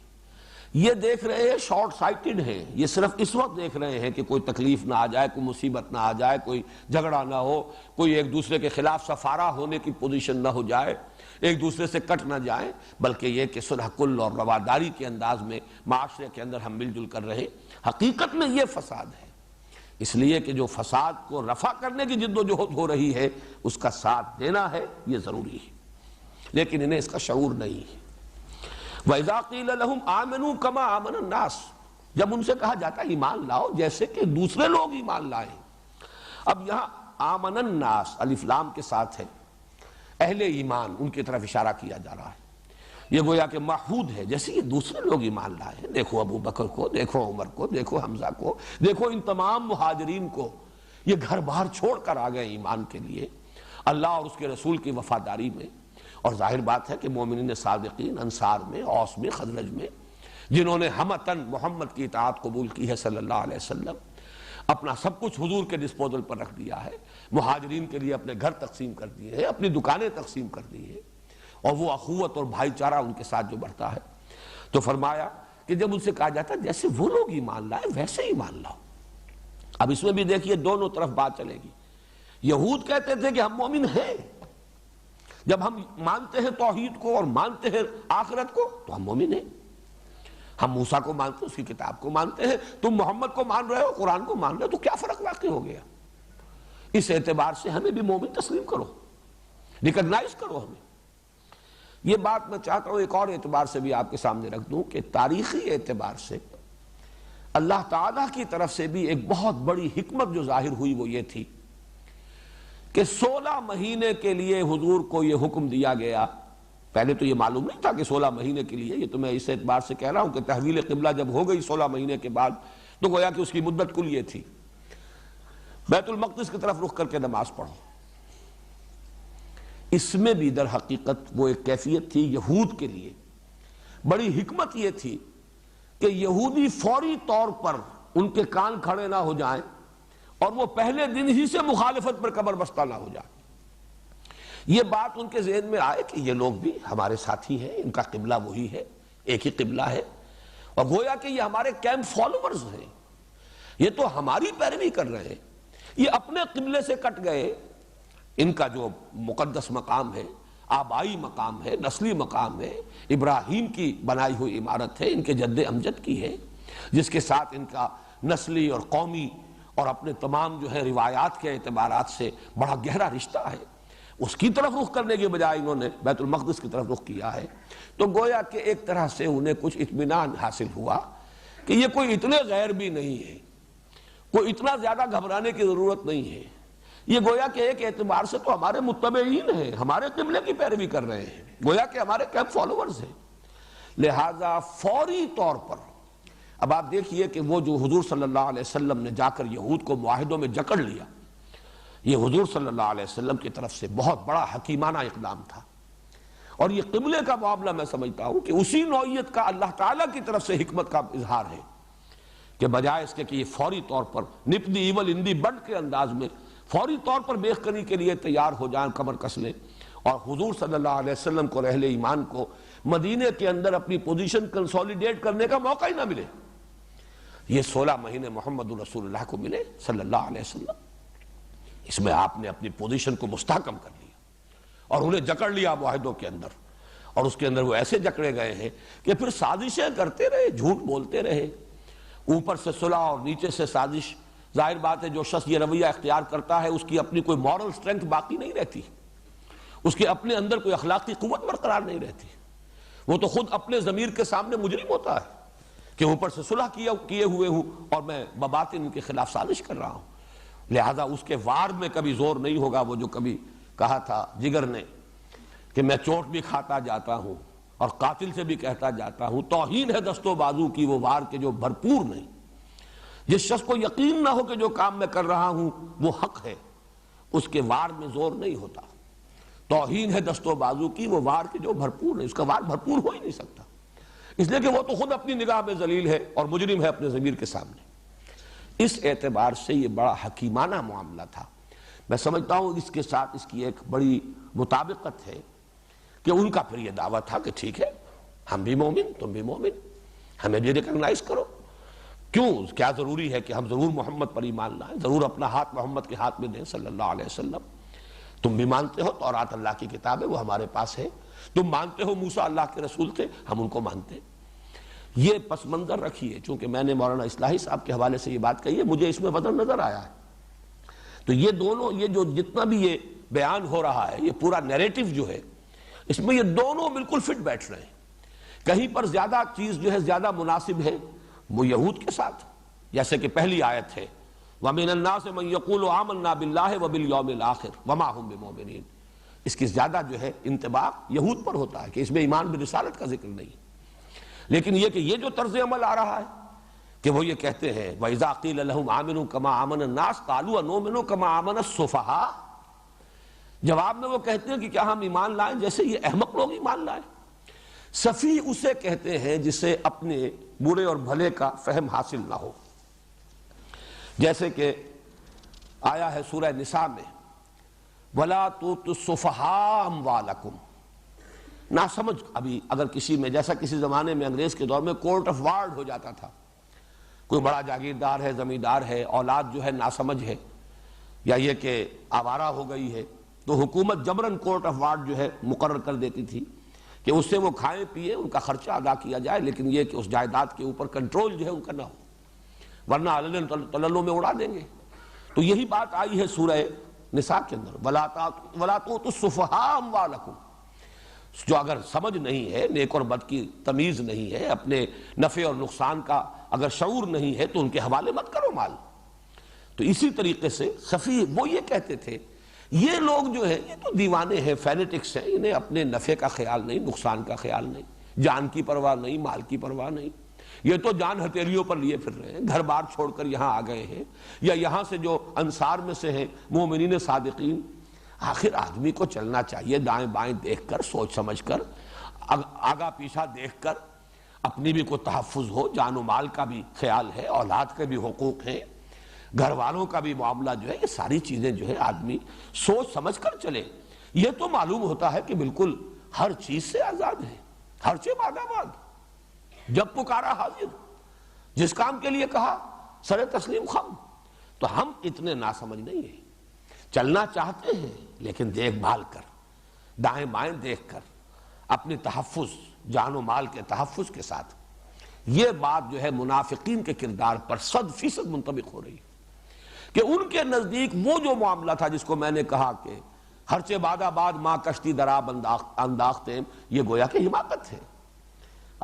Speaker 1: یہ دیکھ رہے ہیں شارٹ سائٹڈ ہیں، یہ صرف اس وقت دیکھ رہے ہیں کہ کوئی تکلیف نہ آ جائے، کوئی مصیبت نہ آ جائے، کوئی جھگڑا نہ ہو، کوئی ایک دوسرے کے خلاف سفارہ ہونے کی پوزیشن نہ ہو جائے، ایک دوسرے سے کٹ نہ جائیں، بلکہ یہ کہ صلح کل اور رواداری کے انداز میں معاشرے کے اندر ہم مل جل کر رہیں. حقیقت میں یہ فساد ہے. اس لیے کہ جو فساد کو رفع کرنے کی جد و جہد ہو رہی ہے اس کا ساتھ دینا ہے، یہ ضروری ہے، لیکن انہیں اس کا شعور نہیں ہے. وَإِذَا قِيلَ لَهُمْ آمِنُوا كَمَا آمَنَ النَّاسِ، جب ان سے کہا جاتا ہے ایمان لاؤ جیسے کہ دوسرے لوگ ایمان لائیں. اب یہاں آمن الناس الف لام کے ساتھ ہے، اہل ایمان ان کی طرف اشارہ کیا جا رہا ہے. یہ گویا کہ معہود ہے جیسے یہ دوسرے لوگ ایمان لائے. دیکھو ابو بکر کو، دیکھو عمر کو، دیکھو حمزہ کو، دیکھو ان تمام مہاجرین کو، یہ گھر باہر چھوڑ کر آ گئے ایمان کے لیے اللہ اور اس کے رسول کی وفاداری میں. اور ظاہر بات ہے کہ مومنین صادقین انصار میں، اوس میں، خزرج میں، جنہوں نے ہمتن محمد کی اطاعت قبول کی ہے صلی اللہ علیہ وسلم، اپنا سب کچھ حضور کے ڈسپوزل پر رکھ دیا ہے، مہاجرین کے لیے اپنے گھر تقسیم کر دیے ہیں، اپنی دکانیں تقسیم کر دی ہیں، اور وہ اخوت اور بھائی چارہ ان کے ساتھ جو بڑھتا ہے. تو فرمایا کہ جب ان سے کہا جاتا ہے جیسے وہ لوگ ایمان لائے ویسے ایمان لاؤ. اب اس میں بھی دیکھیے دونوں طرف بات چلے گی. یہود کہتے تھے کہ ہم مومن ہیں، جب ہم مانتے ہیں توحید کو اور مانتے ہیں آخرت کو تو ہم مومن ہیں. ہم موسیٰ کو مانتے ہیں، اس کی کتاب کو مانتے ہیں، تم محمد کو مان رہے ہو، قرآن کو مان رہے ہو، تو کیا فرق واقع ہو گیا؟ اس اعتبار سے ہمیں بھی مومن تسلیم کرو، ریکگنائز کرو ہمیں. یہ بات میں چاہتا ہوں ایک اور اعتبار سے بھی آپ کے سامنے رکھ دوں کہ تاریخی اعتبار سے اللہ تعالیٰ کی طرف سے بھی ایک بہت بڑی حکمت جو ظاہر ہوئی وہ یہ تھی کہ 16 مہینے کے لیے حضور کو یہ حکم دیا گیا. پہلے تو یہ معلوم نہیں تھا کہ 16 مہینے کے لیے، یہ تو میں اس اعتبار سے کہہ رہا ہوں کہ تحویل قبلہ جب ہو گئی 16 مہینے کے بعد تو گویا کہ اس کی مدت کل یہ تھی، بیت المقدس کی طرف رخ کر کے نماز پڑھو. اس میں بھی در حقیقت وہ ایک کیفیت تھی یہود کے لیے، بڑی حکمت یہ تھی کہ یہودی فوری طور پر ان کے کان کھڑے نہ ہو جائیں اور وہ پہلے دن ہی سے مخالفت پر کمر بستہ نہ ہو جائیں. یہ بات ان کے ذہن میں آئے کہ یہ لوگ بھی ہمارے ساتھی ہیں، ان کا قبلہ وہی ہے، ایک ہی قبلہ ہے، اور گویا کہ یہ ہمارے کیمپ فالوورز ہیں، یہ تو ہماری پیروی کر رہے ہیں، یہ اپنے قبلے سے کٹ گئے. ان کا جو مقدس مقام ہے، آبائی مقام ہے، نسلی مقام ہے، ابراہیم کی بنائی ہوئی عمارت ہے، ان کے جد امجد کی ہے، جس کے ساتھ ان کا نسلی اور قومی اور اپنے تمام جو ہے روایات کے اعتبارات سے بڑا گہرا رشتہ ہے. اس کی طرف رخ کرنے کے بجائے انہوں نے بیت المقدس کی طرف رخ کیا ہے. تو گویا کہ ایک طرح سے انہیں کچھ اطمینان حاصل ہوا کہ یہ کوئی اتنے غیر بھی نہیں ہے، کوئی اتنا زیادہ گھبرانے کی ضرورت نہیں ہے. یہ گویا کہ ایک اعتبار سے تو ہمارے متبعین ہیں، ہمارے قبلے کی پیروی کر رہے ہیں، گویا کہ ہمارے کیمپ فالوورز ہیں. لہذا فوری طور پر اب آپ دیکھیے کہ وہ جو حضور صلی اللہ علیہ وسلم نے جا کر یہود کو معاہدوں میں جکڑ لیا، یہ حضور صلی اللہ علیہ وسلم کی طرف سے بہت بڑا حکیمانہ اقدام تھا. اور یہ قبلے کا معاملہ میں سمجھتا ہوں کہ اسی نوعیت کا اللہ تعالیٰ کی طرف سے حکمت کا اظہار ہے کہ بجائے اس کے کہ یہ فوری طور پر نپ دی ایول ان دی بڈ کے انداز میں فوری طور پر بیخ کرنے کے لیے تیار ہو جائیں، کمر کس لیں، اور حضور صلی اللہ علیہ وسلم کو اہل ایمان کو مدینے کے اندر اپنی پوزیشن کنسولیڈیٹ کرنے کا موقع ہی نہ ملے. یہ 16 مہینے محمد رسول اللہ کو ملے صلی اللہ علیہ وسلم. اس میں آپ نے اپنی پوزیشن کو مستحکم کر لیا اور انہیں جکڑ لیا معاہدوں کے اندر، اور اس کے اندر وہ ایسے جکڑے گئے ہیں کہ پھر سازشیں کرتے رہے، جھوٹ بولتے رہے، اوپر سے صلح اور نیچے سے سازش. ظاہر بات ہے جو شخص یہ رویہ اختیار کرتا ہے اس کی اپنی کوئی مورل سٹرینتھ باقی نہیں رہتی، اس کے اپنے اندر کوئی اخلاقی قوت برقرار نہیں رہتی. وہ تو خود اپنے ضمیر کے سامنے مجرم ہوتا ہے کہ اوپر سے صلح کیے ہوئے ہوں اور میں بباطن ان کے خلاف سازش کر رہا ہوں. لہذا اس کے وار میں کبھی زور نہیں ہوگا. وہ جو کبھی کہا تھا جگر نے کہ میں چوٹ بھی کھاتا جاتا ہوں اور قاتل سے بھی کہتا جاتا ہوں، توہین ہے دست و بازو کی وہ وار کے جو بھرپور نہیں. جس شخص کو یقین نہ ہو کہ جو کام میں کر رہا ہوں وہ حق ہے، اس کے وار میں زور نہیں ہوتا. توہین ہے دست و بازو کی وہ وار کے جو بھرپور نہیں، اس کا وار بھرپور ہو ہی نہیں سکتا، اس لیے کہ وہ تو خود اپنی نگاہ میں ذلیل ہے اور مجرم ہے اپنے ضمیر کے سامنے. اس اعتبار سے یہ بڑا حکیمانہ معاملہ تھا. میں سمجھتا ہوں اس کے ساتھ اس کی ایک بڑی مطابقت ہے کہ ان کا پھر یہ دعویٰ تھا کہ ٹھیک ہے ہم بھی مومن، تم بھی مومن، ہمیں بھی ریکگنائز کرو. کیوں، کیا ضروری ہے کہ ہم ضرور محمد پر ایمان لائیں، ضرور اپنا ہاتھ محمد کے ہاتھ میں دیں صلی اللہ علیہ وسلم. تم بھی مانتے ہو تورات اللہ کی کتاب ہے، وہ ہمارے پاس ہے. تم مانتے ہو موسیٰ اللہ کے رسول تھے، ہم ان کو مانتے ہیں. یہ پس منظر رکھیے. چونکہ میں نے مولانا اصلاحی صاحب کے حوالے سے یہ بات کہی ہے، مجھے اس میں وزن نظر آیا ہے. تو یہ دونوں، یہ جو جتنا بھی یہ بیان ہو رہا ہے، یہ پورا نیریٹو جو ہے، اس میں یہ دونوں بالکل فٹ بیٹھ رہے ہیں. کہیں پر زیادہ چیز جو ہے زیادہ مناسب ہے وہ یہود کے ساتھ، جیسے کہ پہلی آیت ہے وَمِنَ النَّاسِ مَن يَقُولُ آمَنَّا بِاللَّهِ وَبِالْيَوْمِ الْآخِرِ وَمَا هُمْ بِمُؤْمِنِينَ. اس کی زیادہ جو ہے انطباق یہود پر ہوتا ہے کہ اس میں ایمان برسالت کا ذکر نہیں. لیکن یہ کہ یہ جو طرز عمل آ رہا ہے کہ وہ یہ کہتے ہیں وَإِذَا قِيلَ لَهُمْ آمِنُوا كَمَا آمَنَ النَّاسُ قَالُوا أَنُؤْمِنُ كَمَا آمَنَ السُّفَهَاءُ. جواب میں وہ کہتے ہیں کہ کیا ہم ایمان لائیں جیسے یہ احمق لوگ ایمان لائیں. سفیہ اسے کہتے ہیں جسے اپنے برے اور بھلے کا فہم حاصل نہ ہو. جیسے کہ آیا ہے سورہ نساء میں وَلَا تُؤْتُوا السُّفَهَاءَ أَمْوَالَكُمْ. نہ سمجھ ابھی اگر کسی میں، جیسا کسی زمانے میں انگریز کے دور میں کورٹ آف وارڈ ہو جاتا تھا کوئی بڑا جاگیردار ہے، زمیندار ہے، اولاد جو ہے ناسمجھ ہے یا یہ کہ آوارہ ہو گئی ہے، تو حکومت جبراً کورٹ آف وارڈ جو ہے مقرر کر دیتی تھی کہ اس سے وہ کھائیں پیئیں، ان کا خرچہ ادا کیا جائے، لیکن یہ کہ اس جائیداد کے اوپر کنٹرول جو ہے ان کا نہ ہو، ورنہ علن تللوں میں اڑا دیں گے۔ تو یہی بات آئی ہے سورہ نساء کے اندر، وَلَا تُؤْتُوا السُّفَهَاءَ أَمْوَالَكُمْ، جو اگر سمجھ نہیں ہے، نیک اور بد کی تمیز نہیں ہے، اپنے نفع اور نقصان کا اگر شعور نہیں ہے، تو ان کے حوالے مت کرو مال۔ تو اسی طریقے سے سفیہ وہ یہ کہتے تھے یہ لوگ جو ہیں یہ تو دیوانے ہیں، فینیٹکس ہیں، انہیں اپنے نفع کا خیال نہیں، نقصان کا خیال نہیں، جان کی پرواہ نہیں، مال کی پرواہ نہیں، یہ تو جان ہتھیلیوں پر لیے پھر رہے ہیں، گھر بار چھوڑ کر یہاں آ گئے ہیں، یا یہاں سے جو انصار میں سے ہیں مومنین صادقین۔ آخر آدمی کو چلنا چاہیے دائیں بائیں دیکھ کر، سوچ سمجھ کر، آگا پیچھا دیکھ کر، اپنی بھی کوئی تحفظ ہو، جان و مال کا بھی خیال ہے، اولاد کے بھی حقوق ہیں، گھر والوں کا بھی معاملہ جو ہے، یہ ساری چیزیں جو ہے آدمی سوچ سمجھ کر چلے۔ یہ تو معلوم ہوتا ہے کہ بالکل ہر چیز سے آزاد ہے، ہر چیز آباد، جب پکارا حاضر، جس کام کے لیے کہا سر تسلیم خم۔ تو ہم اتنے ناسمجھ نہیں ہیں، چلنا چاہتے ہیں لیکن دیکھ بھال کر، دائیں بائیں دیکھ کر، اپنی تحفظ، جان و مال کے تحفظ کے ساتھ۔ یہ بات جو ہے منافقین کے کردار پر 100% منطبق ہو رہی ہے کہ ان کے نزدیک وہ جو معاملہ تھا جس کو میں نے کہا کہ ہرچہ بعد آباد ماں کشتی دراب انداختیں، یہ گویا کہ حماقت ہے۔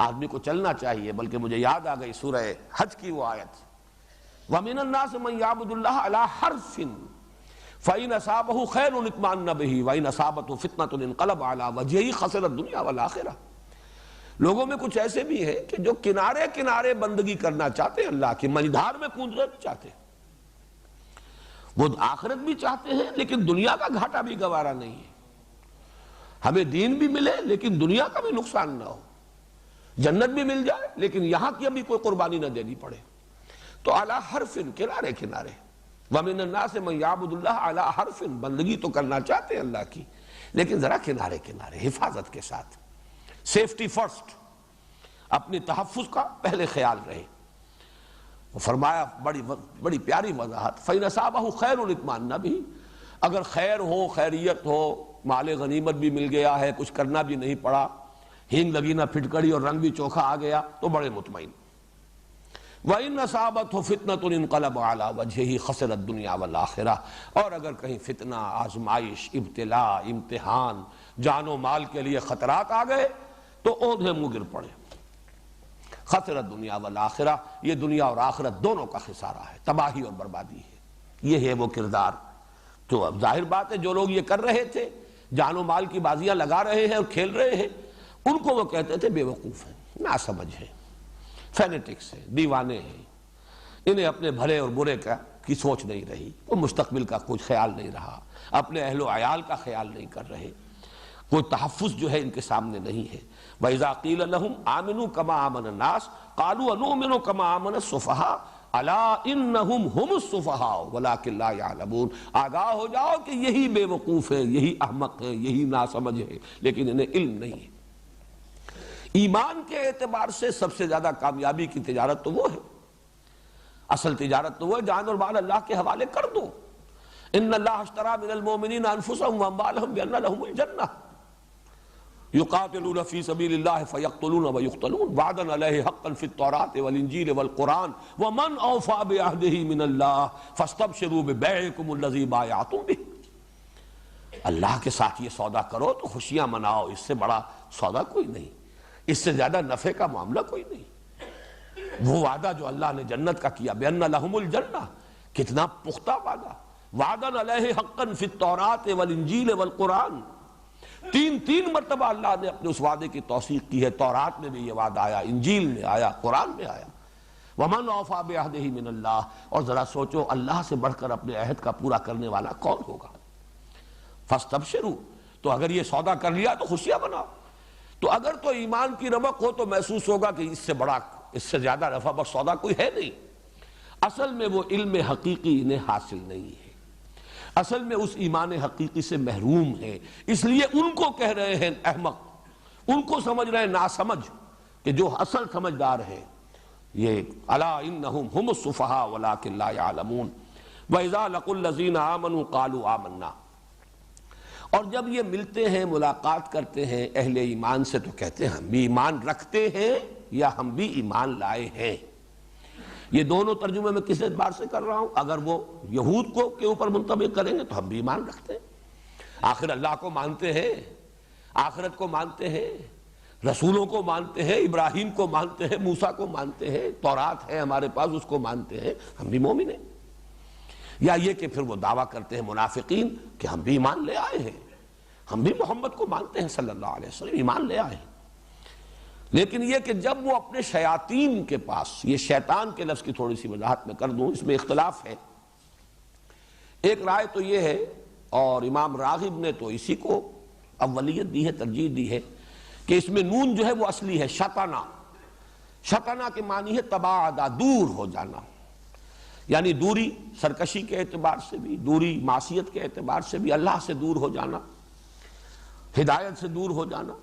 Speaker 1: آدمی کو چلنا چاہیے، بلکہ مجھے یاد آ گئی سورہ حج کی وہ آیت، وَمِنَ النَّاسِ مَن يَعْبُدُ اللَّهَ عَلَى حَرْفٍ فَإِنْ أَصَابَهُ خَيْرٌ اطْمَأَنَّ بِهِ وَإِنْ أَصَابَتْهُ فِتْنَةٌ انقلب عَلَى وَجْهِهِ خَسِرَ الدُّنْيَا وَالْآخِرَةَ۔ لوگوں میں کچھ ایسے بھی ہیں کہ جو کنارے کنارے بندگی کرنا چاہتے ہیں، اللہ کی مجدھار میں کودنا بھی چاہتے ہیں، وہ آخرت بھی چاہتے ہیں لیکن دنیا کا گھاٹا بھی گوارا نہیں ہے، ہمیں دین بھی ملے لیکن دنیا کا بھی نقصان نہ ہو، جنت بھی مل جائے لیکن یہاں کی ابھی کوئی قربانی نہ دینی پڑے۔ تو اعلیٰ حرف، کنارے کنارے، وَمِنَ النَّاسِ مَن يَعْبُدُ اللَّهَ عَلَىٰ حَرْفٍ، بندگی تو کرنا چاہتے ہیں اللہ کی لیکن ذرا کنارے کنارے، حفاظت کے ساتھ، سیفٹی فرسٹ، اپنی تحفظ کا پہلے خیال رہے۔ فرمایا بڑی پیاری وضاحت، فَإِنْ أَصَابَهُ خَيْرٌ اطْمَأَنَّ بِهِ، اگر خیر ہو، خیریت ہو، مال غنیمت بھی مل گیا ہے، کچھ کرنا بھی نہیں پڑا، ہینگ لگی نہ پھٹکڑی اور رنگ بھی چوکھا آ گیا تو بڑے مطمئن۔ وَإِنْ أَصَابَتْهُ فِتْنَةٌ انقلب عَلَى وَجْهِهِ خَسِرَ الدُّنْيَا وَالْآخِرَةَ، اور اگر کہیں فتنہ، آزمائش، ابتلاء، امتحان، جان و مال کے لیے خطرات آ گئے تو اوندھے منہ گر پڑے۔ خسر الدنیا والآخرہ، یہ دنیا اور آخرت دونوں کا خسارہ ہے، تباہی اور بربادی ہے۔ یہ ہے وہ کردار۔ تو اب ظاہر بات ہے جو لوگ یہ کر رہے تھے، جان و مال کی بازیاں لگا رہے ہیں اور کھیل رہے ہیں، ان کو وہ کہتے تھے بے وقوف ہیں، ناسمجھ ہیں، فینیٹکس ہیں، دیوانے ہیں، انہیں اپنے بھلے اور برے کی سوچ نہیں رہی، وہ مستقبل کا کچھ خیال نہیں رہا، اپنے اہل و عیال کا خیال نہیں کر رہے، کوئی تحفظ جو ہے ان کے سامنے نہیں ہے۔ وَإِذَا قِيلَ لَهُمْ آمِنُوا كَمَا آمَنَ النَّاسُ قَالُوا أَنُؤْمِنُ كَمَا آمَنَ السُّفَهَاءُ أَلَا إِنَّهُمْ هُمُ السُّفَهَاءُ وَلَكِنْ لَا يَعْلَمُونَ، آگاہ ہو جاؤ کہ یہی بے وقوف ہے، یہی احمق ہے، یہی ناسمجھ ہے، لیکن انہیں علم نہیں ہے۔ ایمان کے اعتبار سے سب سے زیادہ کامیابی کی تجارت تو وہ ہے، اصل تجارت تو وہ ہے، جان اور مال اللہ کے حوالے کر دو۔ ان اللہ اشترى من المؤمنین انفسهم واموالهم بان لهم الجنہ یقاتلون فی سبیل اللہ فیقتلون ویقتلون وعدا علیہ حقا فی التوراۃ والانجیل والقرآن ومن اوفی بعہدہ من اللہ فاستبشروا ببیعکم الذی بایعتم بہ۔ اللہ کے ساتھ یہ سودا کرو تو خوشیاں مناؤ، اس سے بڑا سودا کوئی نہیں، اس سے زیادہ نفع کا معاملہ کوئی نہیں۔ وہ وعدہ جو اللہ نے جنت کا کیا، بأن لہم الجنہ، کتنا پختہ وعدہ، وعدا علیہ حقا فی التوراۃ والانجیل والقرآن، تین مرتبہ اللہ نے اپنے اس وعدے کی توثیق کی ہے، تورات میں بھی یہ وعدہ آیا، انجیل میں آیا، قرآن میں آیا۔ وَمَنْ أَوْفَىٰ بِعَهْدِهِ مِنَ اللَّهِ، اور ذرا سوچو اللہ سے بڑھ کر اپنے عہد کا پورا کرنے والا کون ہوگا؟ فَاسْتَبْشِرُوا، تو اگر یہ سودا کر لیا تو خوشیاں مناؤ۔ تو اگر تو ایمان کی رمق ہو تو محسوس ہوگا کہ اس سے بڑا، اس سے زیادہ نفع بخش سودا کوئی ہے نہیں۔ اصل میں وہ علم حقیقی انہیں حاصل نہیں ہے، اصل میں اس ایمان حقیقی سے محروم ہیں، اس لیے ان کو کہہ رہے ہیں احمق، ان کو سمجھ رہے ہیں ناسمجھ، کہ جو اصل سمجھدار ہے یہ الا انہم هم السفہاء ولکن لا یعلمون وَإِذَا لَقُوا الَّذِينَ آمَنُوا قَالُوا آمَنَّا، اور جب یہ ملتے ہیں ملاقات کرتے ہیں اہل ایمان سے تو کہتے ہیں ہم بھی ایمان رکھتے ہیں یا ہم بھی ایمان لائے ہیں۔ یہ دونوں ترجمے میں کس اعتبار سے کر رہا ہوں؟ اگر وہ یہود کو کے اوپر منطبق کریں گے تو ہم بھی ایمان رکھتے ہیں، آخر اللہ کو مانتے ہیں، آخرت کو مانتے ہیں، رسولوں کو مانتے ہیں، ابراہیم کو مانتے ہیں، موسیٰ کو مانتے ہیں، تورات ہے ہمارے پاس اس کو مانتے ہیں، ہم بھی مومن ہیں۔ یا یہ کہ پھر وہ دعویٰ کرتے ہیں منافقین کہ ہم بھی ایمان لے آئے ہیں، ہم بھی محمد کو مانتے ہیں صلی اللہ علیہ وسلم، ایمان لے آئے ہیں۔ لیکن یہ کہ جب وہ اپنے شیاطین کے پاس، یہ شیطان کے لفظ کی تھوڑی سی وضاحت میں کر دوں، اس میں اختلاف ہے۔ ایک رائے تو یہ ہے، اور امام راغب نے تو اسی کو اولیت دی ہے، ترجیح دی ہے، کہ اس میں نون جو ہے وہ اصلی ہے شطنا، شطنا کے معنی ہے تباعدہ، دور ہو جانا، یعنی دوری سرکشی کے اعتبار سے بھی، دوری معصیت کے اعتبار سے بھی، اللہ سے دور ہو جانا، ہدایت سے دور ہو جانا۔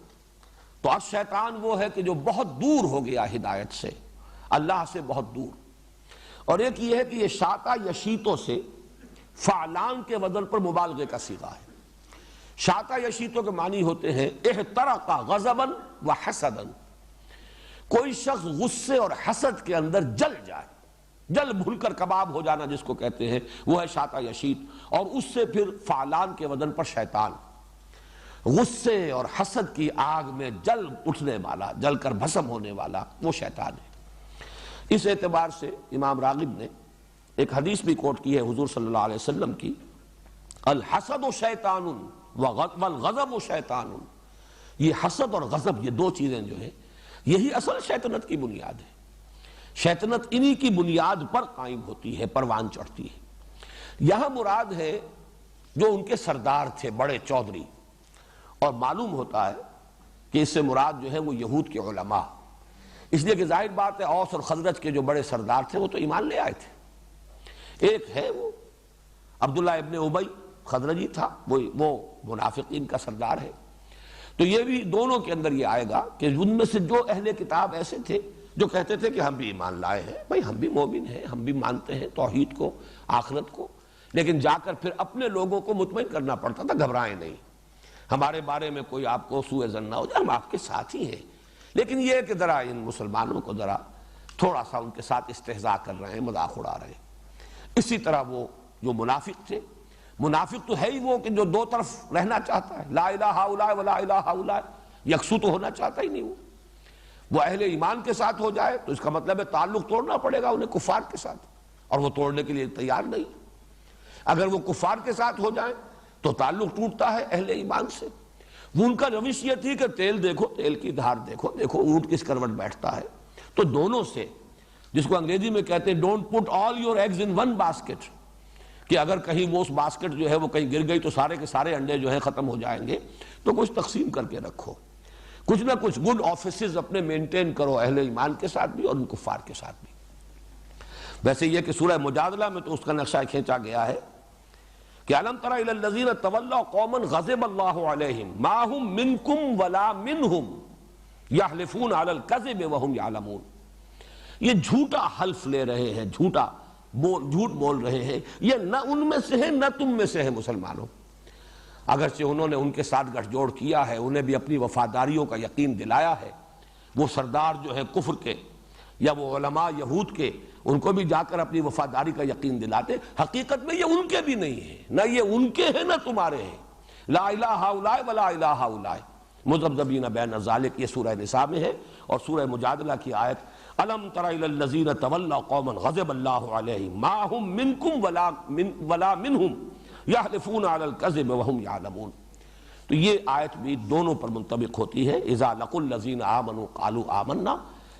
Speaker 1: تو الشیطان وہ ہے کہ جو بہت دور ہو گیا ہدایت سے، اللہ سے بہت دور۔ اور ایک یہ ہے کہ یہ شاطا یشیتوں سے فعلان کے وزن پر مبالغے کا صیغہ ہے۔ شاطا یشیتوں کے معنی ہوتے ہیں احترق غضبا وحسدا، کوئی شخص غصے اور حسد کے اندر جل جائے، جل بھول کر کباب ہو جانا جس کو کہتے ہیں، وہ ہے شاطا یشیت، اور اس سے پھر فعلان کے وزن پر شیطان، غصے اور حسد کی آگ میں جل اٹھنے والا، جل کر بھسم ہونے والا، وہ شیطان ہے۔ اس اعتبار سے امام راغب نے ایک حدیث بھی کوٹ کی ہے حضور صلی اللہ علیہ وسلم کی، الحسد شیطان والغضب شیطان، یہ حسد اور غضب، یہ دو چیزیں جو ہیں یہی اصل شیطنت کی بنیاد ہے۔ شیطنت انہی کی بنیاد پر قائم ہوتی ہے، پروان چڑھتی ہے۔ یہاں مراد ہے جو ان کے سردار تھے بڑے چودھری، اور معلوم ہوتا ہے کہ اس سے مراد جو ہے وہ یہود کے علماء، اس لیے کہ ظاہر بات ہے اوس اور خزرج کے جو بڑے سردار تھے وہ تو ایمان لے آئے تھے۔ ایک ہے وہ عبداللہ ابن ابی خزرجی تھا، وہ منافقین کا سردار ہے۔ تو یہ بھی دونوں کے اندر یہ آئے گا کہ ان میں سے جو اہل کتاب ایسے تھے جو کہتے تھے کہ ہم بھی ایمان لائے ہیں، بھائی ہم بھی مومن ہیں، ہم بھی مانتے ہیں توحید کو، آخرت کو، لیکن جا کر پھر اپنے لوگوں کو مطمئن کرنا پڑتا تھا، گھبرائیں نہیں، ہمارے بارے میں کوئی آپ کو سوء ظن نہ ہو جائے، ہم آپ کے ساتھ ہی ہیں۔ لیکن یہ ہے کہ ذرا ان مسلمانوں کو ذرا تھوڑا سا ان کے ساتھ استہزاء کر رہے ہیں، مذاق اڑا رہے ہیں۔ اسی طرح وہ جو منافق تھے، منافق تو ہے ہی وہ کہ جو دو طرف رہنا چاہتا ہے، لا الہ الا ولا الہ الا، یکسو تو ہونا چاہتا ہی نہیں۔ وہ اہل ایمان کے ساتھ ہو جائے تو اس کا مطلب ہے تعلق توڑنا پڑے گا انہیں کفار کے ساتھ، اور وہ توڑنے کے لیے تیار نہیں۔ اگر وہ کفار کے ساتھ ہو جائیں تو تعلق ٹوٹتا ہے اہل ایمان سے۔ وہ ان کا روش یہ تھی کہ تیل دیکھو، تیل کی دھار دیکھو، دیکھو اونٹ کس کروٹ بیٹھتا ہے۔ تو دونوں سے، جس کو انگریزی میں کہتے ہیں don't put all your eggs in one basket, کہ اگر کہیں وہ اس باسکٹ جو ہے وہ کہیں گر گئی تو سارے کے سارے انڈے جو ہیں ختم ہو جائیں گے، تو کچھ تقسیم کر کے رکھو، کچھ نہ کچھ گڈ آفیسز اپنے مینٹین کرو، اہل ایمان کے ساتھ بھی اور ان کفار کے ساتھ بھی۔ ویسے یہ کہ سورہ مجادلہ میں تو اس کا نقشہ کھینچا گیا ہے کہ الم تر الی الذین تولوا قوما غضب اللہ علیہم ما هم منکم ولا منہم یحلفون علی الکذب وهم یعلمون، یہ جھوٹا حلف لے رہے ہیں، جھوٹ بول رہے ہیں، یہ نہ ان میں سے ہے نہ تم میں سے ہے مسلمانوں۔ اگرچہ انہوں نے ان کے ساتھ گٹھ جوڑ کیا ہے، انہیں بھی اپنی وفاداریوں کا یقین دلایا ہے، وہ سردار جو ہے کفر کے یا وہ علماء یہود کے، ان کو بھی جا کر اپنی وفاداری کا یقین دلاتے، حقیقت میں یہ ان کے بھی نہیں ہے، نہ یہ ان کے ہیں نہ تمہارے ہیں۔ لا الہ الا ولا الہ الا مذبذبین بین ذلک، یہ سورہ نساء میں ہے۔ اور سورہ مجادلہ کی آیت الم تر الی الذین تولوا قوما غضب اللہ علیہم ما هم منکم ولا منہم یحلفون علی الکذب وهم یعلمون۔ تو یہ آیت بھی دونوں پر منطبق ہوتی ہے۔ اذا لقوا الذین آمنوا قالوا آمنا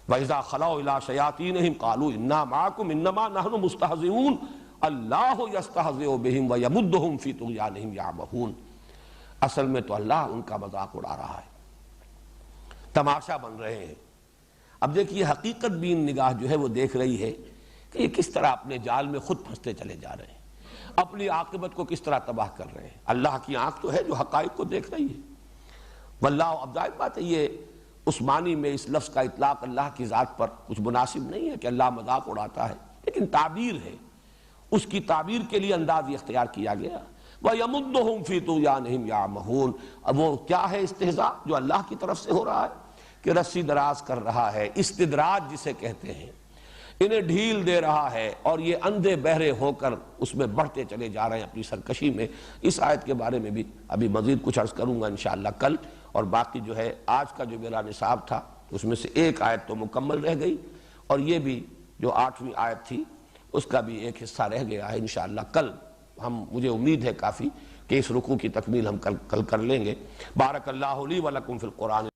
Speaker 1: وَإِذَا خَلَوْا إِلَىٰ شَيَاطِينِهِمْ قَالُوا إِنَّا مَعَكُمْ إِنَّمَا نَحْنُ مُسْتَهْزِئُونَ اللَّهُ يَسْتَهْزِئُ بِهِمْ وَيَمُدُّهُمْ فِي طُغْيَانِهِمْ يَعْمَهُونَ۔ اصل میں تو اللہ ان کا مذاق اڑا رہا ہے، تماشا بن رہے ہیں۔ اب دیکھیے حقیقت بین نگاہ جو ہے وہ دیکھ رہی ہے کہ یہ کس طرح اپنے جال میں خود پھنستے چلے جا رہے ہیں، اپنی عاقبت کو کس طرح تباہ کر رہے ہیں۔ اللہ کی آنکھ تو ہے جو حقائق کو دیکھ رہی ہے۔ واللہ، اب ظاہر بات ہے یہ اس معنی میں اس لفظ کا اطلاق اللہ کی ذات پر کچھ مناسب نہیں ہے کہ اللہ مذاق اڑاتا ہے، لیکن تعبیر ہے، اس کی تعبیر کے لیے انداز یہ اختیار کیا گیا۔ وَيَمُدُّهُمْ فِي طُغْيَانِهِمْ يَعْمَهُونَ۔ اب وہ کیا ہے استہزاء جو اللہ کی طرف سے ہو رہا ہے کہ رسی دراز کر رہا ہے، استدراج جسے کہتے ہیں، انہیں ڈھیل دے رہا ہے اور یہ اندھے بہرے ہو کر اس میں بڑھتے چلے جا رہے ہیں اپنی سرکشی میں۔ اس آیت کے بارے میں بھی ابھی مزید کچھ عرض کروں گا انشاءاللہ کل، اور باقی جو ہے آج کا جو میرا نصاب تھا اس میں سے ایک آیت تو مکمل رہ گئی، اور یہ بھی جو 8ویں آیت تھی اس کا بھی ایک حصہ رہ گیا ہے۔ انشاءاللہ کل مجھے امید ہے کافی کہ اس رکوع کی تکمیل ہم کل کر لیں گے۔ بارک اللہ لی و لکم فی القرآن